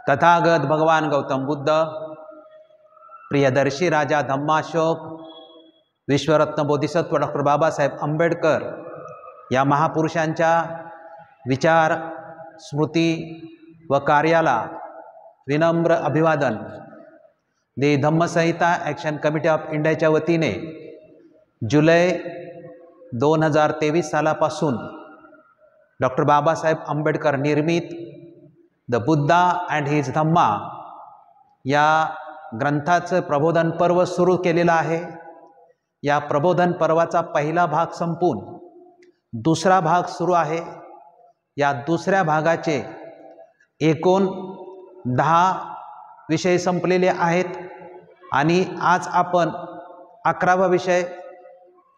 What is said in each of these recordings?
तथागत भगवान गौतम बुद्ध, प्रियदर्शी राजा धम्माशोक, विश्वरत्न बोधिसत्व डॉक्टर बाबासाहेब आंबेडकर या महापुरुषांच्या विचार, स्मृती व कार्याला विनम्र अभिवादन. दी धम्मसंहिता ॲक्शन कमिटी ऑफ इंडियाच्या वतीने जुलै 2023 सालापासून डॉक्टर बाबासाहेब आंबेडकर निर्मित द बुद्धा अँड हिज धम्मा या ग्रंथाचं प्रबोधन पर्व सुरू केलेलं आहे. या प्रबोधन पर्वाचा पहिला भाग संपून दुसरा भाग सुरू आहे. या दुसऱ्या भागाचे एकूण 10 विषय संपलेले आहेत आणि आज आपण 11वा विषय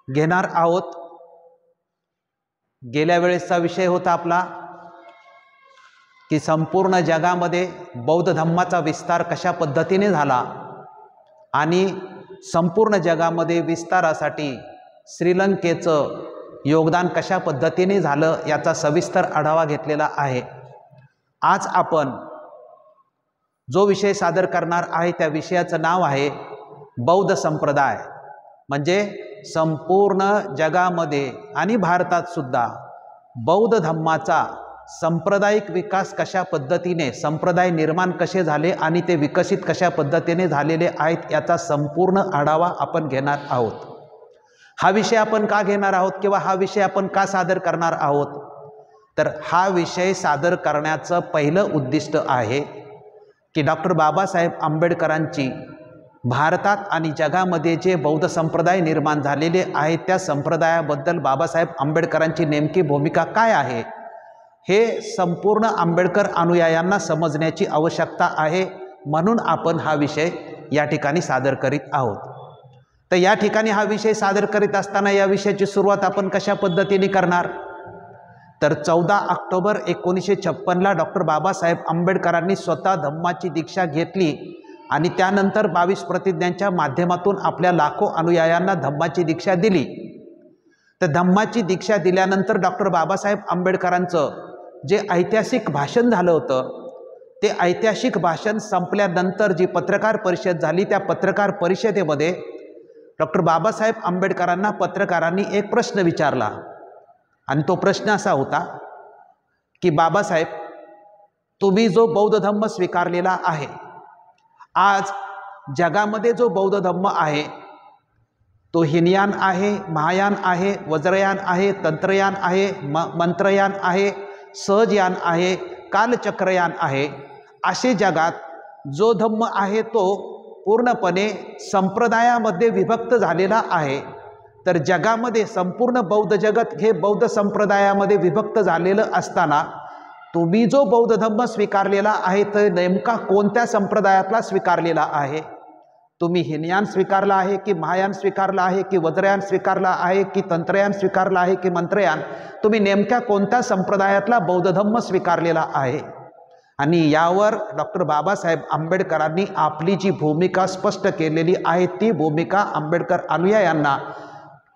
घेणार आहोत. गेल्या वेळेसचा विषय होता आपला की संपूर्ण जगामध्ये बौद्ध धम्माचा विस्तार कशा पद्धतीने झाला आणि संपूर्ण जगामध्ये विस्तारासाठी श्रीलंकेचं योगदान कशा पद्धतीने झालं याचा सविस्तर आढावा घेतलेला आहे. आज आपण जो विषय सादर करणार आहे त्या विषयाचं नाव आहे बौद्ध संप्रदाय. म्हणजे संपूर्ण जगामध्ये आणि भारतात सुद्धा बौद्ध धम्माचा सांप्रदायिक विकास कशा पद्धतीने, संप्रदाय निर्माण कसे झाले आणि ते विकसित कशा पद्धतीने झालेले आहेत याचा संपूर्ण आढावा आपण घेणार आहोत. हा विषय आपण का घेणार आहोत किंवा हा विषय आपण का सादर करणार आहोत, तर हा विषय सादर करण्याचं पहिलं उद्दिष्ट आहे की डॉक्टर बाबासाहेब आंबेडकरांची भारतात आणि जगामध्ये जे बौद्ध संप्रदाय निर्माण झालेले आहेत त्या संप्रदायाबद्दल बाबासाहेब आंबेडकरांची नेमकी भूमिका काय आहे हे संपूर्ण आंबेडकर अनुयायांना समजण्याची आवश्यकता आहे. म्हणून आपण हा विषय या ठिकाणी सादर करीत आहोत. तर या ठिकाणी हा विषय सादर करीत असताना या विषयाची सुरुवात आपण कशा पद्धतीने करणार, तर 14 ऑक्टोबर 1956ला डॉक्टर बाबासाहेब आंबेडकरांनी स्वतः धम्माची दीक्षा घेतली आणि त्यानंतर 22 प्रतिज्ञांच्या माध्यमातून आपल्या लाखो अनुयायांना धम्माची दीक्षा दिली. तर धम्माची दीक्षा दिल्यानंतर डॉक्टर बाबासाहेब आंबेडकरांचं जे ऐतिहासिक भाषण झालं होतं ते ऐतिहासिक भाषण संपल्यानंतर जी पत्रकार परिषद झाली त्या पत्रकार परिषदेमध्ये डॉक्टर बाबासाहेब आंबेडकरांना पत्रकारांनी एक प्रश्न विचारला आणि तो प्रश्न असा होता की बाबासाहेब, तुम्ही जो बौद्ध धम्म स्वीकारलेला आहे, आज जगामध्ये जो बौद्ध धम्म आहे तो हिनयान आहे, महायान आहे, वज्रयान आहे, तंत्रयान आहे, मंत्रयान आहे, सहजयान आहे, कालचक्रयान आहे. असे जगात जो धम्म आहे तो पूर्णपणे संप्रदायामध्ये विभक्त झालेला आहे. तर जगामध्ये संपूर्ण बौद्ध जगत हे बौद्ध संप्रदायामध्ये विभक्त झालेलं असताना तुम्ही जो बौद्ध धम्म स्वीकारलेला आहे तर नेमका कोणत्या संप्रदायातला स्वीकारलेला आहे? तुम्ही हिनयान स्वीकारला आहे की महायान स्वीकारला आहे की वज्रयान स्वीकारला आहे की तंत्रयान स्वीकारला आहे की मंत्रयान? तुम्ही नेमक्या कोणत्या संप्रदायातला बौद्ध धम्म स्वीकारलेला आहे? आणि यावर डॉक्टर बाबासाहेब आंबेडकरांनी आपली जी भूमिका स्पष्ट केलेली आहे ती भूमिका आंबेडकर अनुयायांना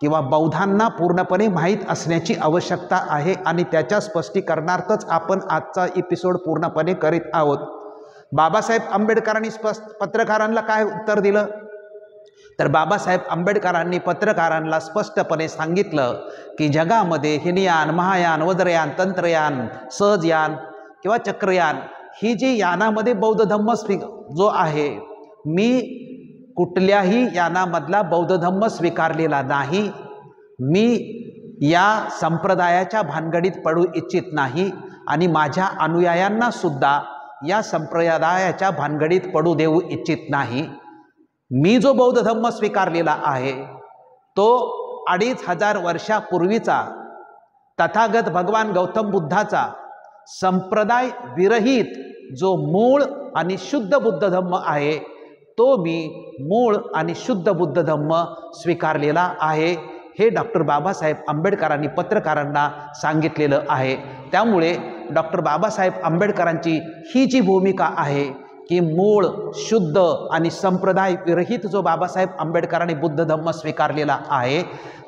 किंवा बौद्धांना पूर्णपणे माहीत असण्याची आवश्यकता आहे आणि त्याच्या स्पष्टीकरणार्थच आपण आजचा एपिसोड पूर्णपणे करीत आहोत. बाबासाहेब आंबेडकरांनी पत्रकारांना काय उत्तर दिलं, तर बाबासाहेब आंबेडकरांनी पत्रकारांना स्पष्टपणे सांगितलं की जगामध्ये हिनयान, महायान, वज्रयान, तंत्रयान, सहजयान किंवा चक्रयान ही जी यानामध्ये बौद्ध धम्म जो आहे, मी कुठल्याही यानामधला बौद्ध धम्म स्वीकारलेला नाही. मी या संप्रदायाच्या भानगडीत पडू इच्छित नाही आणि माझ्या अनुयायांना सुद्धा या संप्रदायाच्या भानगडीत पडू देऊ इच्छित नाही. मी जो बौद्ध धम्म स्वीकारलेला आहे तो 2500 वर्षापूर्वीचा तथागत भगवान गौतम बुद्धाचा संप्रदाय विरहित जो मूळ आणि शुद्ध बुद्ध धम्म आहे तो मी मूळ आणि शुद्ध बुद्ध धम्म स्वीकारलेला आहे. हे डॉक्टर बाबासाहेब आंबेडकरांनी पत्रकारांना सांगितलेलं आहे. त्यामुळे डॉक्टर बाबासाहेब आंबेडकरांची ही जी भूमिका आहे की मूळ, शुद्ध आणि संप्रदाय विरहित जो बाबासाहेब आंबेडकरांनी बुद्ध धम्म स्वीकारलेला आहे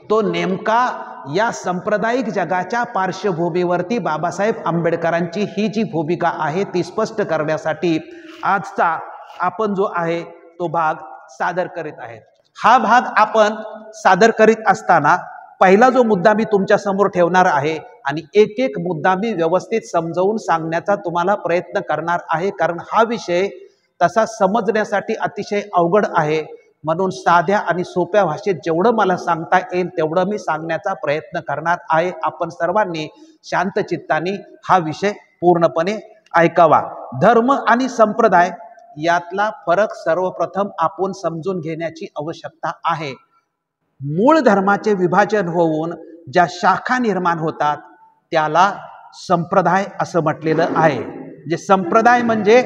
तो नेमका या सांप्रदायिक जगाच्या पार्श्वभूमीवरती बाबासाहेब आंबेडकरांची ही जी भूमिका आहे ती स्पष्ट करण्यासाठी आजचा आपण जो आहे तो भाग सादर करीत आहे। हा भाग आपण सादर करीत असताना पहिला जो मुद्दा मी तुमच्या समोर ठेवणार आहे आणि एक एक मुद्दा मी व्यवस्थित समजावून सांगण्याचा तुम्हाला प्रयत्न करणार आहे, कारण हा विषय तसा समजण्यासाठी अतिशय अवघड आहे। म्हणून साध्या आणि सोप्या भाषेत जेवढं मला सांगता येईल तेवढं मी सांगण्याचा प्रयत्न करणार आहे। आपण सर्वांनी शांत चित्ताने हा विषय पूर्णपणे ऐकावा। धर्म आणि संप्रदाय यातला फरक सर्वप्रथम आपण समजून घेण्याची आवश्यकता आहे। मूळ धर्माचे विभाजन होऊन ज्या शाखा निर्माण होतात त्याला संप्रदाय असं म्हटलेलं आहे। जे संप्रदाय म्हणजे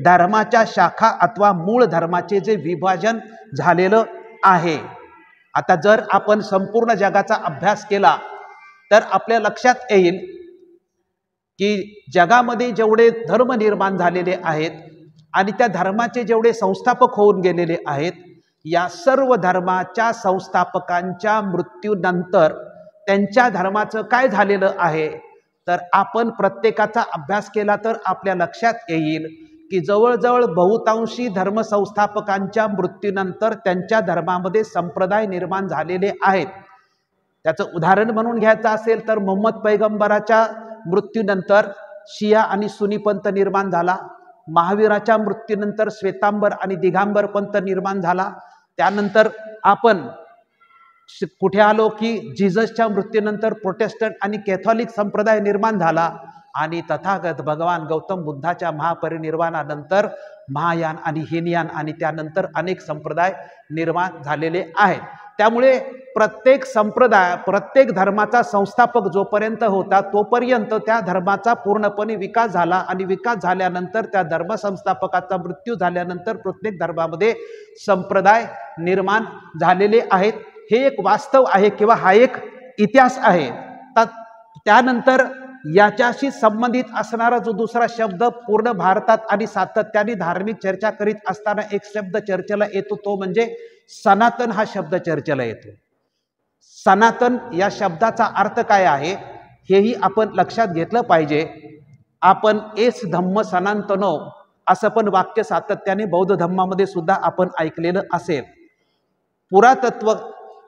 धर्माच्या शाखा अथवा मूळ धर्माचे जे विभाजन झालेलं आहे। आता जर आपण संपूर्ण जगाचा अभ्यास केला तर आपल्या लक्षात येईल की जगामध्ये जेवढे धर्म निर्माण झालेले आहेत आणि त्या धर्माचे जेवढे संस्थापक होऊन गेलेले आहेत, या सर्व धर्माच्या संस्थापकांच्या मृत्यूनंतर त्यांच्या धर्माचं काय झालेलं आहे, तर आपण प्रत्येकाचा अभ्यास केला तर आपल्या लक्षात येईल की जवळजवळ बहुतांशी धर्मसंस्थापकांच्या मृत्यूनंतर त्यांच्या धर्मामध्ये संप्रदाय निर्माण झालेले आहेत। त्याचं उदाहरण म्हणून घ्यायचं असेल तर मोहम्मद पैगंबराच्या मृत्यूनंतर शिया आणि सुन्नी पंथ निर्माण झाला। महावीराच्या मृत्यूनंतर श्वेतांबर आणि दिगंबर पंथ निर्माण झाला। त्यानंतर आपण कुठे आलो की जिजसच्या मृत्यूनंतर प्रोटेस्टंट आणि कॅथॉलिक संप्रदाय निर्माण झाला आणि तथागत भगवान गौतम बुद्धाच्या महापरिनिर्वाणानंतर महायान आणि हीनयान आणि त्यानंतर अनेक संप्रदाय निर्माण झालेले आहेत। त्यामुळे प्रत्येक संप्रदाय प्रत्येक धर्माचा संस्थापक जोपर्यंत होता तोपर्यंत त्या धर्माचा पूर्णपणे विकास झाला आणि विकास झाल्यानंतर त्या धर्म संस्थापकाचा मृत्यू झाल्यानंतर प्रत्येक धर्मामध्ये संप्रदाय निर्माण झालेले आहेत। हे एक वास्तव आहे किंवा हा एक इतिहास आहे। त्यानंतर याच्याशी संबंधित असणारा जो दुसरा शब्द पूर्ण भारतात आणि सातत्याने धार्मिक चर्चा करीत असताना एक शब्द चर्चेला येतो तो म्हणजे सनातन हा शब्द चर्चेला येतो। सनातन या शब्दाचा अर्थ काय आहे हेही आपण लक्षात घेतलं पाहिजे। आपण एस धम्म सनातनो असं पण वाक्य सातत्याने बौद्ध धर्मामध्ये सुद्धा आपण ऐकलेलं असेल। पुरातत्व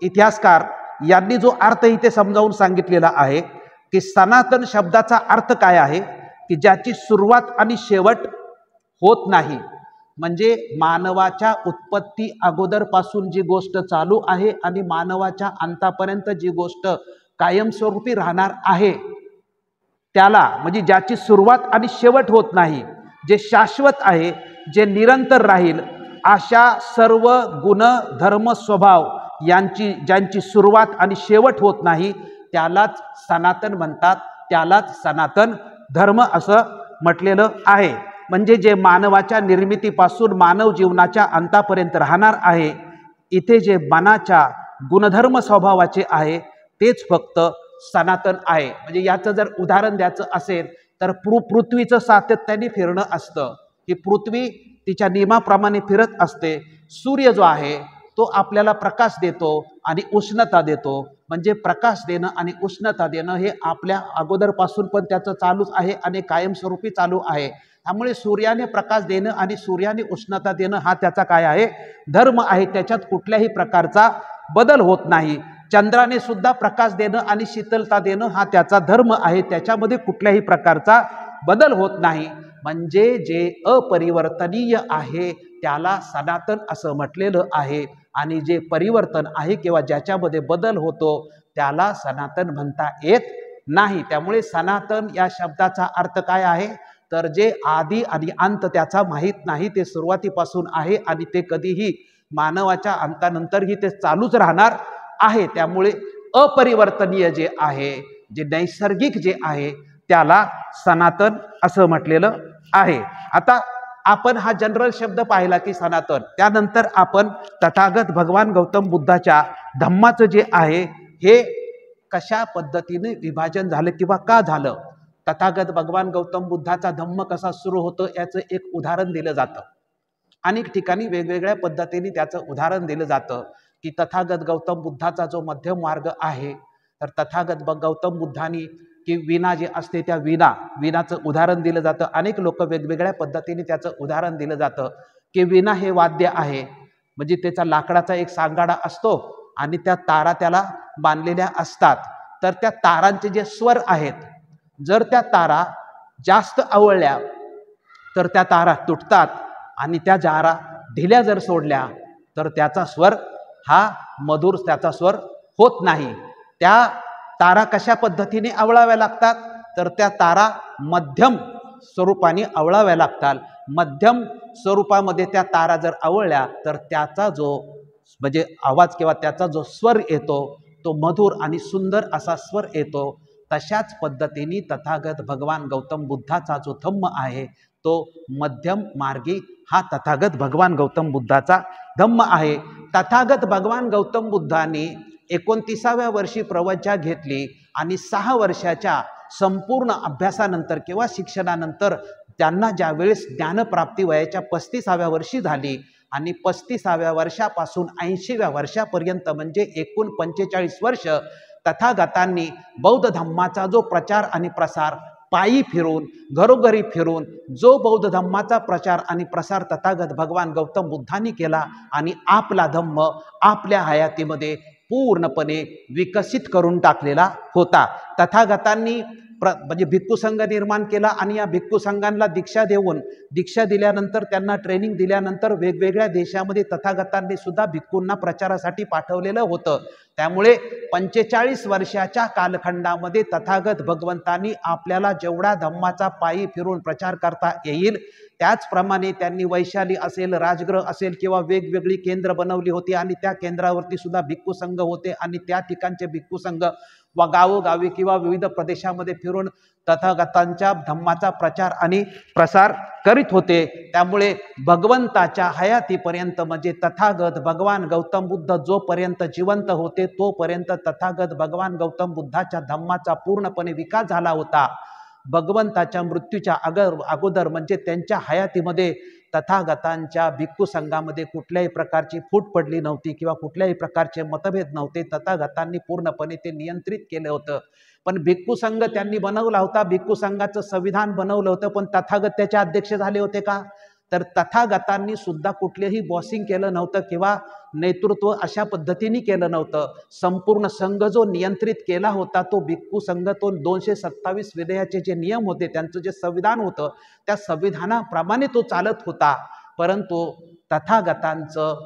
इतिहासकार यांनी जो अर्थ इथे समजावून सांगितलेला आहे की सनातन शब्दाचा अर्थ काय आहे की ज्याची सुरुवात आणि शेवट होत नाही, म्हणजे मानवाच्या उत्पत्ती अगोदरपासून जी गोष्ट चालू आहे आणि मानवाच्या अंतापर्यंत जी गोष्ट कायमस्वरूपी राहणार आहे त्याला, म्हणजे ज्याची सुरुवात आणि शेवट होत नाही, जे शाश्वत आहे, जे निरंतर राहील, अशा सर्व गुण धर्म स्वभाव ज्यांची सुरुवात आणि शेवट होत नाही त्यालाच सनातन म्हणतात, त्यालाच सनातन धर्म असं म्हटलेलं आहे। म्हणजे जे मानवाच्या निर्मितीपासून मानव जीवनाच्या अंतापर्यंत राहणार आहे, इथे जे मनाच्या गुणधर्म स्वभावाचे आहे तेच फक्त सनातन आहे। म्हणजे याचं जर उदाहरण द्यायचं असेल तर पृथ्वीचं सातत्याने फिरणं असतं, ही पृथ्वी तिच्या नियमाप्रमाणे फिरत असते। सूर्य जो आहे तो आपल्याला प्रकाश देतो आणि उष्णता देतो, म्हणजे प्रकाश देणं आणि उष्णता देणं हे आपल्या अगोदरपासून पण त्याचं चालूच आहे आणि कायमस्वरूपी चालू आहे। त्यामुळे सूर्याने प्रकाश देणं आणि सूर्याने उष्णता देणं हा त्याचा काय आहे, धर्म आहे। त्याच्यात कुठल्याही प्रकारचा बदल होत नाही। चंद्राने सुद्धा प्रकाश देणं आणि शीतलता देणं हा त्याचा धर्म आहे, त्याच्यामध्ये कुठल्याही प्रकारचा बदल होत नाही। म्हणजे जे अपरिवर्तनीय आहे त्याला सनातन असं म्हटलेलं आहे आणि जे परिवर्तन आहे किंवा ज्याच्यामध्ये बदल होतो त्याला सनातन म्हणता येत नाही। त्यामुळे सनातन या शब्दाचा अर्थ काय आहे तर जे आदी आणि अंत त्याचा माहीत नाही, ते सुरुवातीपासून आहे आणि ते कधीही मानवाच्या अंतानंतरही ते चालूच राहणार आहे। त्यामुळे अपरिवर्तनीय जे आहे, जे नैसर्गिक जे आहे त्याला सनातन असं म्हटलेलं आहे। आता आपण हा जनरल शब्द पाहिला की सनातन, त्यानंतर आपण तथागत भगवान गौतम बुद्धाच्या धम्माचं जे आहे हे कशा पद्धतीने विभाजन झालं किंवा का झालं, तथागत भगवान गौतम बुद्धाचा धम्म कसा सुरू होतो याचं एक उदाहरण दिलं जातं। अनेक ठिकाणी वेगवेगळ्या पद्धतीने त्याचं उदाहरण दिलं जातं की तथागत गौतम बुद्धाचा जो मध्यम मार्ग आहे तर तथागत गौतम बुद्धांनी की वीणा जी असते त्या वीणाचं उदाहरण दिलं जातं. अनेक लोक वेगवेगळ्या पद्धतीने त्याचं उदाहरण दिलं जातं की वीणा हे वाद्य आहे, म्हणजे त्याचा लाकडाचा एक सांगाडा असतो आणि त्या तारा त्याला बांधलेल्या असतात. तर त्या तारांचे जे स्वर आहेत, जर त्या तारा जास्त आवळल्या तर त्या तारा तुटतात आणि त्या तारा ढिल्या जर सोडल्या तर त्याचा स्वर हा मधुर त्याचा स्वर होत नाही. त्या तारा कशा पद्धतीने आवळाव्या लागतात, तर त्या तारा मध्यम स्वरूपाने आवळाव्या लागतात. मध्यम स्वरूपामध्ये त्या तारा जर आवळल्या तर त्याचा जो म्हणजे आवाज किंवा त्याचा जो स्वर येतो तो मधुर आणि सुंदर असा स्वर येतो. तशाच पद्धतीने तथागत भगवान गौतम बुद्धाचा जो धम्म आहे तो मध्यम मार्गी हा तथागत भगवान गौतम बुद्धाचा धम्म आहे. तथागत भगवान गौतम बुद्धांनी 29व्या वर्षी प्रवज्ञा घेतली आणि 6 वर्षाच्या संपूर्ण अभ्यासानंतर किंवा शिक्षणानंतर त्यांना ज्यावेळेस ज्ञानप्राप्ती वयाच्या 35व्या वर्षी झाली आणि 35व्या वर्षापासून 80व्या वर्षापर्यंत म्हणजे एकूण 45 वर्ष तथागतांनी बौद्ध धम्माचा जो प्रचार आणि प्रसार पायी फिरून घरोघरी फिरून जो बौद्ध धम्माचा प्रचार आणि प्रसार तथागत भगवान गौतम बुद्धांनी केला आणि आपला धम्म आपल्या हयातीमध्ये पूर्णपणे विकसित करून टाकलेला होता. तथागतांनी म्हणजे भिक्खू संघ निर्माण केला आणि या भिक्खू संघांना दीक्षा दिल्यानंतर त्यांना ट्रेनिंग दिल्यानंतर वेगवेगळ्या देशामध्ये तथागतांनी सुद्धा भिक्खूंना प्रचारासाठी पाठवलेलं होतं. त्यामुळे 45 वर्षाच्या कालखंडामध्ये तथागत भगवंतांनी आपल्याला जेवढा धम्माचा पायी फिरून प्रचार करता येईल त्याचप्रमाणे त्यांनी वैशाली असेल, राजगृह असेल किंवा वेगवेगळी केंद्र बनवली होती आणि त्या केंद्रावरती सुद्धा भिक्खू संघ होते आणि त्या ठिकाणचे भिक्खू संघ व गावोगावी किंवा विविध प्रदेशामध्ये फिरून तथागतांच्या धम्माचा प्रचार आणि प्रसार करीत होते. त्यामुळे भगवंताच्या हयातीपर्यंत म्हणजे तथागत भगवान गौतम बुद्ध जोपर्यंत जिवंत होते तोपर्यंत तथागत भगवान गौतम बुद्धाच्या धम्माचा पूर्णपणे विकास झाला होता. भगवंताच्या मृत्यूच्या अगोदर म्हणजे त्यांच्या हयातीमध्ये तथागतांच्या भिक्खू संघामध्ये कुठल्याही प्रकारची फूट पडली नव्हती किंवा कुठल्याही प्रकारचे मतभेद नव्हते. तथागतांनी पूर्णपणे ते नियंत्रित केलं होतं. पण भिक्खू संघ त्यांनी बनवला होता, भिक्खू संघाचं संविधान बनवलं होतं, पण तथागत त्याचे अध्यक्ष झाले होते का? तर तथागतांनी सुद्धा कुठलेही बॉसिंग केलं नव्हतं किंवा नेतृत्व अशा पद्धतीने केलं नव्हतं. संपूर्ण संघ जो नियंत्रित केला होता तो भिक्खू संघ, तो 227 विधेयाचे जे नियम होते, त्यांचं जे संविधान होतं त्या संविधानाप्रमाणे तो चालत होता. परंतु तथागतांचं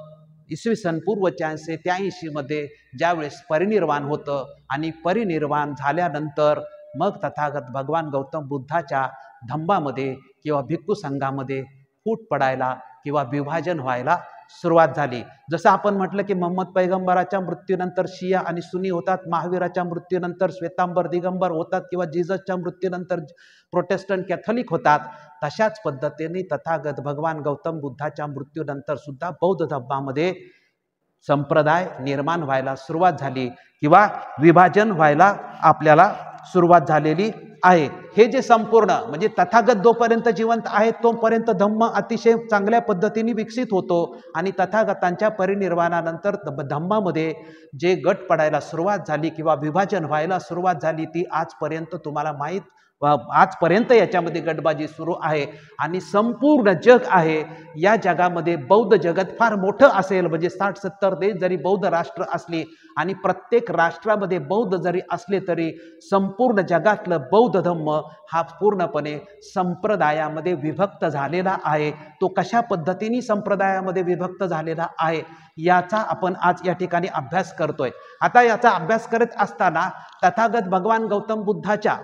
इसवी सन पूर्व 483 मध्ये ज्यावेळेस परिनिर्वाण होतं आणि परिनिर्वाण झाल्यानंतर मग तथागत भगवान गौतम बुद्धाच्या धम्मामध्ये किंवा भिक्खू संघामध्ये फूट पडायला किंवा विभाजन व्हायला सुरुवात झाली. जसं आपण म्हटलं की मोहम्मद पैगंबराच्या मृत्यूनंतर शिया आणि सुन्नी होतात, महावीराच्या मृत्यूनंतर श्वेतांबर दिगंबर होतात किंवा जिजसच्या मृत्यूनंतर प्रोटेस्टंट कॅथोलिक होतात, तशाच पद्धतीने तथागत भगवान गौतम बुद्धाच्या मृत्यूनंतर सुद्धा बौद्ध धम्मामध्ये संप्रदाय निर्माण व्हायला सुरुवात झाली किंवा विभाजन व्हायला आपल्याला सुरुवात झालेली आहे. हे जे संपूर्ण म्हणजे तथागत जोपर्यंत जिवंत आहे तोपर्यंत धम्म अतिशय चांगल्या पद्धतीने विकसित होतो आणि तथागतांच्या परिनिर्वाणानंतर धम्मामध्ये जे गट पडायला सुरुवात झाली किंवा विभाजन व्हायला सुरुवात झाली ती आजपर्यंत तुम्हाला माहीत आजपर्यंत याच्यामध्ये गटबाजी सुरू आहे. आणि संपूर्ण जग आहे, या जगामध्ये बौद्ध जगत फार मोठं असेल म्हणजे 60-70 देश जरी बौद्ध राष्ट्र असली आणि प्रत्येक राष्ट्रामध्ये बौद्ध जरी असले तरी संपूर्ण जगातलं बौद्ध धम्म हा पूर्णपणे संप्रदायामध्ये विभक्त झालेला आहे. तो कशा पद्धतीने संप्रदायामध्ये विभक्त झालेला आहे याचा आपण आज या ठिकाणी अभ्यास करतोय. आता याचा अभ्यास करत असताना तथागत भगवान गौतम बुद्धाच्या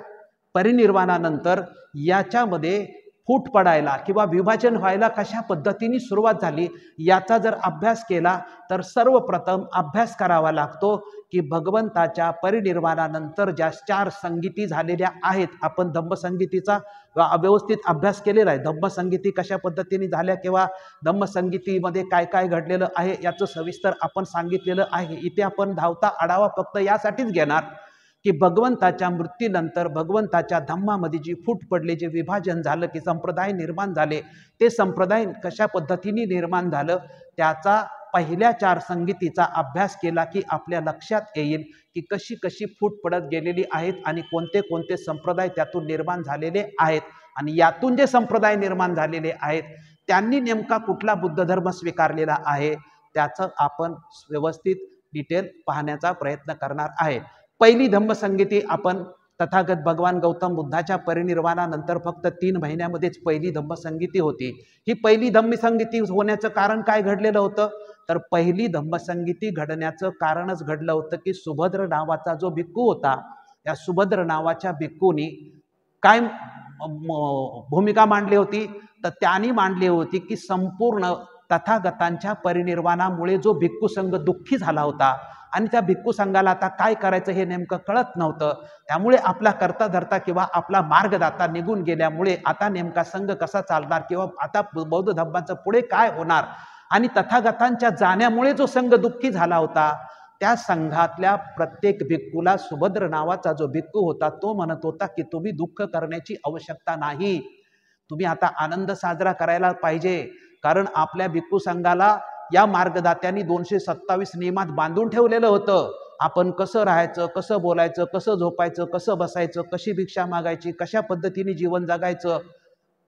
परिनिर्वाणानंतर याच्यामध्ये फूट पडायला किंवा विभाजन व्हायला कशा पद्धतीने सुरुवात झाली याचा जर अभ्यास केला तर सर्वप्रथम अभ्यास करावा लागतो की भगवंताच्या परिनिर्वाणानंतर ज्या 4 संगीती झालेल्या आहेत, आपण धम्मसंगीतीचा व्यवस्थित अभ्यास केलेला आहे. धम्मसंगीती कशा पद्धतीने झाल्या किंवा धम्मसंगीतीमध्ये काय काय घडलेलं आहे याचं सविस्तर आपण सांगितलेलं आहे. इथे आपण धावता आढावा फक्त यासाठीच घेणार की भगवंताच्या मृत्यूनंतर भगवंताच्या धम्मामध्ये जी फूट पडली, जे विभाजन झालं की संप्रदाय निर्माण झाले, ते संप्रदाय कशा पद्धतीने निर्माण झालं त्याचा पहिल्या 4 संगीतीचा अभ्यास केला की आपल्या लक्षात येईल की कशी कशी फूट पडत गेलेली आहेत आणि कोणते कोणते संप्रदाय त्यातून निर्माण झालेले आहेत आणि यातून जे संप्रदाय निर्माण झालेले आहेत त्यांनी नेमका कुठला बुद्ध धर्म स्वीकारलेला आहे त्याचं आपण व्यवस्थित डिटेल पाहण्याचा प्रयत्न करणार आहे। पहिली धम्मसंगीती आपण तथागत भगवान गौतम बुद्धाच्या परिनिर्वाणानंतर फक्त 3 महिन्यामध्येच पहिली धम्मसंगीती होती। ही पहिली धम्मसंगीती होण्याचं कारण काय घडलेलं होतं तर पहिली धम्मसंगीती घडण्याचं कारणच घडलं होतं की सुभद्र नावाचा जो भिक्खू होता त्या सुभद्र नावाच्या भिक्खूनी काय भूमिका मांडली होती तर त्यांनी मांडली होती की संपूर्ण तथागतांच्या परिनिर्वाणामुळे जो भिक्खू संघ दुःखी झाला होता आणि त्या भिक्खू संघाला आता काय करायचं हे नेमकं कळत नव्हतं, त्यामुळे आपला कर्ता धर्ता किंवा आपला मार्गदाता निघून गेल्यामुळे आता नेमका संघ कसा चालणार किंवा आता बौद्ध धर्माचं पुढे काय होणार आणि तथागतांच्या जाण्यामुळे जो संघ दुःखी झाला होता त्या संघातल्या प्रत्येक भिक्खूला सुभद्र नावाचा जो भिक्खू होता तो म्हणत होता की तुम्ही दुःख करण्याची आवश्यकता नाही, तुम्ही आता आनंद साजरा करायला पाहिजे, कारण आपल्या भिक्खू संघाला या मार्गदात्यांनी 227 नियमात बांधून ठेवलेलं होतं। आपण कसं राहायचं, कसं बोलायचं, कसं झोपायचं, कसं बसायचं, कशी भिक्षा मागायची, कशा पद्धतीने जीवन जगायचं।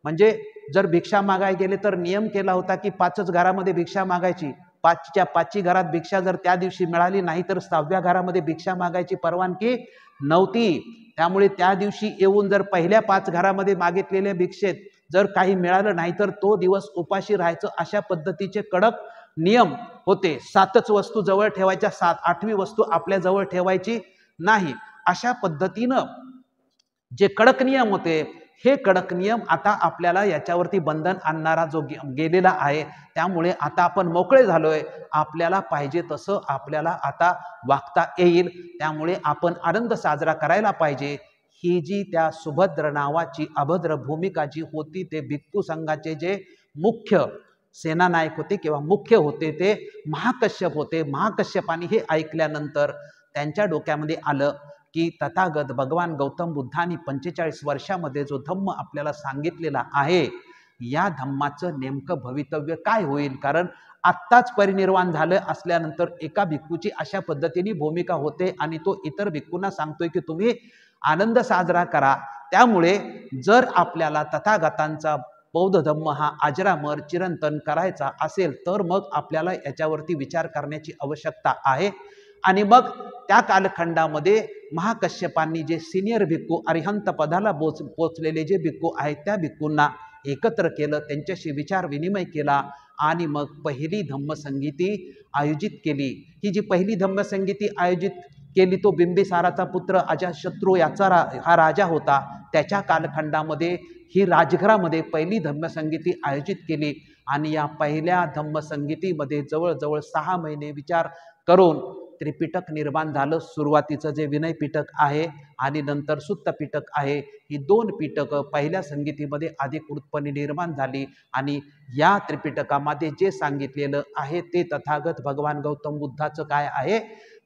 म्हणजे जर भिक्षा मागायला गेले तर नियम केला होता की 5च घरामध्ये भिक्षा मागायची, 5च्या 5 घरात भिक्षा जर त्या दिवशी मिळाली नाही तर 6व्या घरामध्ये भिक्षा मागायची परवानगी नव्हती। त्यामुळे त्या दिवशी येऊन जर पहिल्या 5 घरामध्ये मागितलेल्या भिक्षेत जर काही मिळालं नाही तर तो दिवस उपाशी राहायचं, अशा पद्धतीचे कडक नियम होते। 7च वस्तू जवळ ठेवायच्या, 8वी वस्तू आपल्या जवळ ठेवायची नाही, अशा पद्धतीनं जे कडक नियम होते हे कडक नियम आता आपल्याला याच्यावरती बंधन आणणारा जो गेलेला आहे, त्यामुळे आता आपण मोकळे झालोय, आपल्याला पाहिजे तसं आपल्याला आता वागता येईल, त्यामुळे आपण आनंद साजरा करायला पाहिजे। ही जी त्या सुभद्र नावाची अभद्र भूमिका जी होती ते भिक्खू संघाचे जे मुख्य सेनानायक होते किंवा मुख्य होते ते महाकश्यप होते। महाकश्यपानी हे ऐकल्यानंतर त्यांच्या डोक्यामध्ये आलं की तथागत भगवान गौतम बुद्धांनी 45 वर्षामध्ये जो धम्म आपल्याला सांगितलेला आहे या धम्माचं नेमकं भवितव्य काय होईल, कारण आत्ताच परिनिर्वाण झालं असल्यानंतर एका भिक्खूची अशा पद्धतीने भूमिका होते आणि तो इतर भिक्खूंना सांगतोय की तुम्ही आनंद साजरा करा। त्यामुळे जर आपल्याला तथागतांचा बौद्ध धम्म हा अजरामर चिरंतन करायचा असेल तर मग आपल्याला याच्यावरती विचार करण्याची आवश्यकता आहे। आणि मग त्या कालखंडामध्ये महाकश्यपांनी जे सिनियर भिक्खू अरिहंत पदाला पोचलेले जे भिक्खू आहेत त्या भिक्खूंना एकत्र केलं, त्यांच्याशी विचार विनिमय केला आणि मग पहिली धम्मसंगीती आयोजित केली। ही जी पहिली धम्मसंगीती आयोजित केली तो बिंबिसाराचा पुत्र अजातशत्रू याचा हा राजा होता, त्याच्या कालखंडामध्ये ही राजघरामध्ये पहिली धम्मसंगीती आयोजित केली आणि या पहिल्या धम्मसंगीतीमध्ये जवळजवळ 6 महिने विचार करून त्रिपिटक निर्माण झालं। सुरुवातीचं जे विनय पिटक आहे आणि नंतर सुत्त पिटक आहे, ही 2 पिटकं पहिल्या संगीतीमध्ये अधिकृतपणे निर्माण झाली आणि या त्रिपिटकामध्ये जे सांगितलेलं आहे ते तथागत भगवान गौतम बुद्धाचं काय आहे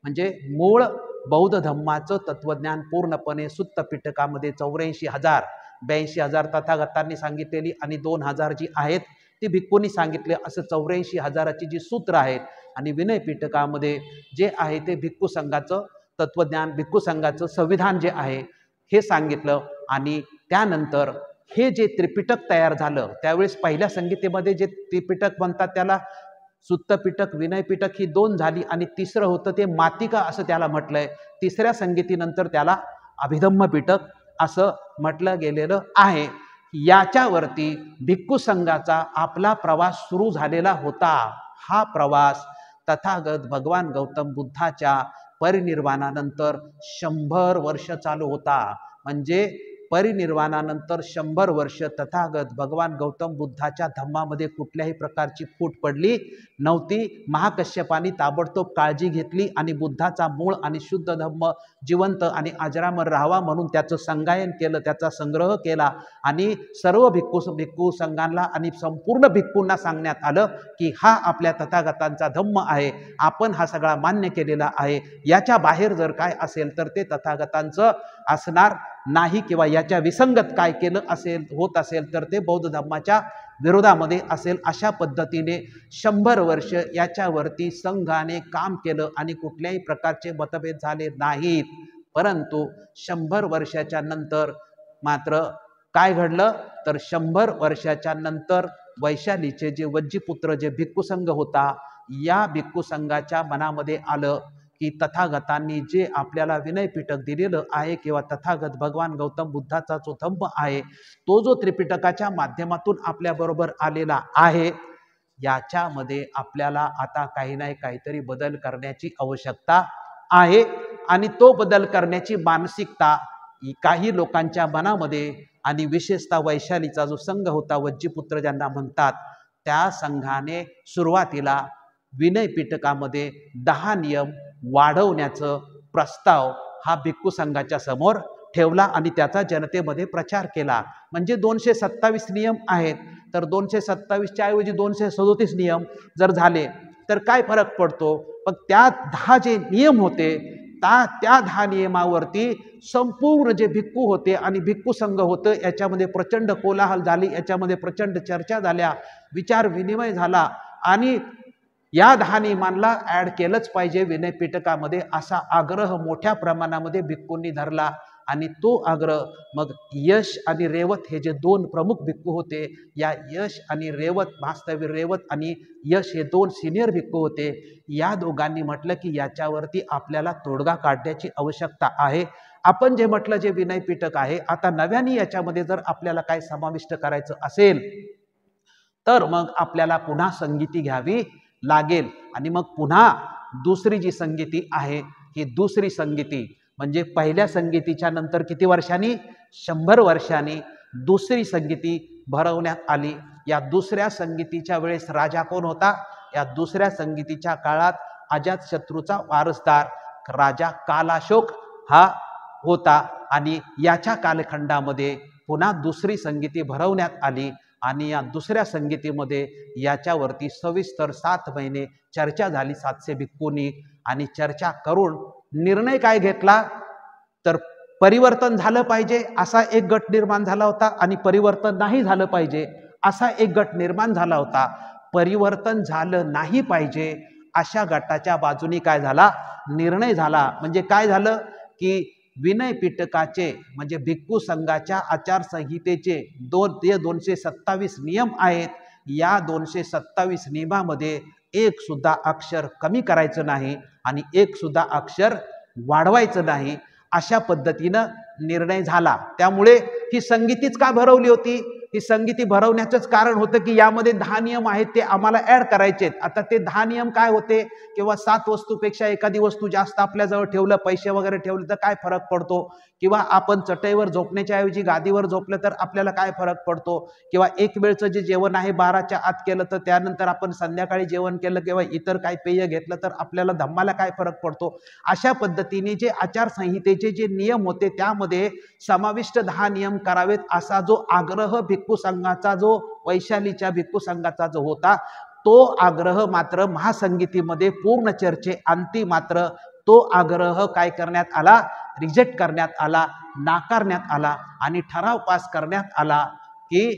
म्हणजे मूळ बौद्ध धम्माचं तत्वज्ञान पूर्णपणे सुत्त पिटकामध्ये 84,000 तथागतांनी सांगितलेली आणि 2,000 जी आहेत ती भिक्खूंनी सांगितले, असं 84,000ची जी सूत्र आहेत। आणि विनय पिटकामध्ये जे आहे ते भिक्खू संघाचं तत्वज्ञान, भिक्खू संघाचं संविधान जे आहे हे सांगितलं। आणि त्यानंतर हे जे त्रिपिटक तयार झालं त्यावेळेस पहिल्या संगीतेमध्ये जे त्रिपिटक म्हणतात त्याला सुत्त पिटक, विनय पिटक ही 2 झाली आणि तिसरं होतं ते मातिका असं त्याला म्हटलंय। तिसऱ्या संगीतीनंतर त्याला अभिधम्म पिटक असं म्हटलं गेलेलं आहे। याच्यावरती भिक्खू संघाचा आपला प्रवास सुरू झालेला होता। हा प्रवास तथागत भगवान गौतम बुद्धाच्या परिनिर्वाणानंतर 100 वर्ष चालू होता। म्हणजे परिनिर्वाणानंतर 100 वर्ष तथागत भगवान गौतम बुद्धाच्या धम्मामध्ये कुठल्याही प्रकारची फूट पडली नव्हती। महाकश्यपांनी ताबडतोब काळजी घेतली आणि बुद्धाचा मूळ आणि शुद्ध धम्म जिवंत आणि अजरामर राहावा म्हणून त्याचं संगायन केलं, त्याचा संग्रह केला आणि सर्व भिक्खू संघांना आणि संपूर्ण भिक्खूंना सांगण्यात आलं की हा आपल्या तथागतांचा धम्म आहे, आपण हा सगळा मान्य केलेला आहे, याच्या बाहेर जर काय असेल तर ते तथागतांचं असणार नाही किंवा याच्या विसंगत काय केलं असेल होत असेल तर ते बौद्ध धर्माच्या विरोधामध्ये असेल। अशा पद्धतीने 100 वर्ष याच्यावरती संघाने काम केलं आणि कुठल्याही प्रकारचे मतभेद झाले नाहीत। परंतु 100 वर्षाच्या नंतर मात्र काय घडलं तर 100 वर्षाच्या नंतर वैशालीचे जे वज्जीपुत्र जे भिक्खू संघ होता, या भिक्खू संघाच्या मनामध्ये आलं की तथागतांनी जे आपल्याला विनय पिटक दिलेलं आहे किंवा तथागत भगवान गौतम बुद्धाचा जो धम्म आहे तो जो त्रिपिटकाच्या माध्यमातून आपल्याबरोबर आलेला आहे, याच्यामध्ये आपल्याला आता काही नाही काहीतरी बदल करण्याची आवश्यकता आहे। आणि तो बदल करण्याची मानसिकता काही लोकांच्या मनामध्ये आणि विशेषतः वैशालीचा जो संघ होता, वज्जीपुत्र ज्यांना म्हणतात, त्या संघाने सुरुवातीला विनय पिटकामध्ये 10 नियम वाढवण्याचा प्रस्ताव हा भिक्खू संघाच्या समोर ठेवला आणि त्याचा जनतेमध्ये प्रचार केला। म्हणजे 227 नियम आहेत तर 227च्या ऐवजी 237 नियम जर झाले तर काय फरक पडतो, पण त्या 10 जे नियम होते त्या 10 नियमावरती संपूर्ण जे भिक्खू होते आणि भिक्खू संघ होतं याच्यामध्ये प्रचंड कोलाहल झाली, याच्यामध्ये प्रचंड चर्चा झाल्या, विचार विनिमय झाला आणि या 10 नियमांना ऍड केलंच पाहिजे विनय पिटकामध्ये असा आग्रह मोठ्या प्रमाणामध्ये भिक्खूंनी धरला। आणि तो आग्रह मग यश आणि रेवत हे जे 2 प्रमुख भिक्खू होते, या यश आणि रेवत, वास्तविक रेवत आणि यश हे 2 सिनियर भिक्खू होते, या दोघांनी म्हटलं की याच्यावरती आपल्याला तोडगा काढण्याची आवश्यकता आहे। आपण जे म्हटलं जे विनय पिटक आहे, आता नव्याने याच्यामध्ये जर आपल्याला काय समाविष्ट करायचं असेल तर मग आपल्याला पुन्हा संगीती घ्यावी लागेल। आणि मग पुन्हा दुसरी जी संगीती आहे ही दुसरी संगीती म्हणजे पहिल्या संगीतीच्या नंतर किती वर्षांनी 100 वर्षांनी दुसरी संगीती भरवण्यात आली। या दुसऱ्या संगीतीच्या वेळेस राजा कोण होता, या दुसऱ्या संगीतीच्या काळात अजातशत्रूचा वारसदार राजा कालाशोक हा होता आणि याच्या कालखंडामध्ये पुन्हा दुसरी संगीती भरवण्यात आली आणि या दुसऱ्या संगीतीमध्ये याच्यावरती सविस्तर 7 महिने चर्चा झाली 700 भिक्खूंनी आणि चर्चा करून निर्णय काय घेतला तर परिवर्तन झालं पाहिजे असा एक गट निर्माण झाला होता आणि परिवर्तन नाही झालं पाहिजे असा एक गट निर्माण झाला होता। परिवर्तन झालं नाही पाहिजे अशा गटाच्या बाजूनी काय झाला निर्णय झाला। म्हणजे काय झालं की विनय पिटकाचे म्हणजे भिक्खू संघाच्या आचारसंहितेचे 227 नियम आहेत, या 227 नियमामध्ये एक सुद्धा अक्षर कमी करायचं नाही आणि एक सुद्धा अक्षर वाढवायचं नाही अशा पद्धतीनं निर्णय झाला। त्यामुळे ही संगीतीच का भरवली होती, ही संगीती भरवण्याचंच कारण होतं की यामध्ये 10 नियम आहेत ते आम्हाला ऍड करायचे। आता ते 10 नियम काय होते किंवा 7 वस्तूपेक्षा एखादी वस्तू जास्त आपल्याजवळ ठेवलं, पैसे वगैरे ठेवले तर काय फरक पडतो, किंवा आपण चटईवर झोपण्याच्या ऐवजी गादीवर झोपलं तर आपल्याला काय फरक पडतो, किंवा एक वेळचं जे जेवण आहे 12च्या आत केलं तर त्यानंतर आपण संध्याकाळी जेवण केलं किंवा इतर काही पेय घेतलं तर आपल्याला धम्माला काय फरक पडतो। अशा पद्धतीने जे आचारसंहितेचे जे नियम होते त्यामध्ये समाविष्ट 10 नियम करावेत असा जो आग्रह भिक्खू संघाचा जो वैशालीच्या भिक्खू संघाचा जो होता तो आग्रह मात्र महासंगीतीमध्ये पूर्ण चर्चे अंती मात्र तो आग्रह काय करण्यात आला, रिजेक्ट करण्यात आला, नाकारण्यात आला आणि ठराव पास करण्यात आला की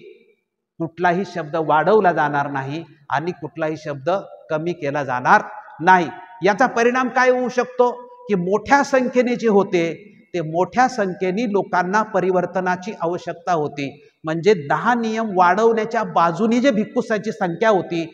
कुठलाही शब्द वाढवला जाणार नाही आणि कुठलाही शब्द कमी केला जाणार नाही। याचा परिणाम काय होऊ शकतो की मोठ्या संख्येने जे होते ते मोठ्या संख्येने लोकांना परिवर्तनाची आवश्यकता होती। म्हणजे 10 नियम वाढवण्याच्या बाजूनी जे भिक्खूंची संख्या होती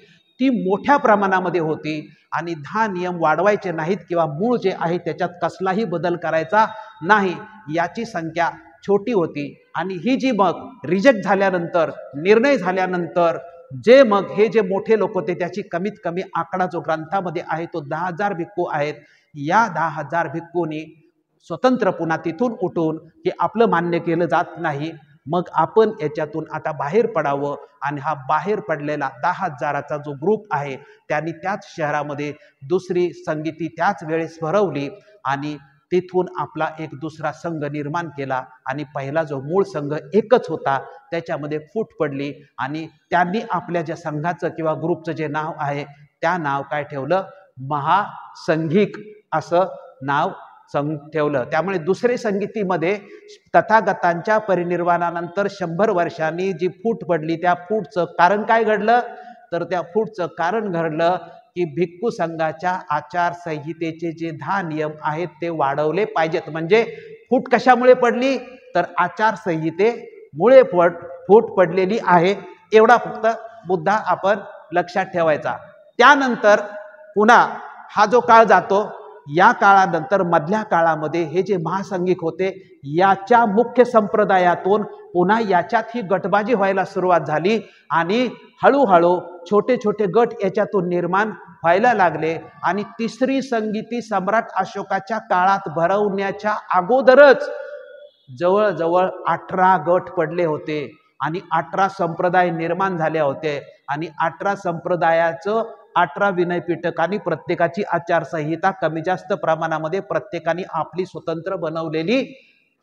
ती मोठ्या प्रमाणामध्ये होती आणि 10 नियम वाढवायचे नाहीत किंवा मूळ जे आहे त्याच्यात कसलाही बदल करायचा नाही याची संख्या छोटी होती। आणि ही जी मग रिजेक्ट झाल्यानंतर निर्णय झाल्यानंतर जे मग हे जे मोठे लोक होते त्याची कमीत कमी आकडा जो ग्रंथामध्ये आहे तो 10,000 भिक्खू आहेत। या 10,000 भिक्खूंनी स्वतंत्र पुन्हा तिथून उठून की आपलं मान्य केलं जात नाही, मग आपण याच्यातून आता बाहेर पडावं आणि हा बाहेर पडलेला 10,000चा जो ग्रुप आहे त्यांनी त्याच शहरामध्ये दुसरी संगीती त्याच वेळेस भरवली आणि तिथून आपला एक दुसरा संघ निर्माण केला आणि पहिला जो मूळ संघ एकच होता त्याच्यामध्ये फूट पडली आणि त्यांनी आपल्या ज्या संघाचं किंवा ग्रुपचं जे नाव आहे त्या नाव काय ठेवलं, महासंघिक असं नाव ठेवलं. त्यामुळे दुसरे संगीतीमध्ये तथागतांच्या परिनिर्वाणानंतर 100 वर्षांनी जी फूट पडली, त्या फूटचं कारण काय घडलं, तर त्या फूटचं कारण घडलं की भिक्खू संघाच्या आचारसंहितेचे जे 10 नियम आहेत ते वाढवले पाहिजेत. म्हणजे फूट कशामुळे पडली, तर आचारसंहितेमुळे फूट पडलेली आहे. एवढा फक्त मुद्दा आपण लक्षात ठेवायचा. त्यानंतर पुन्हा हा जो काळ जातो, या काळानंतर मधल्या काळामध्ये हे जे महासंघिक होते, याच्या मुख्य संप्रदायातून पुन्हा याच्यात ही गटबाजी व्हायला सुरुवात झाली आणि हळूहळू छोटे छोटे गट याच्यातून निर्माण व्हायला लागले. आणि तिसरी संगीती सम्राट अशोकाच्या काळात भरवण्याच्या अगोदरच जवळजवळ 18 गट पडले होते आणि 18 संप्रदाय निर्माण झाले होते. आणि 18 संप्रदायाचं 18 विनयपीठक आणि प्रत्येकाची आचारसंहिता कमी जास्त प्रमाणामध्ये प्रत्येकाने आपली स्वतंत्र बनवलेली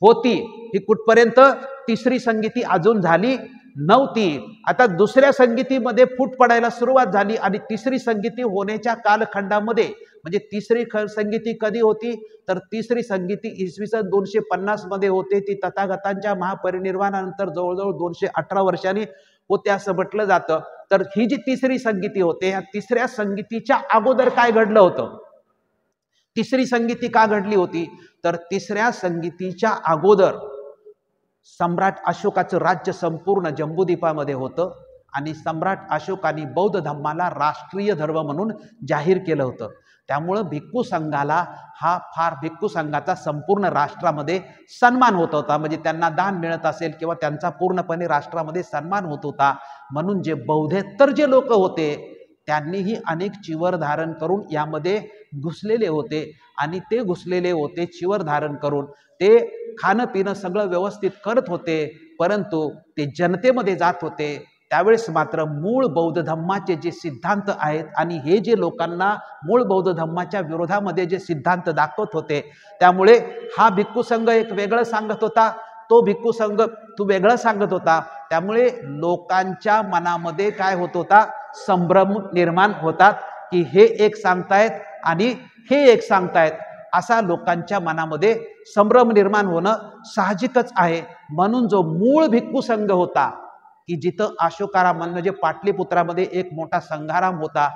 होती. ही कुठपर्यंत तिसरी संगीती अजून झाली नव्हती. आता दुसऱ्या संगीतीमध्ये फूट पडायला सुरुवात झाली आणि तिसरी संगीती होण्याच्या कालखंडामध्ये, म्हणजे तिसरी संगीती कधी होती, तर तिसरी संगीती इसवी सन 250 मध्ये होते. ती तथागतांच्या महापरिनिर्वाणानंतर जवळजवळ 218 वर्षांनी होते असं म्हटलं जातं. तर ही जी तिसरी संगीती होते, या तिसऱ्या संगीतीच्या अगोदर काय घडलं होतं, तिसरी संगीती का घडली होती, तर तिसऱ्या संगीतीच्या अगोदर सम्राट अशोकाचं राज्य संपूर्ण जम्बूद्वीपामध्ये होतं आणि सम्राट अशोकाने बौद्ध धर्माला राष्ट्रीय धर्म म्हणून जाहीर केलं होतं. त्यामुळं भिक्खू संघाला भिक्खू संघाचा संपूर्ण राष्ट्रामध्ये सन्मान होत होता. म्हणजे त्यांना दान मिळत असेल किंवा त्यांचा पूर्णपणे राष्ट्रामध्ये सन्मान होत होता. म्हणून जे बौद्धेतर जे लोक होते त्यांनीही अनेक चिवर धारण करून यामध्ये घुसलेले होते आणि ते घुसलेले होते चिवर धारण करून. ते खाणं पिणं सगळं व्यवस्थित करत होते, परंतु ते जनतेमध्ये जात होते. त्यावेळेस मात्र मूळ बौद्ध धम्माचे जे सिद्धांत आहेत आणि हे जे लोकांना मूळ बौद्ध धम्माच्या विरोधामध्ये जे सिद्धांत दाखवत होते, त्यामुळे हा भिक्खू संघ एक वेगळं सांगत होता, तो भिक्खू संघ तो वेगळं सांगत होता. त्यामुळे लोकांच्या मनामध्ये काय होत होता, संभ्रम निर्माण होतात की हे एक सांगतायत आणि हे एक सांगतायत, असा लोकांच्या मनामध्ये संभ्रम निर्माण होणं साहजिकच आहे. म्हणून जो मूळ भिक्खू संघ होता की जिथं अशोकाराम म्हणजे पाटलीपुत्रामध्ये एक मोठा संघाराम होता,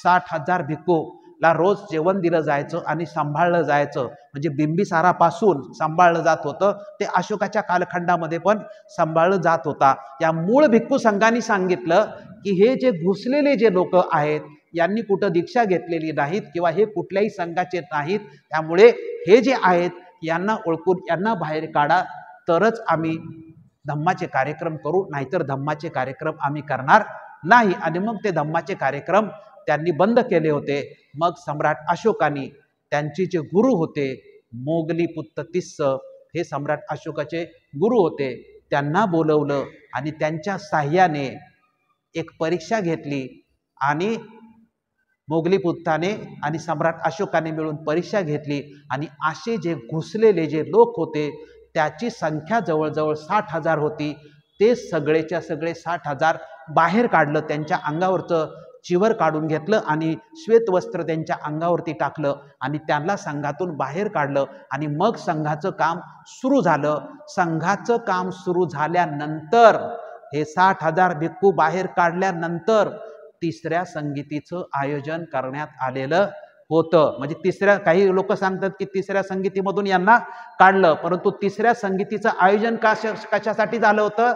60,000 भिक्खूला रोज जेवण दिलं जायचं आणि सांभाळलं जायचं, म्हणजे बिंबिसारापासून सांभाळलं जात होतं, ते अशोकाच्या कालखंडामध्ये पण सांभाळलं जात होता. या मूळ भिक्खू संघाने सांगितलं की हे जे घुसलेले जे लोक आहेत यांनी कुठं दीक्षा घेतलेली नाहीत किंवा हे कुठल्याही संघाचे नाहीत, त्यामुळे हे जे आहेत यांना ओळखून यांना बाहेर काढा, तरच आम्ही धम्माचे कार्यक्रम करू, नाहीतर धम्माचे कार्यक्रम आम्ही करणार नाही. आणि मग ते धम्माचे कार्यक्रम त्यांनी बंद केले होते. मग सम्राट अशोकाने त्यांचे जे गुरु होते मोगली-पुत्त तिस्स, हे सम्राट अशोकाचे गुरु होते, त्यांना बोलवलं आणि त्यांच्या साह्याने एक परीक्षा घेतली आणि मोगली-पुत्ताने आणि सम्राट अशोकाने मिळून परीक्षा घेतली आणि असे जे घुसलेले जे लोक होते त्याची संख्या जवळजवळ 60,000 होती. ते सगळेच्या सगळे 60,000 बाहेर काढलं, त्यांच्या अंगावरचं चिवर काढून घेतलं आणि श्वेतवस्त्र त्यांच्या अंगावरती टाकलं आणि त्यांना संघातून बाहेर काढलं आणि मग संघाचं काम सुरू झालं. संघाचं काम सुरू झाल्यानंतर हे 60,000 भिक्खू बाहेर काढल्यानंतर तिसऱ्या संगीतीचं आयोजन करण्यात आलेलं होतं. म्हणजे तिसऱ्या, काही लोक सांगतात की तिसऱ्या संगीतीमधून यांना काढलं, परंतु तिसऱ्या संगीतीचं आयोजन कशासाठी झालं होतं,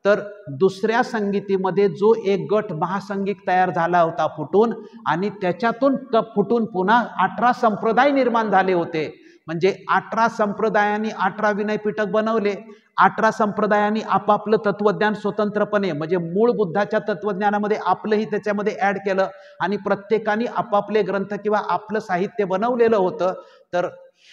तर दुसऱ्या संगीतीमध्ये जो एक गट महासंगीत तयार झाला होता फुटून, आणि त्याच्यातून फुटून पुन्हा 18 संप्रदाय निर्माण झाले होते. म्हणजे 18 संप्रदायांनी 18 विनयपीठक बनवले. 18 संप्रदायांनी आपापलं तत्वज्ञान स्वतंत्रपणे, म्हणजे मूळ बुद्धाच्या तत्वज्ञानामध्ये आपलंही त्याच्यामध्ये ऍड केलं आणि प्रत्येकाने आपापले ग्रंथ किंवा आपलं साहित्य बनवलेलं होतं. तर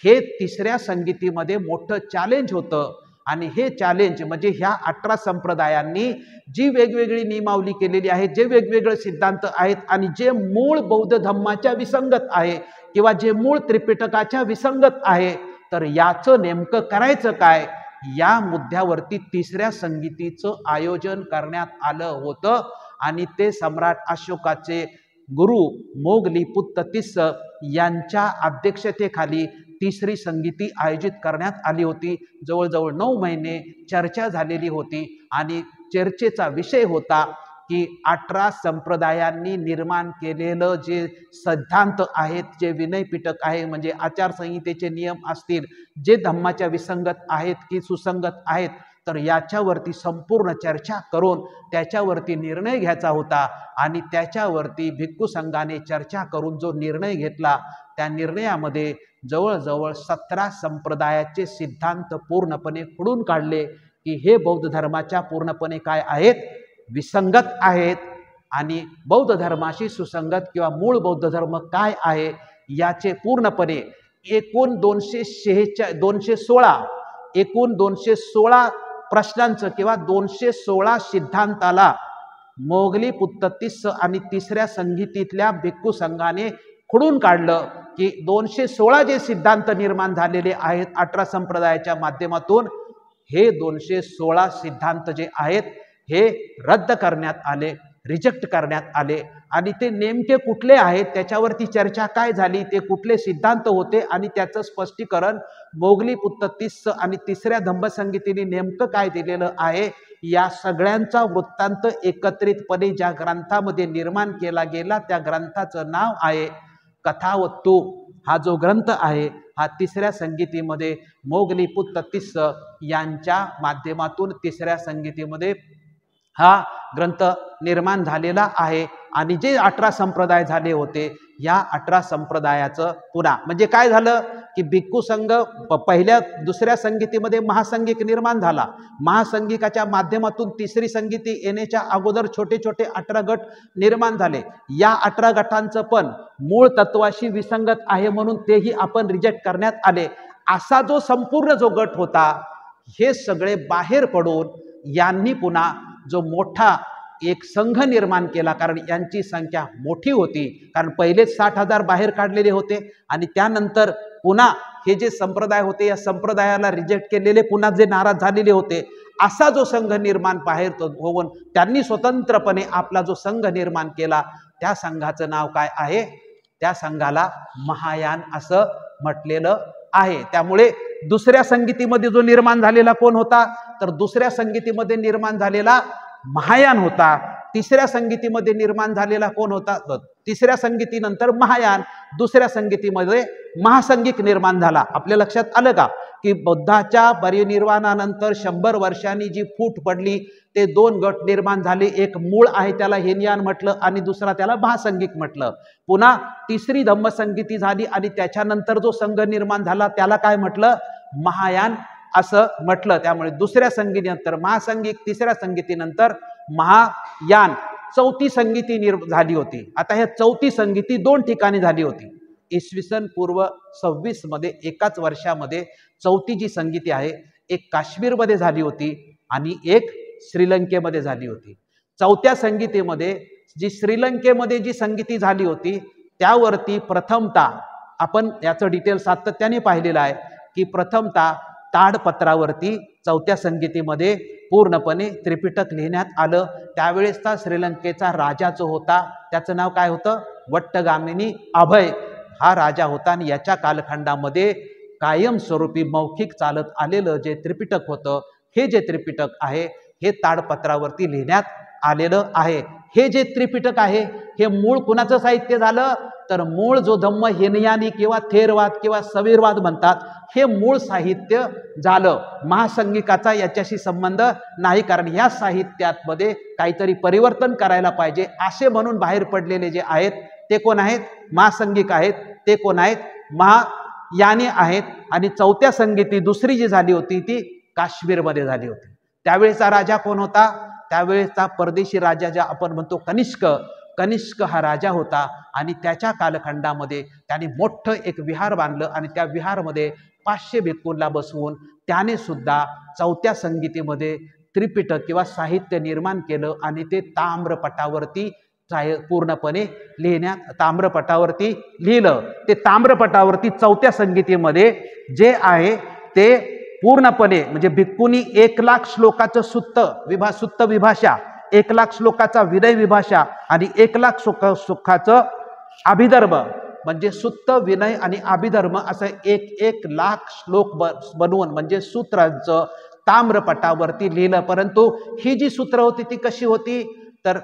हे तिसऱ्या संगीतीमध्ये मोठं चॅलेंज होतं आणि हे चॅलेंज म्हणजे ह्या 18 संप्रदायांनी जी वेगवेगळी नियमावली केलेली आहे, जे वेगवेगळे सिद्धांत आहेत आणि जे मूळ बौद्ध धम्माच्या विसंगत आहे किंवा जे मूळ त्रिपिटकाच्या विसंगत आहे, तर याचं नेमकं करायचं काय, या मुद्द्यावरती तिसऱ्या संगीतीचं आयोजन करण्यात आलं होतं. आणि ते सम्राट अशोकाचे गुरु मोगली-पुत्त तिस्स यांच्या अध्यक्षतेखाली तिसरी संगीती आयोजित करण्यात आली होती। जवळजवळ 9 महिने चर्चा झालेली होती आणि चर्चेचा विषय होता की 18 संप्रदायांनी निर्माण केलेलं जे सिद्धांत आहेत, जे विनय पिटक आहे, म्हणजे आचारसंहितेचे नियम असतील, जे धम्माच्या विसंगत आहेत की सुसंगत आहेत, तर याच्यावरती संपूर्ण चर्चा करून त्याच्यावरती निर्णय घ्यायचा होता। आणि त्याच्यावरती भिक्खू संघाने चर्चा करून जो निर्णय घेतला, त्या निर्णयामध्ये जवळजवळ 17 संप्रदायाचे सिद्धांत पूर्णपणे खोडून काढले की हे बौद्ध धर्माच्या पूर्णपणे काय आहेत, विसंगत आहेत। आणि बौद्ध धर्माशी सुसंगत किंवा मूळ बौद्ध धर्म काय आहे याचे पूर्णपणे एकूण 216 प्रश्नांचं किंवा 216 सिद्धांताला मोगली पुत्ततीस आणि तिसऱ्या संगीतीतल्या भिक्खू संघाने खोडून काढलं की 216 जे सिद्धांत निर्माण झालेले आहेत 18 संप्रदायाच्या माध्यमातून, हे 216 सिद्धांत जे आहेत हे रद्द करण्यात आले, रिजेक्ट करण्यात आले। आणि ते नेमके कुठले आहेत त्याच्यावरती चर्चा काय झाली, ते कुठले सिद्धांत होते आणि त्याचं स्पष्टीकरण मोगली पुत्ततीस आणि तिसऱ्या धम्मसंगीतीने नेमकं काय दिलेलं आहे, या सगळ्यांचा वृत्तांत एकत्रितपणे ज्या ग्रंथामध्ये निर्माण केला गेला त्या ग्रंथाचं नाव आहे कथावत्तू। हा जो ग्रंथ आहे हा तिसऱ्या संगीतीमध्ये मोगली पुत्ततीस यांच्या माध्यमातून तिसऱ्या संगीतीमध्ये हा ग्रंथ निर्माण झालेला आहे। आणि जे 18 संप्रदाय झाले होते, या 18 संप्रदायाचं पुन्हा म्हणजे काय झालं की भिक्खू संघ पहिल्या दुसऱ्या संगीतीमध्ये महासंघिक निर्माण झाला, महासंघिकाच्या माध्यमातून तिसरी संगीती येण्याच्या अगोदर छोटे छोटे 18 गट निर्माण झाले। या 18 गटांचं पण मूळ तत्वाशी विसंगत आहे म्हणून तेही आपण रिजेक्ट करण्यात आले। असा जो संपूर्ण जो गट होता, हे सगळे बाहेर पडून यांनी पुन्हा जो मोठा एक संघ निर्माण केला, कारण यांची संख्या मोठी होती, कारण पहिलेच 60,000 बाहेर काढलेले होते आणि त्यानंतर पुन्हा हे जे संप्रदाय होते या संप्रदायाला रिजेक्ट केलेले पुन्हा जे नाराज झालेले होते, असा जो संघ निर्माण बाहेर होऊन त्यांनी स्वतंत्रपणे आपला जो संघ निर्माण केला, त्या संघाचं नाव काय आहे, त्या संघाला महायान असं म्हटलेलं आहे। त्यामुळे दुसऱ्या संगीतीमध्ये जो निर्माण झालेला कोण होता, तर दुसऱ्या संगीतीमध्ये निर्माण झालेला महायान होता। तिसऱ्या संगीतीमध्ये निर्माण झालेला कोण होता, तिसऱ्या संगीतीनंतर महायान, दुसऱ्या संगीतीमध्ये महासंघिक निर्माण झाला। आपल्या लक्षात आलं का की बुद्धाच्या परिनिर्वाणानंतर 100 वर्षांनी जी फूट पडली ते 2 गट निर्माण झाले, एक मूळ आहे त्याला हिनयान म्हटलं आणि दुसरा त्याला महासंघिक म्हटलं। पुन्हा तिसरी धम्मसंगीती झाली आणि त्याच्यानंतर जो संघ निर्माण झाला त्याला काय म्हटलं, महायान असं म्हटलं। त्यामुळे दुसऱ्या संगीतीनंतर महासंघिक, तिसऱ्या संगीतीनंतर महायान, चौथी संगीती झाली होती। आता ह्या चौथी संगीती 2 ठिकाणी झाली होती। इसवी सन पूर्व 26 मध्ये एकाच वर्षामध्ये चौथी जी संगीती आहे एक काश्मीरमध्ये झाली होती आणि एक श्रीलंकेमध्ये झाली होती। चौथ्या संगीतीमध्ये जी श्रीलंकेमध्ये जी संगीती झाली होती त्यावरती प्रथमतः आपण याचं डिटेल सातत्याने पाहिलेलं आहे की प्रथमतः ताडपत्रावरती चौथ्या संगीतीमध्ये पूर्णपणे त्रिपिटक लिहिण्यात आलं। त्यावेळेसचा श्रीलंकेचा राजा जो होता त्याचं नाव काय होतं, वट्टगामिनी अभय हा राजा होता आणि याच्या कालखंडामध्ये कायमस्वरूपी मौखिक चालत आलेलं जे त्रिपिटक होतं, हे जे त्रिपिटक आहे हे ताडपत्रावरती लिहिण्यात आलेलं आहे। हे जे त्रिपिटक आहे हे मूळ कुणाचं साहित्य झालं, तर मूळ जो धम्म हिनयानी किंवा थेरवाद किंवा सवीरवाद म्हणतात, हे मूळ साहित्य झालं। महासंघिकाचा याच्याशी संबंध नाही, कारण या साहित्यामध्ये काहीतरी परिवर्तन करायला पाहिजे असे म्हणून बाहेर पडलेले जे आहेत ते कोण आहेत, महासंघिक आहेत। ते कोण आहेत, महायानी आहेत। आणि चौथ्या संगीती दुसरी जी झाली होती ती काश्मीरमध्ये झाली होती। त्यावेळेचा राजा कोण होता, त्यावेळेचा परदेशी राजा ज्या आपण म्हणतो कनिष्क हा राजा होता आणि त्याच्या कालखंडामध्ये त्याने मोठं एक विहार बांधलं आणि त्या विहारमध्ये 500 भिक्खूंना बसवून त्याने सुद्धा चौथ्या संगीतीमध्ये त्रिपिटक किंवा साहित्य निर्माण केलं आणि ते ताम्रपटावरती पूर्णपणे ताम्रपटावरती लिहिलं। ते ताम्रपटावरती चौथ्या संगीतीमध्ये जे आहे ते पूर्णपणे म्हणजे भिक्खूंनी 1,00,000 श्लोकाचं सुत्त विभाषा, 1,00,000 श्लोकाचा विनय विभाषा आणि 1,00,000 सुखाचं अभिधर्म म्हणजे सुत्त, विनय आणि अभिधर्म असं एक लाख श्लोक बनवून म्हणजे सूत्रांचं ताम्रपटावरती लिहिलं. परंतु ही जी सूत्र होती ती कशी होती तर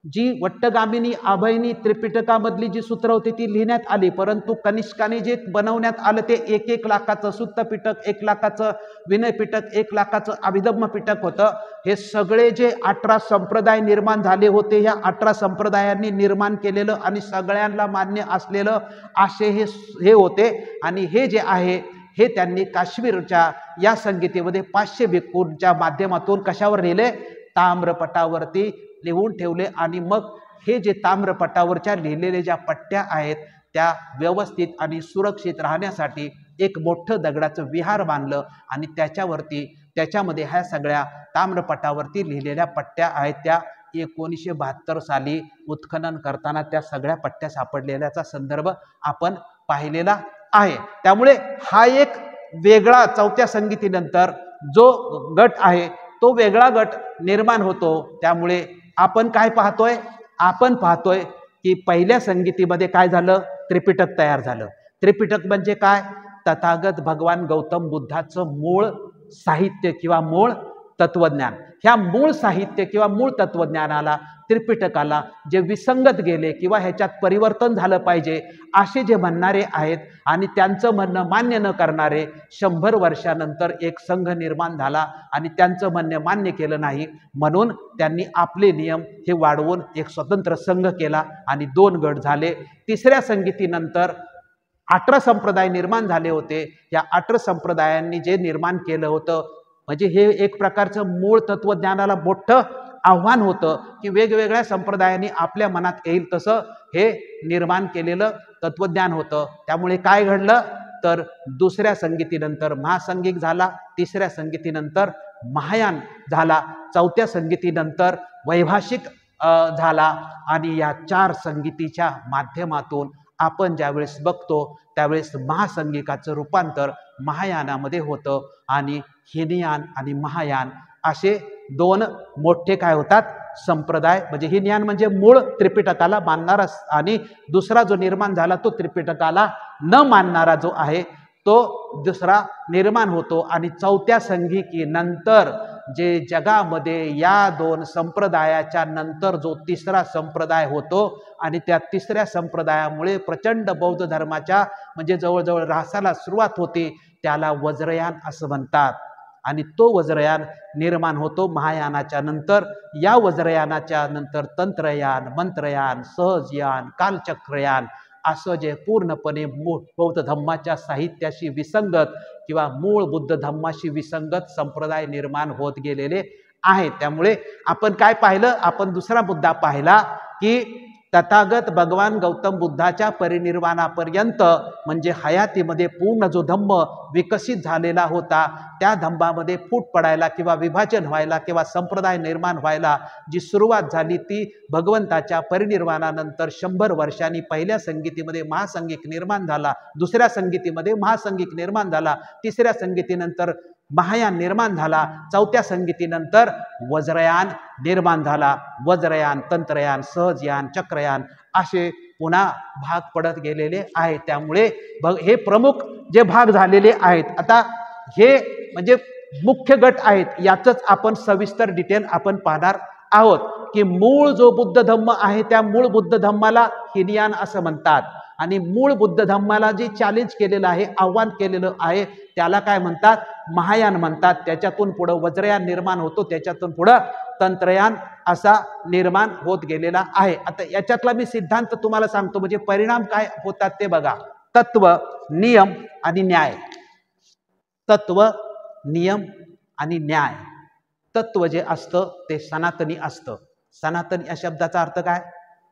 जी वट्टगामिनी अभयनी त्रिपिटकामधली जी सूत्र होती ती लिहिण्यात आली, परंतु कनिष्काने जे बनवण्यात आलं ते 1 लाखाचं सुत्त पिटक, 1 लाखाचं विनय पिटक, 1 लाखाचं अभिधम्म पिटक होतं. हे सगळे जे 18 संप्रदाय निर्माण झाले होते, या 18 संप्रदायांनी निर्माण केलेलं आणि सगळ्यांना मान्य असलेलं असे हे होते. आणि हे जे आहे हे त्यांनी काश्मीरच्या या संगीतेमध्ये 500 भिक्खूंच्या माध्यमातून कशावर लिहिले, ताम्रपटावरती लिहून ठेवले. आणि मग हे जे ताम्रपटावरच्या लिहिलेल्या ज्या पट्ट्या आहेत त्या व्यवस्थित आणि सुरक्षित राहण्यासाठी एक मोठं दगडाचं विहार बांधलं आणि त्याच्यामध्ये ह्या सगळ्या ताम्रपटावरती लिहिलेल्या पट्ट्या आहेत त्या 1972 साली उत्खनन करताना त्या सगळ्या पट्ट्या सापडलेल्याचा संदर्भ आपण पाहिलेला आहे. त्यामुळे हा एक वेगळा चौथ्या संगीतीनंतर जो गट आहे तो वेगळा गट निर्माण होतो. त्यामुळे आपण काय पाहतोय, आपण पाहतोय की पहिल्या संगीतीमध्ये काय झालं, त्रिपिटक तयार झालं. त्रिपिटक म्हणजे काय, तथागत भगवान गौतम बुद्धाचं मूळ साहित्य किंवा मूळ तत्वज्ञान. ह्या मूळ साहित्य किंवा मूळ तत्वज्ञानाला, त्रिपिटकाला जे विसंगत गेले किंवा ह्याच्यात परिवर्तन झालं पाहिजे असे जे म्हणणारे आहेत आणि त्यांचं म्हणणं मान्य न करणारे 100 वर्षानंतर एक संघ निर्माण झाला आणि त्यांचं म्हणणं मान्य केलं नाही, म्हणून त्यांनी आपले नियम हे वाढवून एक स्वतंत्र संघ केला आणि 2 गट झाले. तिसऱ्या संगीतीनंतर 18 संप्रदाय निर्माण झाले होते. या 18 संप्रदायांनी जे निर्माण केलं होतं म्हणजे हे एक प्रकारचं मूळ तत्वज्ञानाला मोठं आव्हान होतं की वेगवेगळ्या संप्रदायांनी आपल्या मनात येईल तसं हे निर्माण केलेलं तत्वज्ञान होतं. त्यामुळे काय घडलं तर दुसऱ्या संगीतीनंतर महासंगीत झाला, तिसऱ्या संगीतीनंतर महायान झाला, चौथ्या संगीतीनंतर वैभाषिक झाला. आणि या 4 संगीतीच्या माध्यमातून आपण ज्यावेळेस बघतो त्यावेळेस महासंगीताचं रूपांतर महायानामध्ये होतं आणि हिनयान आणि महायान असे 2 मोठे काय होतात संप्रदाय. म्हणजे हिनयान म्हणजे मूळ त्रिपिटकाला मानणारा आणि दुसरा जो निर्माण झाला तो त्रिपिटकाला न मानणारा जो आहे तो दुसरा निर्माण होतो. आणि चौथ्या संगीतीनंतर जे जगामध्ये या 2 संप्रदायाच्या नंतर जो तिसरा संप्रदाय होतो आणि त्या तिसऱ्या संप्रदायामुळे प्रचंड बौद्ध धर्माच्या म्हणजे जवळजवळ ऱ्हासाला सुरुवात होते, त्याला वज्रयान असं म्हणतात. आणि तो वज्रयान निर्माण होतो महायानाच्या नंतर. या वज्रयानाच्या नंतर तंत्रयान, मंत्रयान, सहजयान, कालचक्रयान असं जे पूर्णपणे बौद्ध धम्माच्या साहित्याशी विसंगत किंवा मूळ बुद्ध धम्माशी विसंगत संप्रदाय निर्माण होत गेलेले आहेत. त्यामुळे आपण काय पाहिलं, आपण दुसरा मुद्दा पाहिला की तथागत भगवान गौतम बुद्धाच्या परिनिर्वाणापर्यंत म्हणजे हयातीमध्ये पूर्ण जो धम्म विकसित झालेला होता त्या धम्मामध्ये फूट पडायला किंवा विभाजन व्हायला किंवा संप्रदाय निर्माण व्हायला जी सुरुवात झाली ती भगवंताच्या परिनिर्वाणानंतर 100 वर्षांनी पहिल्या संगीतीमध्ये महासंगीत निर्माण झाला, दुसऱ्या संगीतीमध्ये महासंगीत निर्माण झाला, तिसऱ्या संगीतीनंतर महायान निर्माण झाला, चौथ्या संगीतीनंतर वज्रयान निर्माण झाला. वज्रयान, तंत्रयान, सहजयान, चक्रयान असे पुन्हा भाग पडत गेलेले आहेत. त्यामुळे हे प्रमुख जे भाग झालेले आहेत. आता हे म्हणजे मुख्य गट आहेत, याचंच आपण सविस्तर डिटेल आपण पाहणार आहोत की मूळ जो बुद्ध धम्म आहे त्या मूळ बुद्ध धम्माला हिनयान असं म्हणतात आणि मूळ बुद्ध धम्माला जे चॅलेंज केलेलं आहे, आव्हान केलेलं आहे त्याला काय म्हणतात, महायान म्हणतात. त्याच्यातून पुढे वज्रयान निर्माण होतो, त्याच्यातून पुढे तंत्रयान असा निर्माण होत गेलेला आहे. आता याच्यातला मी सिद्धांत तुम्हाला सांगतो म्हणजे परिणाम काय होतात ते बघा. तत्व, नियम आणि न्याय. तत्व, नियम आणि न्याय. तत्व जे असतं ते सनातनी असतं. सनातनी या शब्दाचा अर्थ काय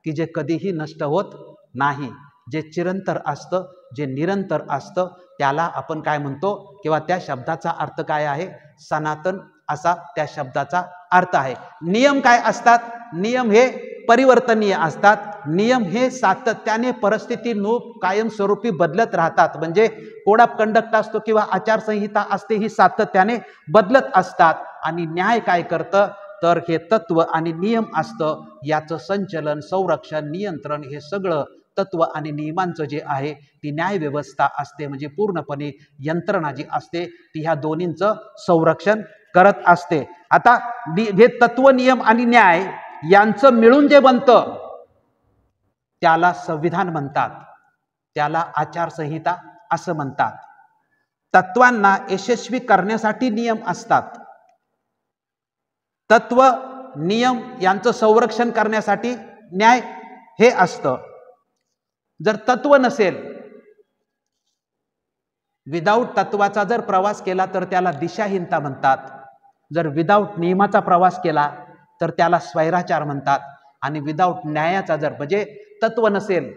की जे कधीही नष्ट होत नाही, जे चिरंतर असतं, जे निरंतर असतं त्याला आपण काय म्हणतो किंवा त्या शब्दाचा अर्थ काय आहे, सनातन असा त्या शब्दाचा अर्थ आहे. नियम काय असतात, नियम हे परिवर्तनीय असतात. नियम हे सातत्याने परिस्थितीनुसार कायमस्वरूपी बदलत राहतात. म्हणजे कोड ऑफ कंडक्ट असतो किंवा आचारसंहिता असते ही सातत्याने बदलत असतात. आणि न्याय काय करतं तर हे तत्व आणि नियम असतं, याचं संचलन, संरक्षण, नियंत्रण हे सगळं तत्व आणि नियमांचं जे आहे ती न्यायव्यवस्था असते, म्हणजे पूर्णपणे यंत्रणा जी असते ती ह्या दोन्हींचं संरक्षण करत असते. आता हे तत्व, नियम आणि न्याय यांचं मिळून जे बनतं त्याला संविधान म्हणतात, त्याला आचारसंहिता असं म्हणतात. तत्वांना यशस्वी करण्यासाठी नियम असतात. तत्व नियम यांचं संरक्षण करण्यासाठी न्याय हे असतं. जर तत्व नसेल, विदाऊट तत्वाचा जर प्रवास केला तर त्याला दिशाहीनता म्हणतात. जर विदाऊट नियमाचा प्रवास केला तर त्याला स्वैराचार म्हणतात. आणि विदाऊट न्यायाचा जर म्हणजे तत्व नसेल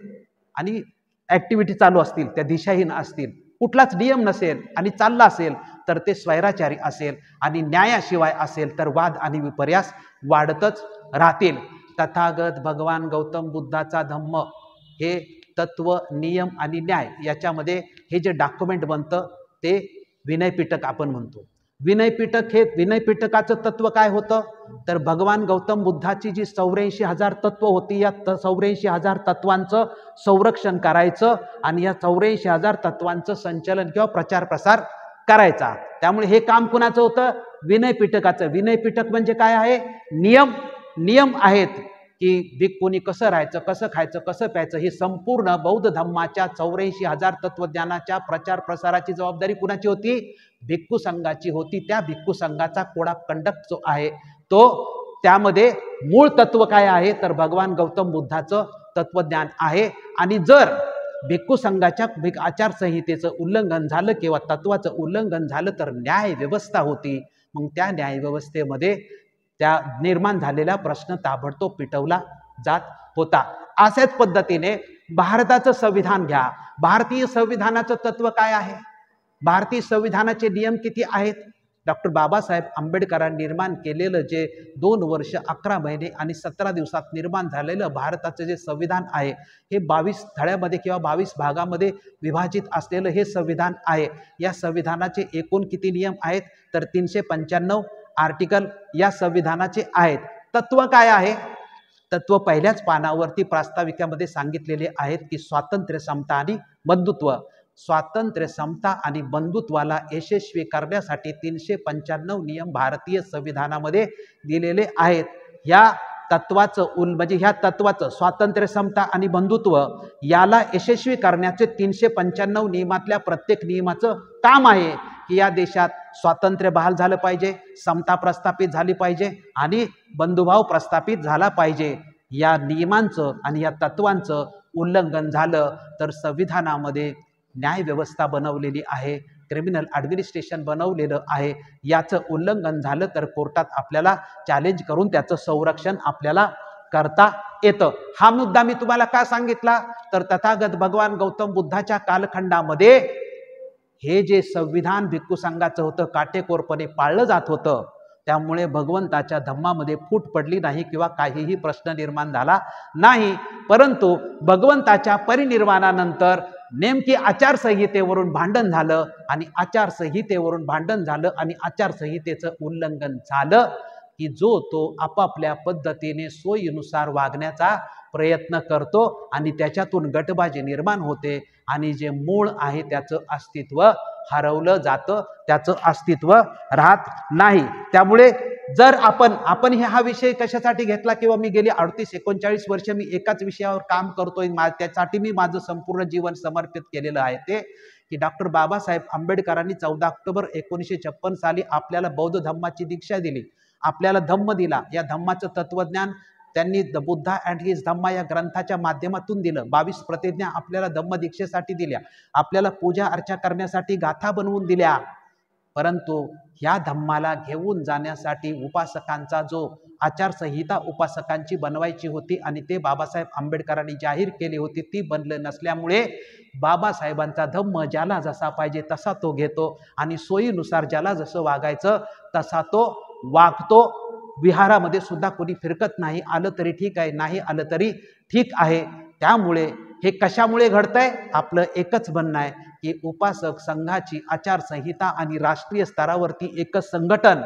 आणि ऍक्टिव्हिटी चालू असतील त्या दिशाहीन असतील, कुठलाच नियम नसेल आणि चालला असेल तर ते स्वैराचारी असेल. आणि न्यायाशिवाय असेल तर वाद आणि विपर्यास वाढतच राहतील. तथागत भगवान गौतम बुद्धाचा धम्म हे तत्व, नियम आणि न्याय याच्यामध्ये हे जे डॉक्युमेंट बनतं ते विनयपिटक आपण म्हणतो. विनयपिटक हे विनयपिटकाचं तत्व काय होतं तर भगवान गौतम बुद्धाची जी 84,000 तत्व होती या 84,000 तत्वांचं संरक्षण करायचं आणि या 84,000 तत्वांचं संचलन किंवा प्रचार प्रसार करायचा. त्यामुळे हे काम कुणाचं होतं? विनयपिटकाचं. विनयपिटक म्हणजे काय आहे? नियम आहेत की भिक्खूंनी कसं राहायचं, कसं खायचं, कसं प्यायचं, हे संपूर्ण बौद्ध धम्माच्या 84,000 तत्वज्ञानाच्या प्रचार प्रसाराची जबाबदारी कुणाची होती? भिक्खू संघाची होती. त्या भिक्खू संघाचा कोड ऑफ कंडक्ट जो आहे तो त्यामध्ये मूळ तत्व काय आहे तर भगवान गौतम बुद्धाचं तत्वज्ञान आहे. आणि जर भिक्खू संघाच्या आचारसंहितेचं उल्लंघन झालं किंवा तत्वाचं उल्लंघन झालं तर न्याय व्यवस्था होती. मग त्या न्याय व्यवस्थेमध्ये त्या निर्माण झालेला प्रश्न ताबडतोब पिटवला जात होता. अशाच पद्धतीने भारताचं संविधान घ्या. भारतीय संविधानाचं तत्व काय आहे? भारतीय संविधानाचे नियम किती आहेत? डॉक्टर बाबासाहेब आंबेडकरांनी निर्माण केलेलं जे 2 वर्ष 11 महिने आणि 17 दिवसात निर्माण झालेलं भारताचं जे संविधान आहे हे 22 धड्यामध्ये किंवा 22 भागामध्ये विभाजित असलेलं हे संविधान आहे. या संविधानाचे एकूण किती नियम आहेत तर 395 आर्टिकल या संविधानाचे आहेत. तत्व काय आहे? तत्व पहिल्याच पानावरती प्रास्ताविकामध्ये सांगितलेले आहेत की स्वातंत्र्य, समता आणि बंधुत्व. स्वातंत्र्य, समता आणि बंधुत्वाला यशस्वी करण्यासाठी 395 नियम भारतीय संविधानामध्ये दिलेले आहेत. या तत्वाचं म्हणजे ह्या तत्वाचं स्वातंत्र्य, समता आणि बंधुत्व याला यशस्वी करण्याचे 395 नियमातल्या प्रत्येक नियमाचं काम आहे की या देशात स्वातंत्र्य बहाल झालं पाहिजे, समता प्रस्थापित झाली पाहिजे आणि बंधुभाव प्रस्थापित झाला पाहिजे. या नियमांचं आणि या तत्वांचं उल्लंघन झालं तर संविधानामध्ये न्याय व्यवस्था बनवलेली आहे, क्रिमिनल ॲडमिनिस्ट्रेशन बनवलेलं आहे. याचं उल्लंघन झालं तर कोर्टात आपल्याला चॅलेंज करून त्याचं संरक्षण आपल्याला करता येतं. हा मुद्दा मी तुम्हाला का सांगितला तर तथागत भगवान गौतम बुद्धाच्या कालखंडामध्ये हे जे संविधान भिक्खू संघाचं होतं काटेकोरपणे पाळलं जात होतं. त्यामुळे भगवंताच्या धम्मामध्ये फूट पडली नाही किंवा काहीही प्रश्न निर्माण झाला नाही. परंतु भगवंताच्या परिनिर्वाणानंतर नेमकी आचारसंहितेवरून भांडण झालं आणि आचारसंहितेवरून भांडण झालं आणि आचारसंहितेचं उल्लंघन झालं की जो तो आपापल्या पद्धतीने सोयीनुसार वागण्याचा प्रयत्न करतो आणि त्याच्यातून गटबाजी निर्माण होते आणि जे मूळ आहे त्याचं अस्तित्व हरवलं जातं, त्याचं अस्तित्व राहत नाही. त्यामुळे जर आपण हा विषय कशासाठी घेतला किंवा मी गेली 38-39 वर्ष मी एकाच विषयावर काम करतोय, त्यासाठी मी माझं संपूर्ण जीवन समर्पित केलेलं आहे. ते की डॉक्टर बाबासाहेब आंबेडकरांनी 14 ऑक्टोबर 1956 साली आपल्याला बौद्ध धम्माची दीक्षा दिली, आपल्याला धम्म दिला. या धम्माचं तत्वज्ञान त्यांनी द बुद्धा अँड हिज धम्मा या ग्रंथाच्या माध्यमातून दिलं. 22 प्रतिज्ञा आपल्याला धम्म दीक्षेसाठी दिल्या, आपल्याला पूजा अर्चा करण्यासाठी गाथा बनवून दिल्या. परंतु ह्या धम्माला घेऊन जाण्यासाठी उपासकांचा जो आचारसंहिता उपासकांची बनवायची होती आणि ते बाबासाहेब आंबेडकरांनी जाहीर केली होती ती बनलं नसल्यामुळे बाबासाहेबांचा धम्म ज्याला जसा पाहिजे तसा तो घेतो आणि सोयीनुसार ज्याला जसं वागायचं तसा तो वागतो. विहारामध्ये सुद्धा कोणी फिरकत नाही, आलं तरी ठीक आहे, नाही आलं तरी ठीक आहे. त्यामुळे हे कशामुळे घडतंय? आपलं एकच म्हणणं आहे की उपासक संघाची आचारसंहिता आणि राष्ट्रीय स्तरावरती एकच संघटन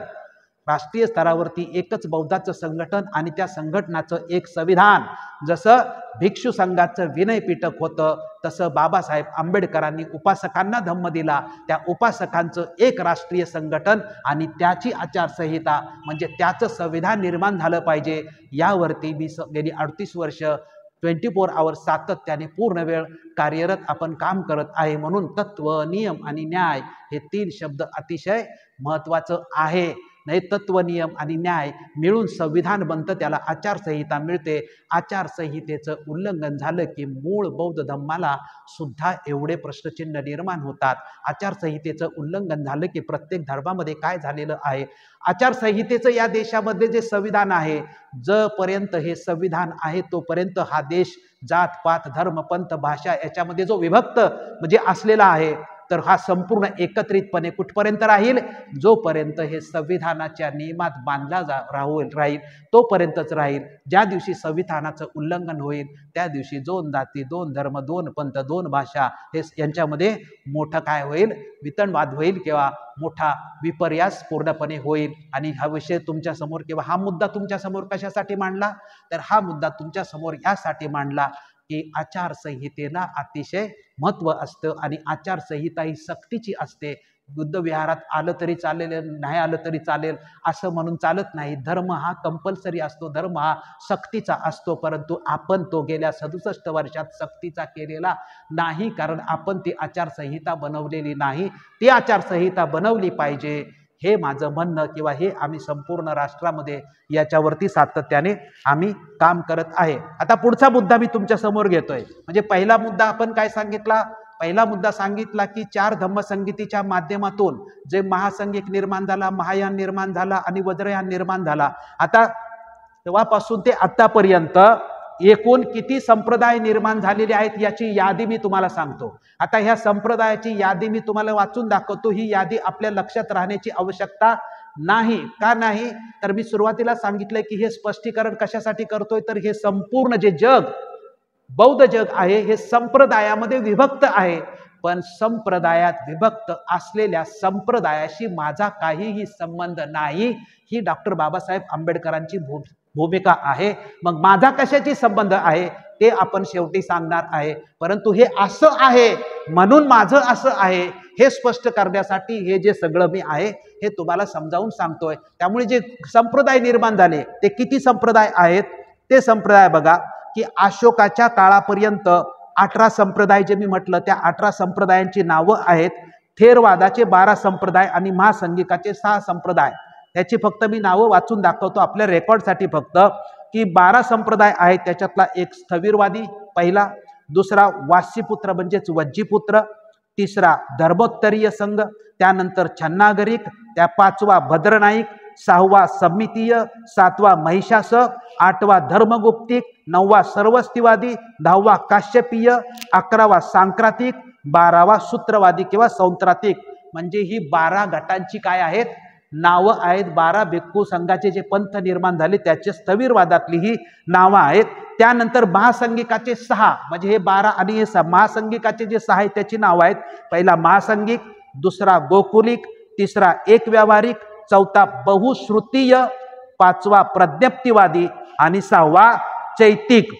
राष्ट्रीय स्तरावरती एकच बौद्धाचं संघटन आणि त्या संघटनाचं एक संविधान, जसं भिक्षू संघाचं विनय पीठक होतं तसं बाबासाहेब आंबेडकरांनी उपासकांना धम्म दिला, त्या उपासकांचं एक राष्ट्रीय संघटन आणि त्याची आचारसंहिता म्हणजे त्याचं संविधान निर्माण झालं पाहिजे। यावरती मी गेली 38 वर्ष 24 आवर्स सातत्याने पूर्ण वेळ कार्यरत आपण काम करत आहे। म्हणून तत्व, नियम आणि न्याय हे 3 शब्द अतिशय महत्त्वाचं आहे। नाही, तत्व, नियम आणि न्याय मिळून संविधान बनतं, त्याला आचारसंहिता मिळते। आचारसंहितेचं उल्लंघन झालं की मूळ बौद्ध धम्माला सुद्धा एवढे प्रश्नचिन्ह निर्माण होतात। आचारसंहितेचं उल्लंघन झालं की प्रत्येक धर्मामध्ये काय झालेलं आहे, आचारसंहितेचं या देशामध्ये जे संविधान आहे, जोपर्यंत हे संविधान आहे तोपर्यंत हा देश जात पात धर्म पंथ भाषा याच्यामध्ये जो विभक्त म्हणजे असलेला आहे, तर हा संपूर्ण एकत्रितपणे कुठपर्यंत राहील, जोपर्यंत हे संविधानाच्या नियमात बांधला राहील तोपर्यंतच राहील। ज्या दिवशी संविधानाचं उल्लंघन होईल त्या दिवशी 2 जाती 2 धर्म 2 पंथ 2 भाषा हे यांच्यामध्ये मोठं काय होईल, वितंडवाद होईल किंवा मोठा विपर्यास पूर्णपणे होईल। आणि हा विषय तुमच्या समोर किंवा हा मुद्दा तुमच्या समोर कशासाठी मांडला, तर हा मुद्दा तुमच्या समोर यासाठी मांडला की आचारसंहितेला अतिशय महत्त्व असतं आणि आचारसंहिता ही सक्तीची असते। बुद्ध विहारात आलं तरी चालेल, नाही आलं तरी चालेल असं म्हणून चालत नाही। धर्म हा कंपल्सरी असतो, धर्म हा सक्तीचा असतो, परंतु आपण तो गेल्या 67 वर्षात सक्तीचा केलेला नाही, कारण आपण ती आचारसंहिता बनवलेली नाही। ती आचारसंहिता बनवली पाहिजे, हे माझं म्हणणं किंवा हे आम्ही संपूर्ण राष्ट्रामध्ये याच्यावरती सातत्याने आम्ही काम करत आहे। आता पुढचा मुद्दा मी तुमच्या समोर घेतोय। म्हणजे पहिला मुद्दा आपण काय सांगितला, पहिला मुद्दा सांगितला की 4 धम्मसंगीतीच्या माध्यमातून जे महासंघिक निर्माण झाला, महायान निर्माण झाला आणि वज्रयान निर्माण झाला। आता तेव्हापासून ते आतापर्यंत एकूण किती संप्रदाय निर्माण झालेले आहेत याची यादी मी तुम्हाला सांगतो। आता ह्या संप्रदायाची यादी मी तुम्हाला वाचून दाखवतो। ही यादी आपल्या लक्षात राहण्याची आवश्यकता नाही। का नाही, तर मी सुरुवातीला सांगितलंय की हे स्पष्टीकरण कशासाठी करतोय, तर हे संपूर्ण जे जग बौद्ध जग आहे हे संप्रदायामध्ये विभक्त आहे, पण संप्रदायात विभक्त असलेल्या संप्रदायाशी माझा काहीही संबंध नाही, ही डॉक्टर बाबासाहेब आंबेडकरांची भूमिका आहे। मग माझा कशाची संबंध आहे ते आपण शेवटी सांगणार आहे, परंतु हे असं आहे म्हणून माझं असं आहे हे स्पष्ट करण्यासाठी हे जे सगळं मी आहे हे तुम्हाला समजावून सांगतोय। त्यामुळे जे संप्रदाय निर्माण झाले ते किती संप्रदाय आहेत, ते संप्रदाय बघा की अशोकाच्या काळापर्यंत 18 संप्रदाय जे मी म्हटलं त्या 18 संप्रदायांची नावं आहेत। थेरवादाचे 12 संप्रदाय आणि महासंघिकाचे 6 संप्रदाय, त्याची फक्त मी नावं वाचून दाखवतो आपल्या रेकॉर्डसाठी फक्त, की 12 संप्रदाय आहेत। त्याच्यातला एक स्थविरवादी पहिला, दुसरा वास्यपुत्र म्हणजेच वज्जीपुत्र, तिसरा धर्मोत्तरीय संघ, त्यानंतर छन्नागरिक, त्या 5वा भद्रनाईक, 6वा समितीय, 7वा महिषास, 8वा धर्मगुप्तिक, 9वा सर्वस्तिवादी, 10वा काश्यपीय, 11वा सांक्रातिक, 12वा सूत्रवादी किंवा सौंत्रातिक। म्हणजे ही 12 गटांची काय आहेत, नावं आहेत। 12 भिक्खू संघाचे जे पंथ निर्माण झाले त्याचे स्थविरवादातली ही नावं आहेत। त्यानंतर महासंघिकाचे 6 म्हणजे हे 12 आणि हे 6 महासंघिकाचे जे 6 आहेत त्याची नावं आहेत। पहिला महासंघिक, दुसरा गोकुलिक, तिसरा एक व्यावहारिक, चौथा बहुश्रुतीय, 5वा प्रज्ञप्तिवादी आणि 6वा चैतिक।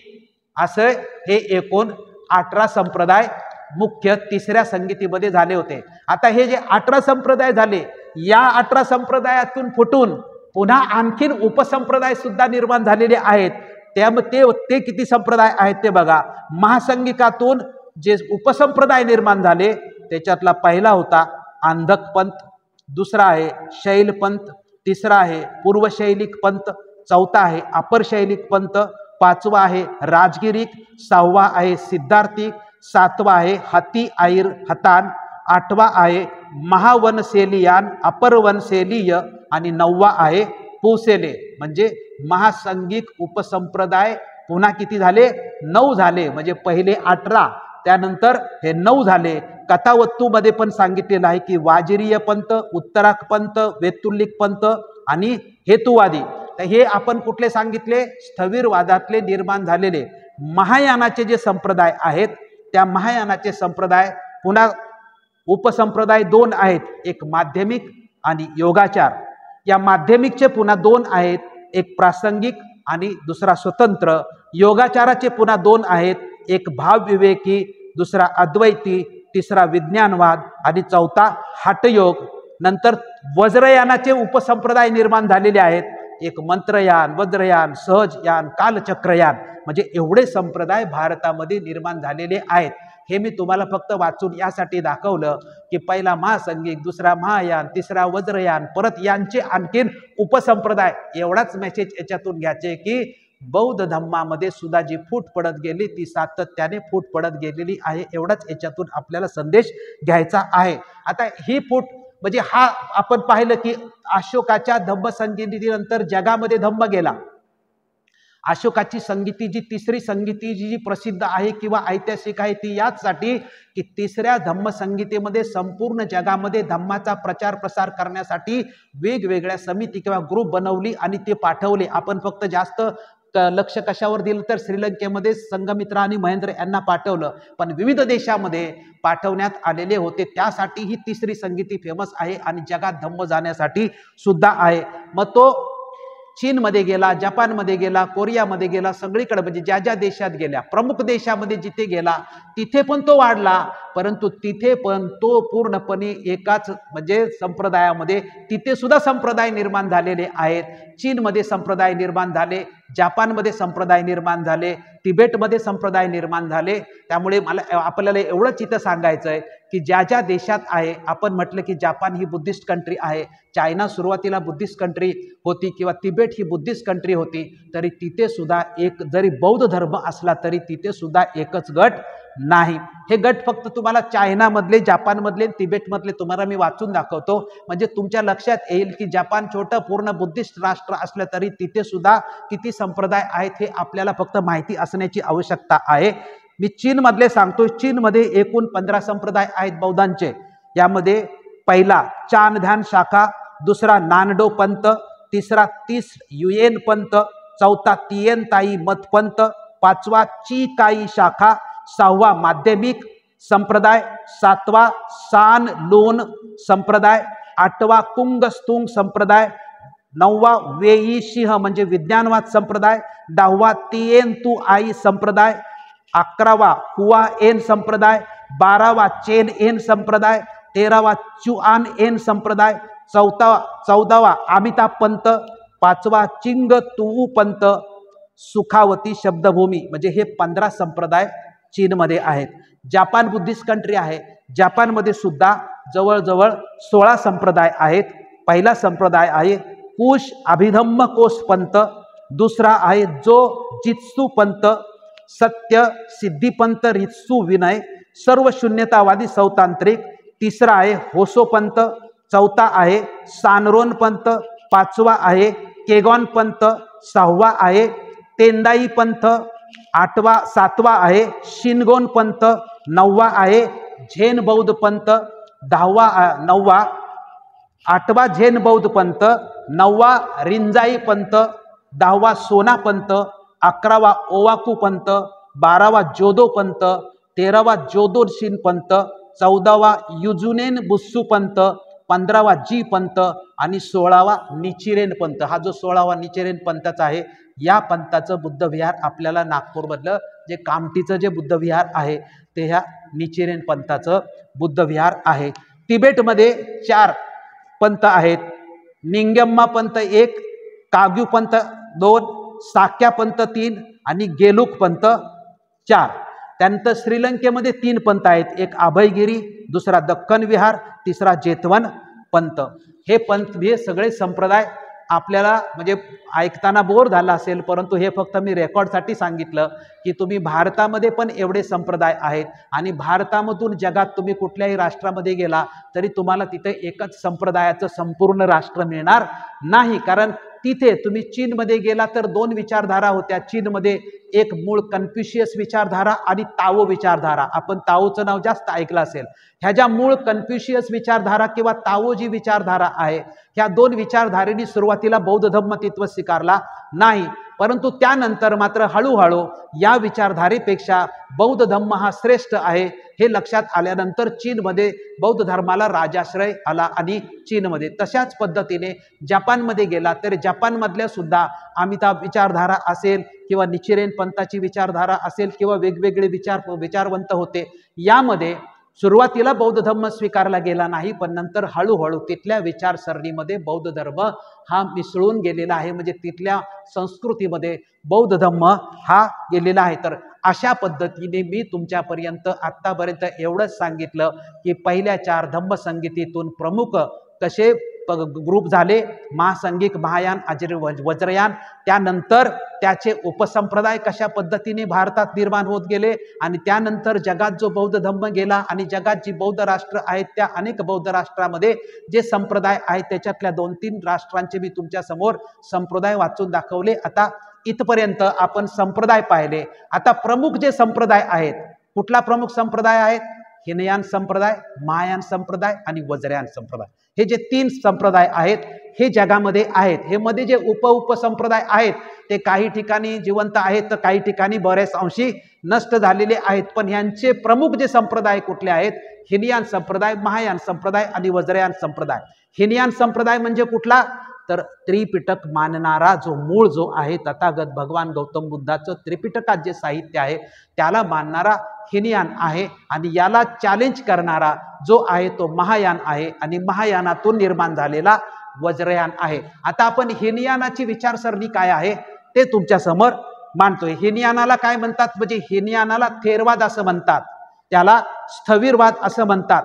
असं हे एकूण 18 संप्रदाय मुख्य तिसऱ्या संगीतीमध्ये झाले होते। आता हे जे 18 संप्रदाय झाले, या 18 संप्रदायातून फुटून पुन्हा आणखीन उपसंप्रदाय सुद्धा निर्माण झालेले आहेत। त्यामध्ये ते किती संप्रदाय आहेत ते बघा। महासंघिकातून जे उपसंप्रदाय निर्माण झाले त्याच्यातला पहिला होता अंधक पंथ, दुसरा आहे शैल पंथ, तिसरा आहे पूर्वशैलिक पंथ, चौथा आहे अपर शैलिक पंथ, 5वा आहे राजगिरिक, 6वा आहे सिद्धार्थिक, 7वा आहे हती आईर हतान, 8वा आहे महावनसेलियान अपर वनसेलीय आणि 9वा आहे पुसेले। म्हणजे महासंघिक उपसंप्रदाय पुन्हा किती झाले, 9 झाले। म्हणजे पहिले 18 त्यानंतर हे 9 झाले। कथावत्तू मध्ये पण सांगितलेलं आहे की वाजिरीय पंथ, उत्तराख पंथ, वेतुलिक पंथ आणि हेतुवादी। तर हे आपण कुठले सांगितले, स्थविरवादातले निर्माण झालेले महायानाचे जे संप्रदाय आहेत त्या महायानाचे संप्रदाय पुन्हा उपसंप्रदाय 2 आहेत, एक माध्यमिक आणि योगाचार। या माध्यमिकचे पुन्हा 2 आहेत, एक प्रासंगिक आणि दुसरा स्वतंत्र. योगाचाराचे पुन्हा 2 आहेत, एक भावविवेकी, दुसरा अद्वैती, तिसरा विज्ञानवाद आणि चौथा हठयोग. नंतर वज्रयानाचे उपसंप्रदाय निर्माण झालेले आहेत, एक मंत्रयान, वज्रयान, सहजयान, कालचक्रयान. म्हणजे एवढे संप्रदाय भारतामध्ये निर्माण झालेले आहेत. हे मी तुम्हाला फक्त वाचून यासाठी दाखवलं की पहिला महासंगिक, दुसरा महायान, तिसरा वज्रयान, परत यांचे आणखीन उपसंप्रदाय. एवढाच मेसेज याच्यातून घ्यायचे की बौद्ध धम्मामध्ये सुद्धा जी फूट पडत गेली ती सातत्याने फूट पडत गेलेली आहे. एवढाच याच्यातून आपल्याला संदेश घ्यायचा आहे. आता ही फूट म्हणजे हा आपण पाहिलं की अशोकाच्या धम्म संगीतीनंतर जगामध्ये धम्म गेला. अशोकाची संगीती जी तिसरी संगीती जी प्रसिद्ध आहे किंवा ऐतिहासिक आहे ती याचसाठी की तिसऱ्या धम्म संगीतेमध्ये संपूर्ण जगामध्ये धम्माचा प्रचार प्रसार करण्यासाठी वेगवेगळ्या समिती किंवा ग्रुप बनवली आणि ते पाठवले. आपण फक्त जास्त लक्ष कशावर दिलं तर श्रीलंकेमध्ये संघमित्रा आणि महेंद्र यांना पाठवलं, पण विविध देशामध्ये पाठवण्यात आलेले होते. त्यासाठी ही तिसरी संगीती फेमस आहे आणि जगात धम्म जाण्यासाठी सुद्धा आहे. मग तो चीनमध्ये गेला, जपानमध्ये गेला, कोरियामध्ये गेला, सगळीकडे म्हणजे ज्या ज्या देशात गेल्या, प्रमुख देशामध्ये जिथे गेला तिथे पण तो वाढला. परंतु तिथे पण तो पूर्णपणे एकाच म्हणजे संप्रदायामध्ये तिथे सुद्धा संप्रदाय निर्माण झालेले आहेत. चीनमध्ये संप्रदाय निर्माण झाले, जपानमध्ये संप्रदाय निर्माण झाले, तिबेटमध्ये संप्रदाय निर्माण झाले. त्यामुळे मला आपल्याला एवढंच इथं सांगायचं आहे की ज्या ज्या देशात आहे, आपण म्हटलं की जपान ही बुद्धिस्ट कंट्री आहे, चायना सुरुवातीला बुद्धिस्ट कंट्री होती किंवा तिबेट ही बुद्धिस्ट कंट्री होती, तरी तिथे सुद्धा एक जरी बौद्ध धर्म असला तरी तिथे सुद्धा एकच गट नाही. हे गट फक्त तुम्हाला चायनामधले, जपानमधले, तिबेटमधले तुम्हाला मी वाचून दाखवतो म्हणजे तुमच्या लक्षात येईल की जपान छोटं पूर्ण बुद्धिस्ट राष्ट्र असलं तरी तिथे सुद्धा किती संप्रदाय आहेत हे आपल्याला फक्त माहिती असण्याची आवश्यकता आहे. मी चीनमधले सांगतो. चीनमध्ये एकूण 15 संप्रदाय आहेत बौद्धांचे. यामध्ये पहिला चान ध्यान शाखा, दुसरा नानडो पंथ, तिसरा 30 युएन पंथ, चौथा तिएन ताई मत पंथ, पाचवा ची काई शाखा, सहावा माध्यमिक संप्रदाय, सातवा सान लून संप्रदाय, आठवा कुंगस्तुंग संप्रदाय, नववा वेई सिंह म्हणजे विज्ञानवाद संप्रदाय, 10वा तिएन तू आई संप्रदाय, 11वा हुआ एन संप्रदाय, 12वा चेन एन संप्रदाय, 13वा चुआन एन संप्रदाय, 14वा अमिताभ पंथ, 5वा चिंग तुवू पंथ, सुखावती शब्दभूमी. म्हणजे हे 15 संप्रदाय चीनमध्ये आहेत. जपान बुद्धिस्ट कंट्री आहे. जपानमध्ये सुद्धा जवळजवळ 16 संप्रदाय आहेत. पहिला संप्रदाय आहे कुश अभिधम्म कोश पंथ, दुसरा आहे जो जित्सू पंथ, सत्य सिद्धी पंथ, रित्सू विनय, सर्व शून्यतावादी सौतांत्रिक, तिसरा आहे होसो पंथ, चौथा आहे सानरोन पंथ, पाचवा आहे केगॉन पंथ, 6वा आहे तेंदाई पंथ, 7वा आहे शिनगोन पंथ, 9वा आहे झेन बौद्ध पंथ, 8वा झेन बौद्ध पंथ, 9वा रिंजाई पंथ, 10वा सोना पंथ, 11वा ओवाकू पंथ, 12वा जोदो पंथ, 13वा जोदोरशिन पंथ, 14वा युजुनेन बुस्सू पंथ, 15वा जी पंथ आणि 16वा निचिरेन पंथ. हा जो 16वा निचिरेन पंथाचा आहे या पंथाचं बुद्ध विहार आपल्याला नागपूरमधलं जे कामठीचं जे बुद्ध विहार आहे ते ह्या निचिरेन पंथाचं बुद्ध विहार आहे. तिबेटमध्ये 4 पंथ आहेत. निंगम्मा पंथ 1, काग्यू पंथ 2, साक्या पंथ 3 आणि गेलुक पंथ 4. त्यानंतर श्रीलंकेमध्ये 3 पंथ आहेत. एक अभयगिरी, दुसरा दक्कन विहार, तिसरा जेतवन पंथ. हे पंथ हे सगळे संप्रदाय आपल्याला म्हणजे ऐकताना बोर झाला असेल, परंतु हे फक्त मी रेकॉर्डसाठी सांगितलं की तुम्ही भारतामध्ये पण एवढे संप्रदाय आहेत आणि भारतामधून जगात तुम्ही कुठल्याही राष्ट्रामध्ये गेला तरी तुम्हाला तिथे एकच संप्रदायाचं संपूर्ण राष्ट्र मिळणार नाही. कारण तिथे तुम्ही चीनमध्ये गेला तर 2 विचारधारा होत्या. चीनमध्ये एक मूळ कन्फ्युशियस विचारधारा आणि ताओ विचारधारा. आपण ताओचं नाव जास्त ऐकलं असेल. ह्या ज्या मूळ कन्फ्युशियस विचारधारा किंवा ताओ जी विचारधारा आहे ह्या 2 विचारधारेनी सुरुवातीला बौद्ध धम्म तत्व स्वीकारला नाही. परंतु त्यानंतर मात्र हळूहळू या विचारधारेपेक्षा बौद्ध धम्म हा श्रेष्ठ आहे हे लक्षात आल्यानंतर चीनमध्ये बौद्ध धर्माला राजाश्रय आला आणि चीनमध्ये तशाच पद्धतीने जपानमध्ये गेला तर जपानमधल्या सुद्धा अमिताभ विचारधारा असेल किंवा निचिरेन पंथाची विचारधारा असेल किंवा वेगवेगळे विचारवंत होते। यामध्ये सुरुवातीला बौद्ध धर्म स्वीकारला गेला नाही, पण नंतर हळूहळू तिथल्या विचारसरणीमध्ये बौद्ध धर्म हा मिसळून गेलेला आहे, म्हणजे तिथल्या संस्कृतीमध्ये बौद्ध धर्म हा गेलेला आहे। तर अशा पद्धतीने मी तुमच्यापर्यंत आत्तापर्यंत एवढंच सांगितलं की पहिल्या 4 धम्मसंगीतीतून प्रमुख कसे ग्रुप झाले, महासंगिक, महायान, वज्रयान, त्यानंतर त्याचे उपसंप्रदाय कशा पद्धतीने भारतात निर्माण होत गेले आणि त्यानंतर जगात जो बौद्ध धम्म गेला आणि जगात जी बौद्ध राष्ट्र आहेत त्या अनेक बौद्ध राष्ट्रामध्ये जे संप्रदाय आहेत त्याच्यातल्या 2-3 राष्ट्रांचे मी तुमच्या समोर संप्रदाय वाचून दाखवले। आता इथपर्यंत आपण संप्रदाय पाहिले। आता प्रमुख जे संप्रदाय आहेत, कुठला प्रमुख संप्रदाय आहेत? हिनयान संप्रदाय, महायान संप्रदाय आणि वज्रयान संप्रदाय, हे जे 3 संप्रदाय आहेत हे जगामध्ये आहेत। हे मध्ये जे उप संप्रदाय आहेत ते काही ठिकाणी जिवंत आहेत तर काही ठिकाणी बरेच अंशी नष्ट झालेले आहेत, पण यांचे प्रमुख जे संप्रदाय कुठले आहेत? हिनयान संप्रदाय, महायान संप्रदाय आणि वज्रयान संप्रदाय। हिनयान संप्रदाय म्हणजे कुठला? तर त्रिपिटक मानणारा जो मूळ जो आहे तथागत भगवान गौतम बुद्धाचं त्रिपिटकात जे साहित्य आहे त्याला मानणारा हिनयान आहे आणि याला चॅलेंज करणारा जो आहे तो महायान आहे आणि महायानातून निर्माण झालेला वज्रयान आहे। आता आपण हिनयानाची विचारसरणी काय आहे ते तुमच्या समोर मांडतोय। हिनयानाला काय म्हणतात? म्हणजे हिनयानाला थेरवाद असं म्हणतात, त्याला स्थविरवाद असं म्हणतात।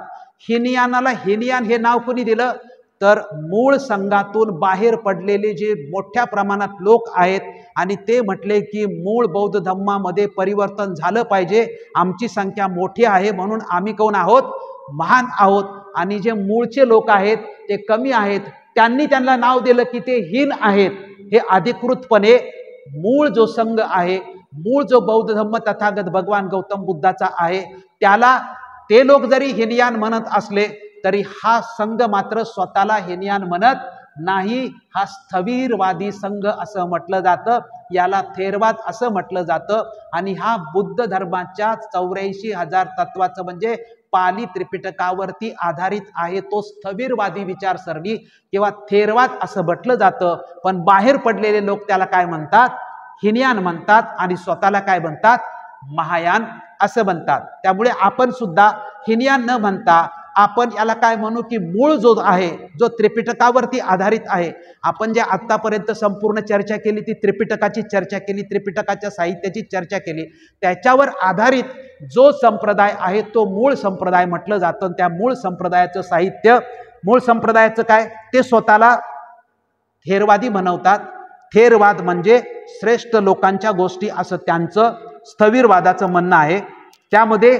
हिनयानाला हिनयान हे नाव कोणी दिलं? तर मूळ संघातून बाहेर पडलेले जे मोठ्या प्रमाणात लोक आहेत आणि ते म्हटले की मूळ बौद्ध धम्मामध्ये परिवर्तन झालं पाहिजे, आमची संख्या मोठी आहे म्हणून आम्ही कोण आहोत? महान आहोत, आणि जे मूळचे लोक आहेत ते कमी आहेत, त्यांना नाव दिलं की ते हीन आहेत। हे अधिकृतपणे मूळ जो संघ आहे, मूळ जो बौद्ध धम्म तथागत भगवान गौतम बुद्धाचा आहे त्याला ते लोक जरी हिनयान म्हणत असले तरी हा संघ मात्र स्वतःला हिनयान म्हणत नाही। हा स्थविरवादी संघ असं म्हटलं जातं, याला थेरवाद असं म्हटलं जातं आणि हा बुद्ध धर्माच्या 84,000 तत्वाचं म्हणजे पाली त्रिपिटकावरती आधारित आहे तो स्थविरवादी विचारसरणी किंवा थेरवाद असं म्हटलं जातं। पण बाहेर पडलेले लोक त्याला काय म्हणतात? हिनयान म्हणतात आणि स्वतःला काय म्हणतात? महायान असं म्हणतात। त्यामुळे आपण सुद्धा हिनयान न म्हणता आपण याला काय म्हणू की मूळ जो आहे, जो त्रिपिटकावरती आधारित आहे, आपण जे आतापर्यंत संपूर्ण चर्चा केली ती त्रिपिटकाची चर्चा केली, त्रिपिटकाच्या साहित्याची चर्चा केली, त्याच्यावर आधारित जो संप्रदाय आहे तो मूळ संप्रदाय म्हटलं जातं। त्या मूळ संप्रदायाचं साहित्य, मूळ संप्रदायाचं काय? ते स्वतःला थेरवादी म्हणवतात। थेरवाद म्हणजे श्रेष्ठ लोकांच्या गोष्टी असं त्यांचं स्थविरवादाचं म्हणणं आहे। त्यामध्ये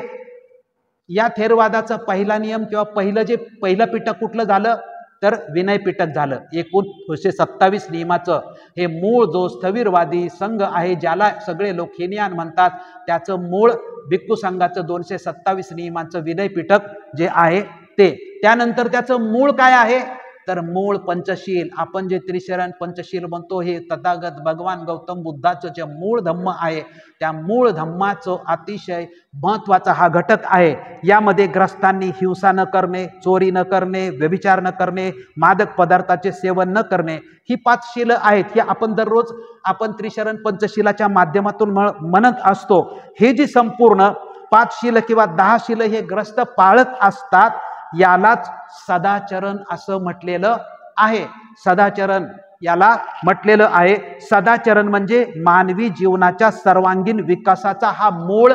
या थेरवादाचा पहिला नियम किंवा पहिलं पिटक कुठलं झालं? तर विनय पिटक झालं। 1927 नियमाचं हे मूळ जो स्थविरवादी संघ आहे ज्याला सगळे लोक हिनयान म्हणतात त्याचं मूळ भिक्खू संघाचं 227 नियमांचं विनय पिटक जे आहे ते। त्यानंतर त्याचं मूळ काय आहे? तर मूळ पंचशील, आपण जे त्रिशरण पंचशील म्हणतो हे तथागत भगवान गौतम बुद्धाचं जे मूळ धम्म आहे त्या मूळ धम्माचं अतिशय महत्वाचा हा घटक आहे। यामध्ये ग्रस्तांनी हिंसा न करणे, चोरी न करणे, व्यभिचार न करणे, मादक पदार्थाचे सेवन न करणे, ही 5 शील आहेत। हे आपण दररोज त्रिशरण पंचशीलाच्या माध्यमातून म्हणत असतो। हे जी संपूर्ण 5 शील किंवा 10 शील हे ग्रस्त पाळत असतात, यालाच सदाचरण असं म्हटलेलं आहे। सदाचरण याला म्हटलेलं आहे। सदाचरण म्हणजे मानवी जीवनाच्या सर्वांगीण विकासाचा हा मूळ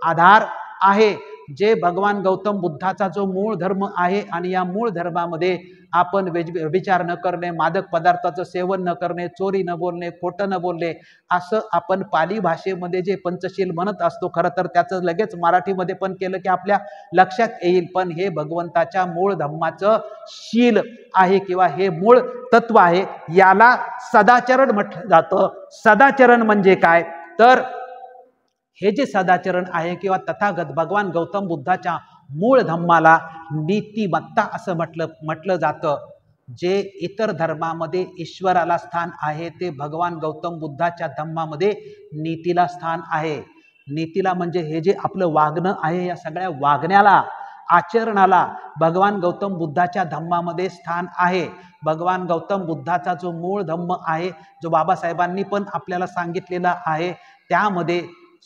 आधार आहे, जे भगवान गौतम बुद्धाचा जो मूळ धर्म आहे। आणि या मूळ धर्मामध्ये आपण विचार न करणे, मादक पदार्थाचं सेवन न करणे, चोरी न बोलणे, खोटं न बोलणे, असं आपण पाली भाषेमध्ये जे पंचशील म्हणत असतो, खरं तर त्याचं लगेच मराठीमध्ये पण केलं की आपल्या लक्षात येईल, पण हे भगवंताच्या मूळ धम्माचं शील आहे किंवा हे मूळ तत्व आहे, याला सदाचरण म्हटलं जातं। सदाचरण म्हणजे काय? तर हे जे सदाचरण आहे किंवा तथागत भगवान गौतम बुद्धाच्या मूळ धम्माला नीतिमत्ता असं म्हटलं जातं। जे इतर धर्मामध्ये ईश्वराला स्थान आहे ते भगवान गौतम बुद्धाच्या धम्मामध्ये नीतीला स्थान आहे. नीतीला म्हणजे हे जे आपलं वागणं आहे, या सगळ्या वागण्याला, आचरणाला भगवान गौतम बुद्धाच्या धम्मामध्ये स्थान आहे. भगवान गौतम बुद्धाचा जो मूळ धम्म आहे, जो बाबासाहेबांनी पण आपल्याला सांगितलेला आहे, त्यामध्ये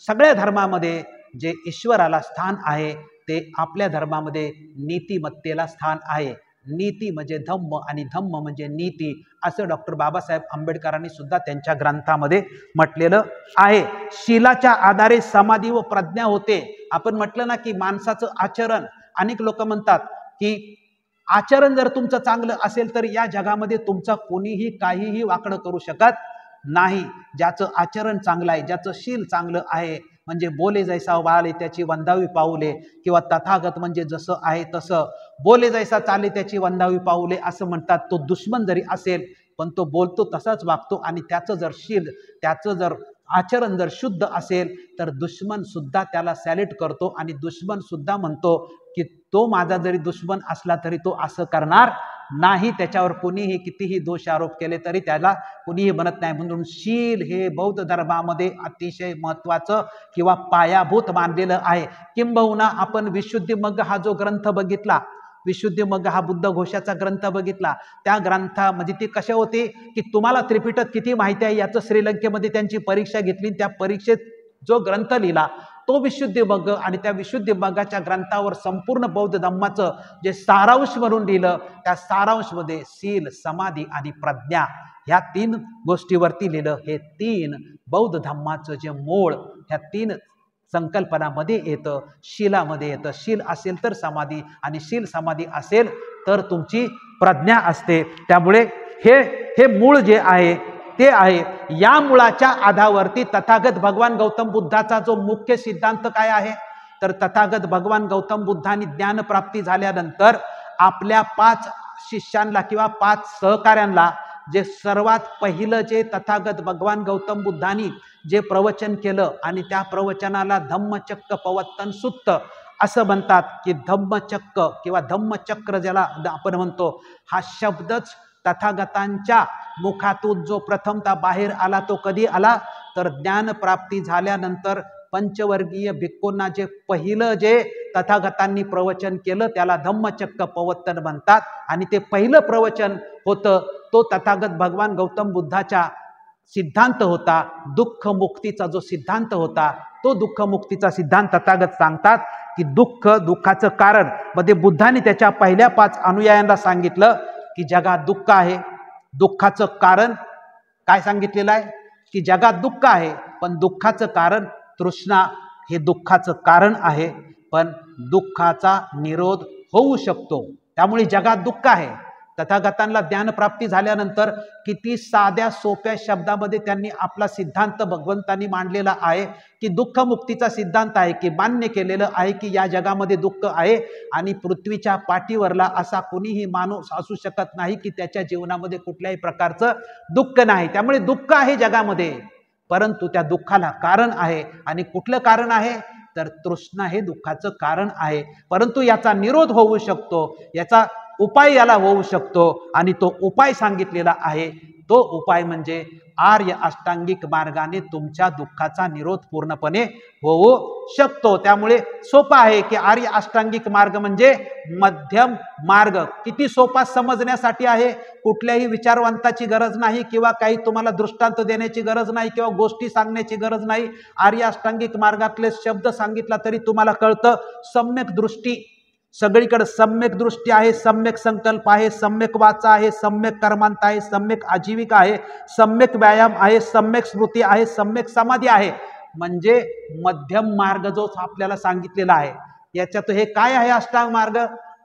सगळ्या धर्मामध्ये जे ईश्वराला स्थान आहे ते आपल्या धर्मामध्ये नीतिमत्तेला स्थान आहे. नीती म्हणजे धम्म आणि धम्म म्हणजे नीती, असं डॉक्टर बाबासाहेब आंबेडकरांनी सुद्धा त्यांच्या ग्रंथामध्ये म्हटलेलं आहे. शीलाच्या आधारे समाधी व प्रज्ञा होते. आपण म्हटलं ना की माणसाचं आचरण, अनेक लोक म्हणतात की आचरण जर तुमचं चांगलं असेल तर या जगामध्ये तुमचा कोणीही काहीही वाकडं करू शकत नाही. ज्याचं आचरण चांगलं आहे, ज्याचं शील चांगलं आहे, म्हणजे बोले जैसा वाले त्याची वंदावी पाऊले, किंवा तथागत म्हणजे जसं आहे तसं, बोले जैसा चाले त्याची वंदावी पाऊले असं म्हणतात. तो दुश्मन जरी असेल पण तो बोलतो तसाच वागतो, आणि त्याचं जर शील, त्याचं जर आचरण जर शुद्ध असेल तर दुश्मन सुद्धा त्याला सॅल्यूट करतो, आणि दुश्मन सुद्धा म्हणतो की तो माझा जरी दुश्मन असला तरी तो असं करणार नाही. त्याच्यावर कुणीही कितीही दोष आरोप केले तरी त्याला कुणीही म्हणत नाही. म्हणून शील हे बौद्ध धर्मामध्ये अतिशय महत्त्वाचं किंवा पायाभूत मानलेलं आहे. किंबहुना आपण विशुद्धीमग्ग हा जो ग्रंथ बघितला, विशुद्धीमग्ग हा बुद्ध घोषाचा ग्रंथ बघितला, त्या ग्रंथामध्ये ती कशा होती की तुम्हाला त्रिपिटक किती माहिती आहे याचं श्रीलंकेमध्ये त्यांची परीक्षा घेतली. त्या परीक्षेत जो ग्रंथ लिहिला तो विशुद्धीमग्ग, आणि त्या विशुद्धीमग्गाच्या ग्रंथावर संपूर्ण बौद्ध धम्माचं जे सारांश म्हणून लिहिलं, त्या सारांशमध्ये शील, समाधी आणि प्रज्ञा ह्या 3 गोष्टीवरती लिहिलं. हे 3 बौद्ध धम्माचं जे मूळ ह्या 3 संकल्पनामध्ये येतं, शीलामध्ये येतं. शील असेल तर समाधी, आणि शील समाधी असेल तर तुमची प्रज्ञा असते. त्यामुळे हे मूळ जे आहे ते आहे. या मुळाच्या आधारावरती तथागत भगवान गौतम बुद्धाचा जो मुख्य सिद्धांत काय आहे, तर तथागत भगवान गौतम बुद्धांनी ज्ञानप्राप्ती झाल्यानंतर आपल्या 5 शिष्यांना किंवा 5 सहकाऱ्यांना जे सर्वात पहिलं जे तथागत भगवान गौतम बुद्धांनी जे प्रवचन केलं, आणि त्या प्रवचनाला धम्मचक्र प्रवर्तन सुत्त असं म्हणतात, की धम्मचक्र किंवा धम्मचक्र ज्याला आपण म्हणतो, हा शब्दच तथागतांच्या मुखातून जो प्रथमतः बाहेर आला तो कधी आला, तर ज्ञानप्राप्ती झाल्यानंतर पंचवर्गीय भिक्खूंना जे पहिलं जे तथागतांनी प्रवचन केलं त्याला धम्मचक्र प्रवर्तन म्हणतात. आणि ते पहिलं प्रवचन होतं तो तथागत भगवान गौतम बुद्धाचा सिद्धांत होता. दुःख मुक्तीचा जो सिद्धांत होता, तो दुःख मुक्तीचा सिद्धांत तथागत सांगतात की दुःखाचं कारण मध्ये बुद्धांनी त्याच्या पहिल्या 5 अनुयायांना सांगितलं की जगात दुःख आहे. दुःखाचं कारण काय सांगितलेलं आहे की जगात दुःख आहे, पण दुःखाचं कारण तृष्णा हे दुःखाचं कारण आहे, पण दुःखाचा निरोध होऊ शकतो. त्यामुळे जगात दुःख आहे. तथागतांना ज्ञानप्राप्ती झाल्यानंतर किती साध्या सोप्या शब्दामध्ये त्यांनी आपला सिद्धांत भगवंतांनी मांडलेला आहे की दुःख मुक्तीचा सिद्धांत आहे, की मान्य केलेलं आहे की या जगामध्ये दुःख आहे, आणि पृथ्वीच्या पाठीवरला असा कोणीही माणूस असू शकत नाही की त्याच्या जीवनामध्ये कुठल्याही प्रकारचं दुःख नाही. त्यामुळे दुःख आहे जगामध्ये, परंतु त्या दुःखाला कारण आहे. आणि कुठलं कारण आहे, तर तृष्णा हे दुःखाचं कारण आहे. परंतु याचा निरोध होऊ शकतो, याचा उपाय याला होऊ शकतो, आणि तो उपाय सांगितलेला आहे. तो उपाय म्हणजे आर्य अष्टांगिक मार्गाने तुमच्या दुःखाचा निरोध पूर्णपणे होऊ शकतो. त्यामुळे सोपा आहे की आर्य अष्टांगिक मार्ग म्हणजे मध्यम मार्ग. किती सोपा समजण्यासाठी आहे. कुठल्याही विचारवंताची गरज नाही, किंवा काही तुम्हाला दृष्टांत देण्याची गरज नाही, किंवा गोष्टी सांगण्याची गरज नाही. आर्य अष्टांगिक मार्गातले शब्द सांगितला तरी तुम्हाला कळतं. सम्यक दृष्टी, सगळीकडे सम्यक दृष्टी आहे, सम्यक संकल्प आहे, सम्यक वाचा आहे, सम्यक कर्मांत आहे, सम्यक आजीविका आहे, सम्यक व्यायाम आहे, सम्यक स्मृती आहे, सम्यक समाधी आहे. म्हणजे मध्यम मार्ग जो आपल्याला सांगितलेला आहे. याच्यात हे काय आहे अष्टांग मार्ग?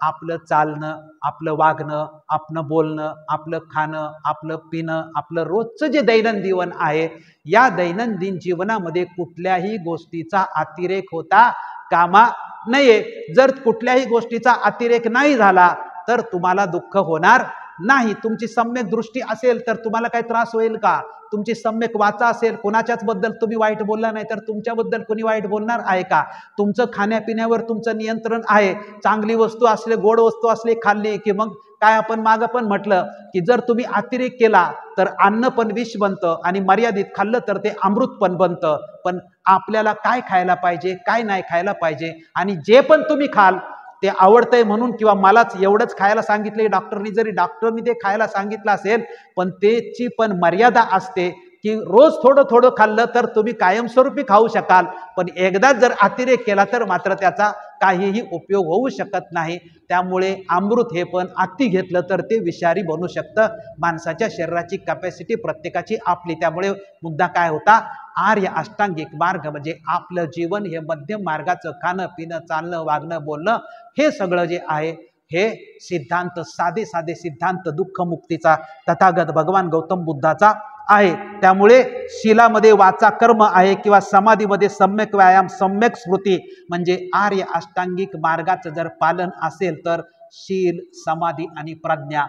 आपलं चालणं, आपलं वागणं, आपलं बोलणं, आपलं खाणं, आपलं पिणं, आपलं रोजचं जे दैनंदिन जीवन आहे, या दैनंदिन जीवनामध्ये कुठल्याही गोष्टीचा अतिरेक होता कामा नये. जर कुठल्याही गोष्टीचा अतिरेक नाही झाला तर तुम्हाला दुःख होणार नाही. तुमची सम्यक दृष्टी असेल तर तुम्हाला काही त्रास होईल का? तुमची सम्यक वाचा असेल, कोणाच्याच बद्दल तुम्ही वाईट बोलला नाही तर तुमच्याबद्दल कोणी वाईट बोलणार आहे का? तुमचं खाण्यापिण्यावर तुमचं नियंत्रण आहे. चांगली वस्तू असले, गोड वस्तू असले खाल्ली की मग काय आपण मागं पण म्हटलं की जर तुम्ही अतिरेक केला तर अन्न पण विष बनतं आणि मर्यादित खाल्लं तर ते अमृत पण बनतं. पण आपल्याला काय खायला पाहिजे, काय नाही खायला पाहिजे, आणि जे पण तुम्ही खाल ते आवडतंय म्हणून किंवा मलाच एवढंच खायला सांगितले डॉक्टरनी, जरी डॉक्टरनी ते खायला सांगितलं असेल पण त्याची पण मर्यादा असते की रोज थोडं थोडं खाल्लं तर तुम्ही कायमस्वरूपी खाऊ शकाल, पण एकदाच जर अतिरेक केला तर मात्र त्याचा काहीही उपयोग होऊ शकत नाही. त्यामुळे अमृत हे पण अति घेतलं तर ते विषारी बनू शकतं. माणसाच्या शरीराची कॅपॅसिटी प्रत्येकाची आपली. त्यामुळे मुद्दा काय होता, आर्य अष्टांगिक मार्ग म्हणजे आपलं जीवन हे मध्यम मार्गाचं खाणं पिणं चालणं वागणं बोलणं हे सगळं जे आहे हे सिद्धांत साधे साधे सिद्धांत दुःख मुक्तीचा तथागत भगवान गौतम बुद्धाचा आहे. त्यामुळे शीलामध्ये वाचा कर्म आहे किंवा समाधीमध्ये सम्यक व्यायाम सम्यक स्मृती म्हणजे आर्य अष्टांगिक मार्गाचं जर पालन असेल तर शील समाधी आणि प्रज्ञा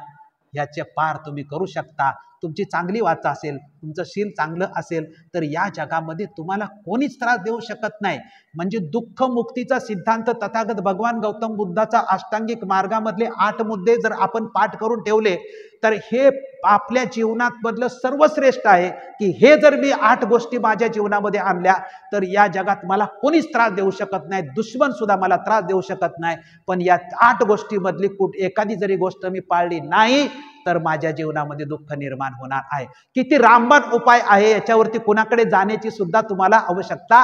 याचे पार तुम्ही करू शकता. तुमची चांगली वाचा असेल, तुमचं शील चांगलं असेल तर या जगामध्ये तुम्हाला कोणीच त्रास देऊ शकत नाही. म्हणजे दुःख मुक्तीचा सिद्धांत तथागत भगवान गौतम बुद्धाचा अष्टांगिक मार्गामधले 8 मुद्दे जर आपण पाठ करून ठेवले तर हे आपल्या जीवनात मधलं सर्वश्रेष्ठ आहे की हे जर मी 8 गोष्टी माझ्या जीवनामध्ये आणल्या तर या जगात मला कोणीच त्रास देऊ शकत नाही, दुश्मन सुद्धा मला त्रास देऊ शकत नाही. पण या 8 गोष्टीमधली एखादी जरी गोष्ट मी पाळली नाही तर माझ्या जीवनामध्ये दुःख निर्माण होणार आहे. किती रामबाण उपाय आहे, याच्यावरती कुणाकडे जाण्याची सुद्धा तुम्हाला आवश्यकता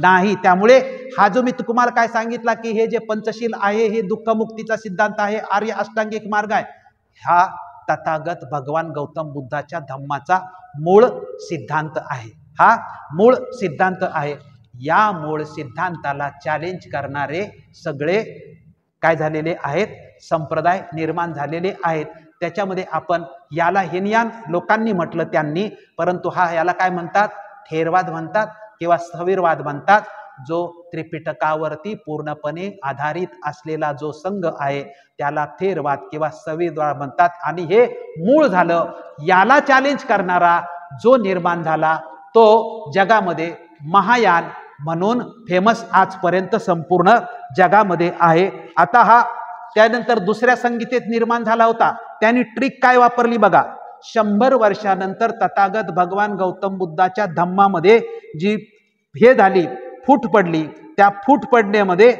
नाही. त्यामुळे हा जो मी तुम्हाला काय सांगितला की हे जे पंचशील आहे हे दुःखमुक्तीचा सिद्धांत आहे, आर्य अष्टांगिक मार्ग आहे, हा तथागत भगवान गौतम बुद्धाच्या धम्माचा मूळ सिद्धांत आहे. हा मूळ सिद्धांत आहे. या मूळ सिद्धांताला चॅलेंज करणारे सगळे काय झालेले आहेत, संप्रदाय निर्माण झालेले आहेत. त्याच्यामध्ये आपण याला हिनयान लोकांनी म्हटलं त्यांनी, परंतु याला काय म्हणतात, थेरवाद म्हणतात किंवा स्थविरवाद म्हणतात. जो त्रिपिटकावरती पूर्णपणे आधारित असलेला जो संघ आहे त्याला थेरवाद किंवा स्थविरवाद म्हणतात. आणि हे मूळ झालं. याला चॅलेंज करणारा जो निर्माण झाला तो जगामध्ये महायान म्हणून फेमस आजपर्यंत संपूर्ण जगामध्ये आहे. आता त्यानंतर दुसऱ्या संगीतेत निर्माण झाला होता. त्यांनी ट्रिक काय वापरली बघा. 100 वर्षानंतर तथागत भगवान गौतम बुद्धाच्या धम्मामध्ये जी हे झाली, फूट पडली. त्या फूट पडण्यामध्ये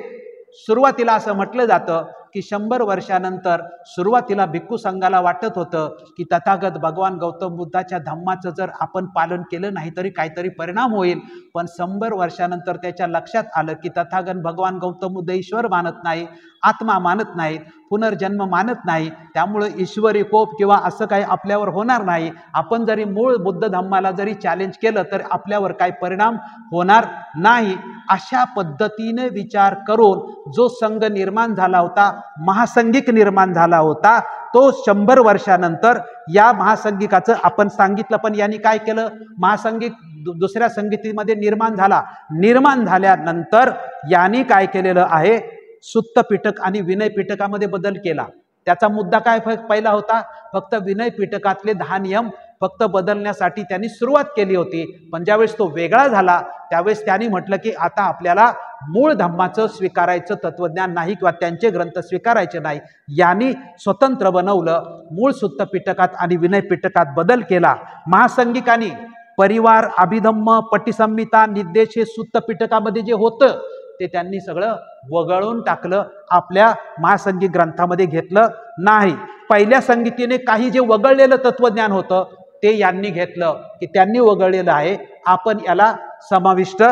सुरुवातीला असं म्हटलं जातं की 100 वर्षानंतर सुरुवातीला भिक्खू संघाला वाटत होतं की तथागत भगवान गौतम बुद्धाच्या धम्माचं जर आपण पालन केलं नाही तरी काहीतरी परिणाम होईल. पण 100 वर्षानंतर त्याच्या लक्षात आलं की तथागत भगवान गौतम बुद्ध ईश्वर मानत नाही, आत्मा मानत नाहीत, पुनर्जन्म मानत नाही. त्यामुळे ईश्वरी कोप किंवा असं काही आपल्यावर होणार नाही. आपण जरी मूळ बुद्ध धम्माला जरी चॅलेंज केलं तर आपल्यावर काही परिणाम होणार नाही. अशा पद्धतीने विचार करून जो संघ निर्माण झाला होता, महासंघिक निर्माण झाला होता, तो 100 वर्षानंतर या महासंघिकाचं आपण सांगितलं. पण यांनी काय केलं, महासंघिक दुसऱ्या संगीतीमध्ये निर्माण झाला. निर्माण झाल्यानंतर यांनी काय केलेलं आहे, सुत्त पिटक आणि विनय पिटकामध्ये बदल केला. त्याचा मुद्दा काय पहिला होता, फक्त विनय पिटकातले 10 नियम फक्त बदलण्यासाठी त्यांनी सुरुवात केली होती. पण ज्यावेळेस तो वेगळा झाला त्यावेळेस त्यांनी म्हटलं की आता आपल्याला मूळ धम्माचं स्वीकारायचं तत्वज्ञान नाही किंवा त्यांचे ग्रंथ स्वीकारायचे नाही. यांनी स्वतंत्र बनवलं. मूळ सुत्त पिटकात आणि विनय पिटकात बदल केला. महासंघिकांनी परिवार, अभिधम्म, पट्टीसंहिता, निर्देश हे सुत्त पिटकामध्ये जे होतं ते त्यांनी सगळं वगळून टाकलं, आपल्या महासंघिक ग्रंथामध्ये घेतलं नाही. पहिल्या संगीतीने काही जे वगळलेलं तत्वज्ञान होतं ते यांनी घेतलं की त्यांनी वगळलेलं आहे, आपण याला समाविष्ट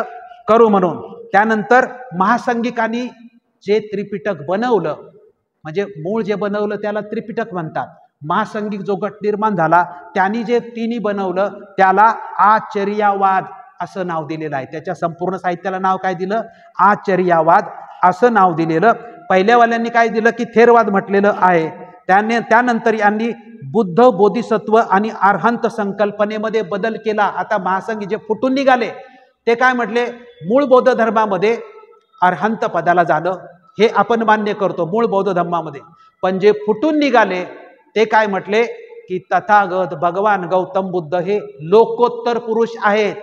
करू म्हणून. त्यानंतर महासंघिकांनी जे त्रिपिटक बनवलं, म्हणजे मूळ जे बनवलं त्याला त्रिपिटक म्हणतात. महासंघिक जो गट निर्माण झाला त्यांनी जे तिन्ही बनवलं त्याला आचर्यवाद असं नाव दिलेलं आहे. त्याच्या संपूर्ण साहित्याला नाव काय दिलं, आचर्यवाद असं नाव दिलेलं. पहिल्यावाल्यांनी काय दिलं की थेरवाद म्हटलेलं आहे. त्यानंतर यांनी बुद्ध, बोधिसत्व आणि अर्हंत संकल्पनेमध्ये बदल केला. आता महासंघी जे फुटून निघाले ते काय म्हटले, मूळ बौद्ध धर्मामध्ये अर्हंत पदाला झालं हे आपण मान्य करतो मूळ बौद्ध धर्मामध्ये. पण जे फुटून निघाले ते काय म्हटले की तथागत भगवान गौतम बुद्ध हे लोकोत्तर पुरुष आहेत,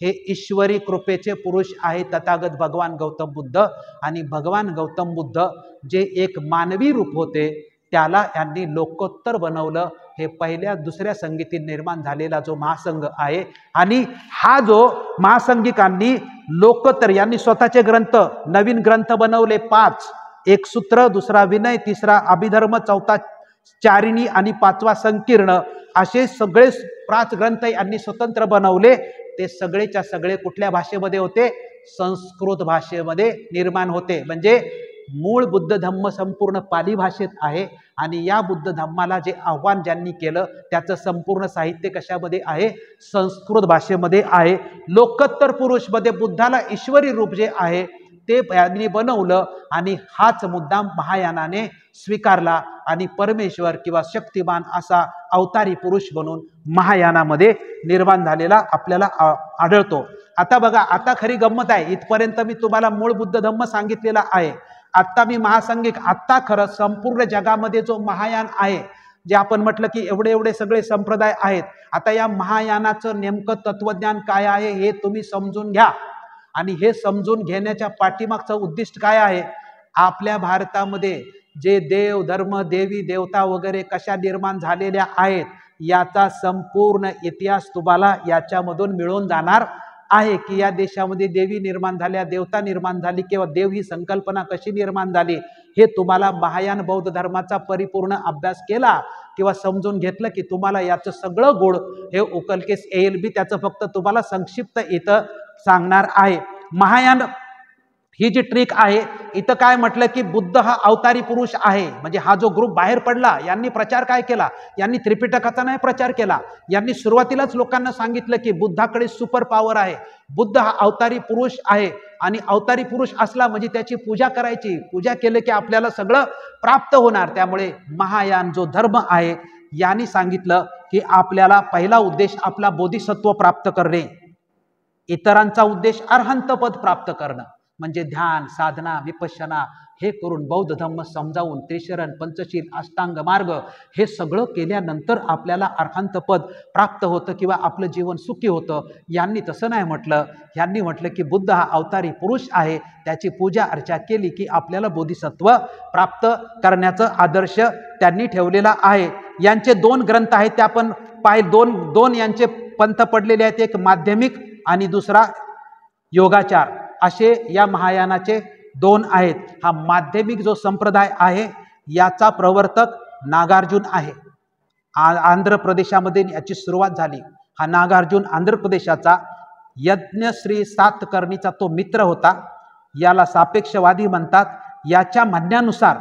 हे ईश्वरी कृपेचे पुरुष आहेत तथागत भगवान गौतम बुद्ध. आणि भगवान गौतम बुद्ध जे एक मानवी रूप होते त्याला यांनी लोकोत्तर बनवलं. हे पहिल्या दुसऱ्या संगीतीत निर्माण झालेला जो महासंघ आहे, आणि हा जो महासंघिकांनी लोकोत्तर यांनी स्वतःचे ग्रंथ, नवीन ग्रंथ बनवले 5, एक सूत्र, दुसरा विनय, तिसरा अभिधर्म, चौथा चारिणी आणि 5वा संकीर्ण, असे सगळे 5 ग्रंथ यांनी स्वतंत्र बनवले. ते सगळेच्या सगळे कुठल्या भाषेमध्ये होते? संस्कृत भाषेमध्ये निर्माण होते. म्हणजे मूळ बुद्ध धम्म संपूर्ण पाली भाषेत आहे, आणि या बुद्ध धम्माला जे आव्हान ज्यांनी केलं त्याचं संपूर्ण साहित्य कशामध्ये आहे? संस्कृत भाषेमध्ये आहे. लोकोत्तर पुरुष मध्ये बुद्धाला ईश्वरी रूप जे आहे ते यांनी बनवलं, आणि हाच मुद्दा महायानाने स्वीकारला, आणि परमेश्वर किंवा शक्तिमान असा अवतारी पुरुष म्हणून महायानामध्ये निर्माण झालेला आपल्याला आढळतो. आता बघा, आता खरी गंमत आहे. इथपर्यंत मी तुम्हाला मूळ बुद्ध धम्म सांगितलेला आहे. आता मी महासंघिक, आता खरं संपूर्ण जगामध्ये जो महायान आहे, जे आपण म्हटलं की एवढे एवढे सगळे संप्रदाय आहेत, आता या महायानाचं नेमकं तत्वज्ञान काय आहे हे तुम्ही समजून घ्या. आणि हे समजून घेण्याच्या पाठीमागचं उद्दिष्ट काय आहे? आपल्या भारतामध्ये जे देव धर्म, देवी देवता वगैरे कशा निर्माण झालेल्या आहेत याचा संपूर्ण इतिहास तुम्हाला याच्यामधून मिळून जाणार आहे, की या देशामध्ये देवी निर्माण झाल्या, देवता निर्माण झाली, किंवा देव ही संकल्पना कशी निर्माण झाली, हे तुम्हाला महायान बौद्ध धर्माचा परिपूर्ण अभ्यास केला किंवा समजून घेतलं की तुम्हाला याचं सगळं गुण हे उकलकेस येईल. बी त्याचं फक्त तुम्हाला संक्षिप्त इथं सांगणार आहे. महायान ही जी ट्रिक आहे, इथं काय म्हटलं की बुद्ध हा अवतारी पुरुष आहे. म्हणजे हा जो ग्रुप बाहेर पडला, यांनी प्रचार काय केला? यांनी त्रिपिटकाचा नाही प्रचार केला. यांनी सुरुवातीलाच लोकांना सांगितलं की बुद्धाकडे सुपर पॉवर आहे, बुद्ध हा अवतारी पुरुष आहे, आणि अवतारी पुरुष असला म्हणजे त्याची पूजा करायची, पूजा केलं की आपल्याला सगळं प्राप्त होणार. त्यामुळे महायान जो धर्म आहे यांनी सांगितलं की आपल्याला पहिला उद्देश आपला बोधिसत्व प्राप्त करणे, इतरांचा उद्देश अरहंत पद प्राप्त करणं, म्हणजे ध्यान, साधना, विपश्यना हे करून बौद्ध धम्म समजावून त्रिशरण, पंचशील, अष्टांग मार्ग हे सगळं केल्यानंतर आपल्याला अरहंत पद प्राप्त होतं किंवा आपलं जीवन सुखी होतं. यांनी तसं नाही म्हटलं. यांनी म्हटलं की बुद्ध हा अवतारी पुरुष आहे, त्याची पूजा अर्चा केली की आपल्याला बोधिसत्व प्राप्त करण्याचा आदर्श त्यांनी ठेवलेला आहे. यांचे 2 ग्रंथ आहेत, ते आपण दोन यांचे पंथ पडलेले आहेत, एक माध्यमिक आणि दुसरा योगाचार, असे या महायानाचे 2 आहेत. हा माध्यमिक जो संप्रदाय आहे याचा प्रवर्तक नागार्जुन आहे. आंध्र प्रदेशामध्ये याची सुरुवात झाली. हा नागार्जुन आंध्र प्रदेशाचा यज्ञश्री सातकर्णीचा तो मित्र होता. याला सापेक्षवादी म्हणतात. याच्या म्हणण्यानुसार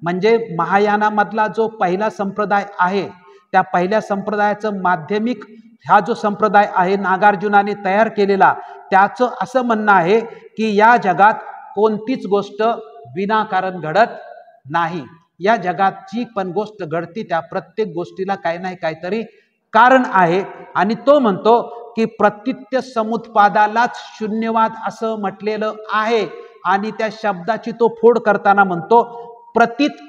म्हणजे महायानामधला जो पहिला संप्रदाय आहे त्या पहिल्या संप्रदायाचं माध्यमिक हा जो संप्रदाय आहे नागार्जुनाने तयार केलेला, त्याचं असं म्हणणं आहे की या जगात कोणतीच गोष्ट विनाकारण घडत नाही. या जगात जी पण गोष्ट घडती त्या प्रत्येक गोष्टीला काही नाही काहीतरी कारण आहे. आणि तो म्हणतो की प्रतीत्य समुत्पादालाच शून्यवाद असं म्हटलेलं आहे. आणि त्या शब्दाची तो फोड करताना म्हणतो प्रतीत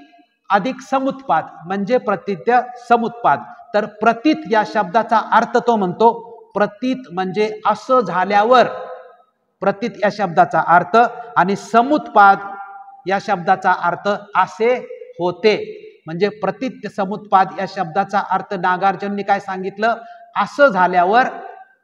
अधिक समुत्पाद म्हणजे प्रतीत्य समुत्पाद. तर प्रतीत या शब्दाचा अर्थ तो म्हणतो प्रतीत म्हणजे असं झाल्यावर, प्रतीत या शब्दाचा अर्थ, आणि समुत्पाद या शब्दाचा अर्थ असे होते. म्हणजे प्रतीत समुत्पाद या शब्दाचा अर्थ नागार्जुनने काय सांगितलं? असं झाल्यावर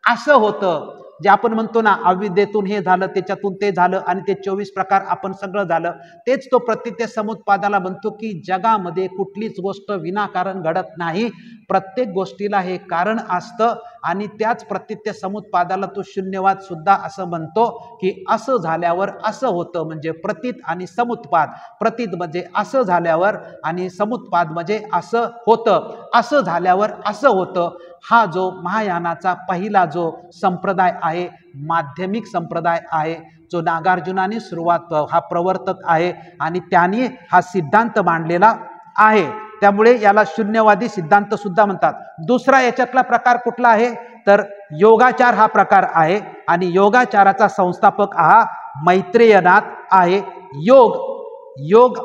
असं होतं. जे आपण म्हणतो ना अविद्येतून हे झालं, त्याच्यातून ते झालं, आणि ते 24 प्रकार आपण सगळं झालं, तेच तो प्रतीत्य समुत्पादाला म्हणतो की जगामध्ये कुठलीच गोष्ट विनाकारण घडत नाही. प्रत्येक गोष्टीला हे कारण असतं. आणि त्याच प्रतीत्य समुत्पादाला तो शून्यवाद सुद्धा असं म्हणतो की असं झाल्यावर असं होतं. म्हणजे प्रतीत आणि समुत्पाद, प्रतीत म्हणजे असं झाल्यावर आणि समुत्पाद म्हणजे असं होतं, असं झाल्यावर असं होतं. हा जो महायानाचा पहिला जो संप्रदाय आहे, माध्यमिक संप्रदाय आहे, जो नागार्जुनाने सुरुवात हा प्रवर्तक आहे आणि त्याने हा सिद्धांत मांडलेला आहे. त्यामुळे याला शून्यवादी सिद्धांत सुद्धा म्हणतात. दुसरा याच्यातला प्रकार कुठला आहे तर योगाचार हा प्रकार आहे. आणि योगाचाराचा संस्थापक हा मैत्रेयनाथ आहे. योग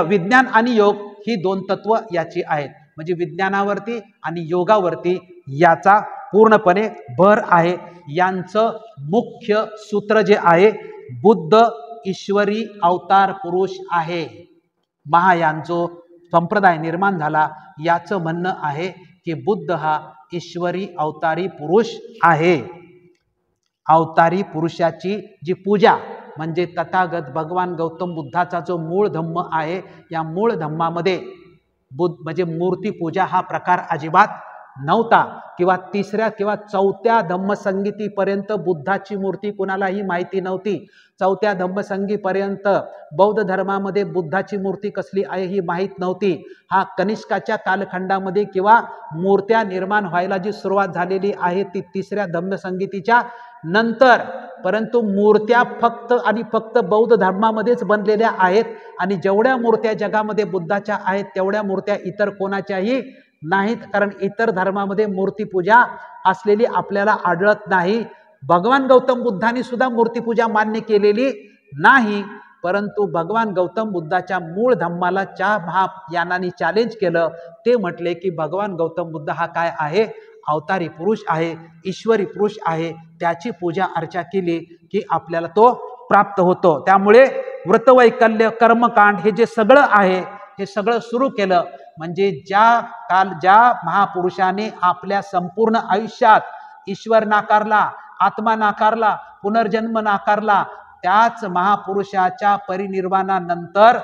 विज्ञान आणि योग ही 2 तत्व याची आहेत. म्हणजे विज्ञानावरती आणि योगावरती याचा पूर्णपणे भर आहे. यांचं मुख्य सूत्र जे आहे बुद्ध ईश्वरी अवतार पुरुष आहे. महायान जो संप्रदाय निर्माण झाला, याचं म्हणणं आहे की बुद्ध हा ईश्वरी अवतारी पुरुष आहे. अवतारी पुरुषाची जी पूजा म्हणजे तथागत भगवान गौतम बुद्धाचा जो मूळ धम्म आहे, या मूळ धम्मामध्ये बुद्ध म्हणजे मूर्ती पूजा हा प्रकार अजिबात नव्हता. किंवा तिसऱ्या किंवा चौथ्या धम्मसंगीतीपर्यंत बुद्धाची मूर्ती कुणालाही माहिती नव्हती. चौथ्या धम्मसंगीपर्यंत बौद्ध धर्मामध्ये बुद्धाची मूर्ती कसली आहे ही माहीत नव्हती. हा कनिष्काच्या कालखंडामध्ये किंवा मूर्त्या निर्माण व्हायला जी सुरुवात झालेली आहे ती तिसऱ्या धम्मसंगीतीच्या नंतर. परंतु मूर्त्या फक्त आणि फक्त बौद्ध धर्मामध्येच बनलेल्या आहेत आणि जेवढ्या मूर्त्या जगामध्ये बुद्धाच्या आहेत तेवढ्या मूर्त्या इतर कोणाच्याही नाहीत, कारण इतर धर्मामध्ये मूर्तीपूजा असलेली आपल्याला आढळत नाही. भगवान गौतम बुद्धांनी सुद्धा मूर्तीपूजा मान्य केलेली नाही. परंतु भगवान गौतम बुद्धाच्या मूळ धम्माला महायानांनी चॅलेंज केलं. ते म्हटले की भगवान गौतम बुद्ध हा काय आहे, अवतारी पुरुष आहे, ईश्वरी पुरुष आहे. त्याची पूजा अर्चा केली की आपल्याला तो प्राप्त होतो. त्यामुळे व्रतवैकल्य, कर्मकांड हे जे सगळं आहे हे सगळं सुरू केलं. म्हणजे ज्या महापुरुषाने आपल्या संपूर्ण आयुष्यात ईश्वर नाकारला, आत्मा नाकारला, पुनर्जन्म नाकारला, त्याच महापुरुषाच्या परिनिर्वाणानंतर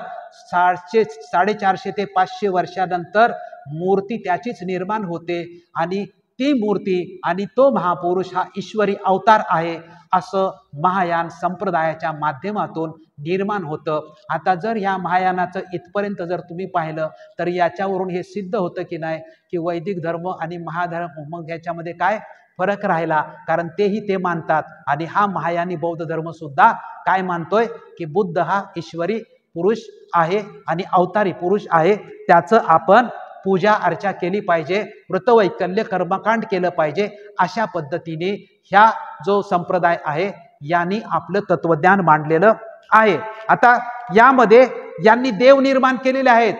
450 ते 500 वर्षानंतर मूर्ती त्याचीच निर्माण होते आणि ती मूर्ती आणि तो महापुरुष हा ईश्वरी अवतार आहे असं महायान संप्रदायाच्या माध्यमातून निर्माण होतं. आता जर ह्या महायानाचं इथपर्यंत जर तुम्ही पाहिलं तर याच्यावरून हे सिद्ध होतं की नाही की वैदिक धर्म आणि महाधर्म मग ह्याच्यामध्ये काय फरक राहिला, कारण तेही ते मानतात आणि हा महायानी बौद्ध धर्म सुद्धा काय मानतोय की बुद्ध हा ईश्वरी पुरुष आहे आणि अवतारी पुरुष आहे. त्याचं आपण पूजा अर्चा केली पाहिजे, व्रतवैकल्य कर्मकांड केलं पाहिजे. अशा पद्धतीने ह्या जो संप्रदाय आहे यांनी आपलं तत्वज्ञान मांडलेलं आहे. आता यामध्ये यांनी देव निर्माण केलेले आहेत.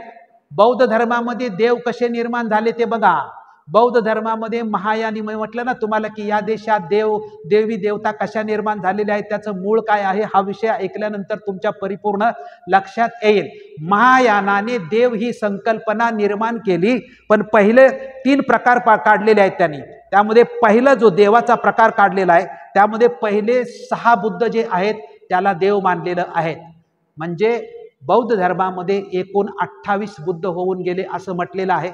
बौद्ध धर्मामध्ये देव कसे निर्माण झाले ते बघा. बौद्ध धर्मामध्ये महायानी म्हटलं ना तुम्हाला की या देशात देवी देवता कशा निर्माण झालेल्या आहेत, त्याचं मूळ काय आहे, हा विषय ऐकल्यानंतर तुमच्या परिपूर्ण लक्षात येईल. महायानाने देव ही संकल्पना निर्माण केली, पण पहिले 3 प्रकार काढलेले आहेत त्यांनी. त्यामध्ये पहिला जो देवाचा प्रकार काढलेला आहे त्यामध्ये पहिले 6 बुद्ध जे आहेत त्याला देव मानलेलं आहे. म्हणजे बौद्ध धर्मामध्ये एकूण 28 बुद्ध होऊन गेले असं म्हटलेलं आहे.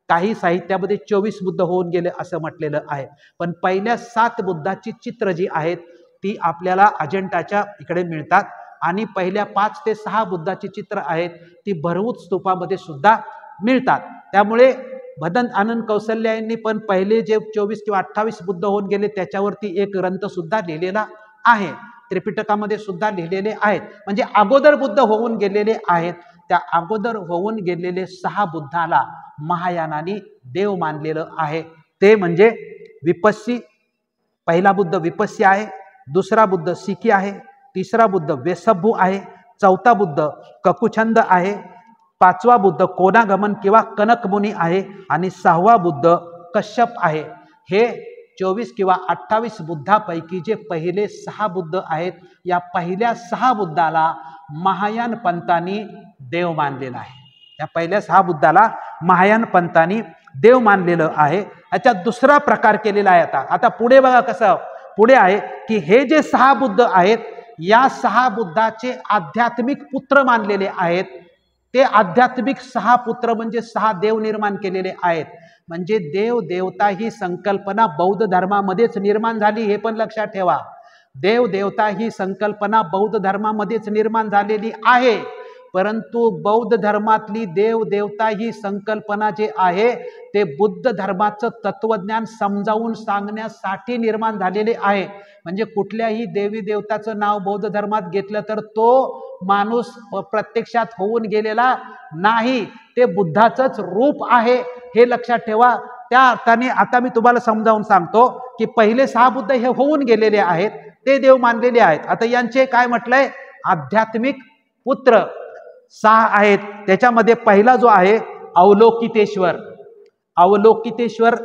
काही साहित्यामध्ये 24 बुद्ध होऊन गेले असं म्हटलेलं आहे. पण पहिल्या 7 बुद्धाची चित्र जी आहेत ती आपल्याला अजंठाच्या इकडे मिळतात आणि पहिल्या 5 ते 6 बुद्धाची चित्र आहेत ती भरवूत स्तूपामध्ये सुद्धा मिळतात. त्यामुळे भदंत आनंद कौसल्या यांनी पण पहिले जे 24 किंवा 28 बुद्ध होऊन गेले त्याच्यावरती एक ग्रंथ सुद्धा लिहिलेला आहे. त्रिपिटकामध्ये सुद्धा लिहिलेले आहेत. म्हणजे अगोदर बुद्ध होऊन गेलेले आहेत. त्या अगोदर होऊन गेलेले 6 बुद्धाला महायानाने देव मानलेलं आहे. ते म्हणजे विपस्सी, पहिला बुद्ध विपस्सी आहे, दुसरा बुद्ध सिकी आहे, तिसरा बुद्ध वेसभ्यू आहे, चौथा बुद्ध ककुछंद आहे, 5वा बुद्ध कोनागमन किंवा कनकमुनी आहे आणि 6वा बुद्ध कश्यप आहे. हे 24 किंवा 28 बुद्धापैकी जे पहिले 6 बुद्ध आहेत या पहिल्या 6 बुद्धाला महायान पंथांनी देव मानलेला आहे. या पहिल्या 6 बुद्धाला महायान पंथांनी देव मानलेलं आहे. याचा दुसरा प्रकार केलेला आहे. आता पुढे बघा कसं पुढे आहे की हे जे 6 बुद्ध आहेत या 6 बुद्धाचे आध्यात्मिक पुत्र मानलेले आहेत. ते आध्यात्मिक 6 पुत्र म्हणजे 6 देव निर्माण केलेले आहेत. म्हणजे देव देवता ही संकल्पना बौद्ध धर्मामध्येच निर्माण झाली, हे पण लक्षात ठेवा. देव देवता ही संकल्पना बौद्ध धर्मामध्येच निर्माण झालेली आहे. परंतु बौद्ध धर्मातली देव देवता ही संकल्पना जे आहे ते बुद्ध धर्माचं तत्वज्ञान समजावून सांगण्यासाठी निर्माण झालेले आहे. म्हणजे कुठल्याही देवी देवताचं नाव बौद्ध धर्मात घेतलं तर तो माणूस प्रत्यक्षात होऊन गेलेला नाही, ते बुद्धाचंच रूप आहे, हे लक्षात ठेवा. त्या अर्थाने आता मी तुम्हाला समजावून सांगतो की पहिले 6 बुद्ध हे होऊन गेलेले आहेत, ते देव मानलेले आहेत. आता यांचे काय म्हटलंय, आध्यात्मिक पुत्र 6 आहेत. त्याच्यामध्ये पहिला जो आहे अवलोकितेश्वर. अवलोकितेश्वर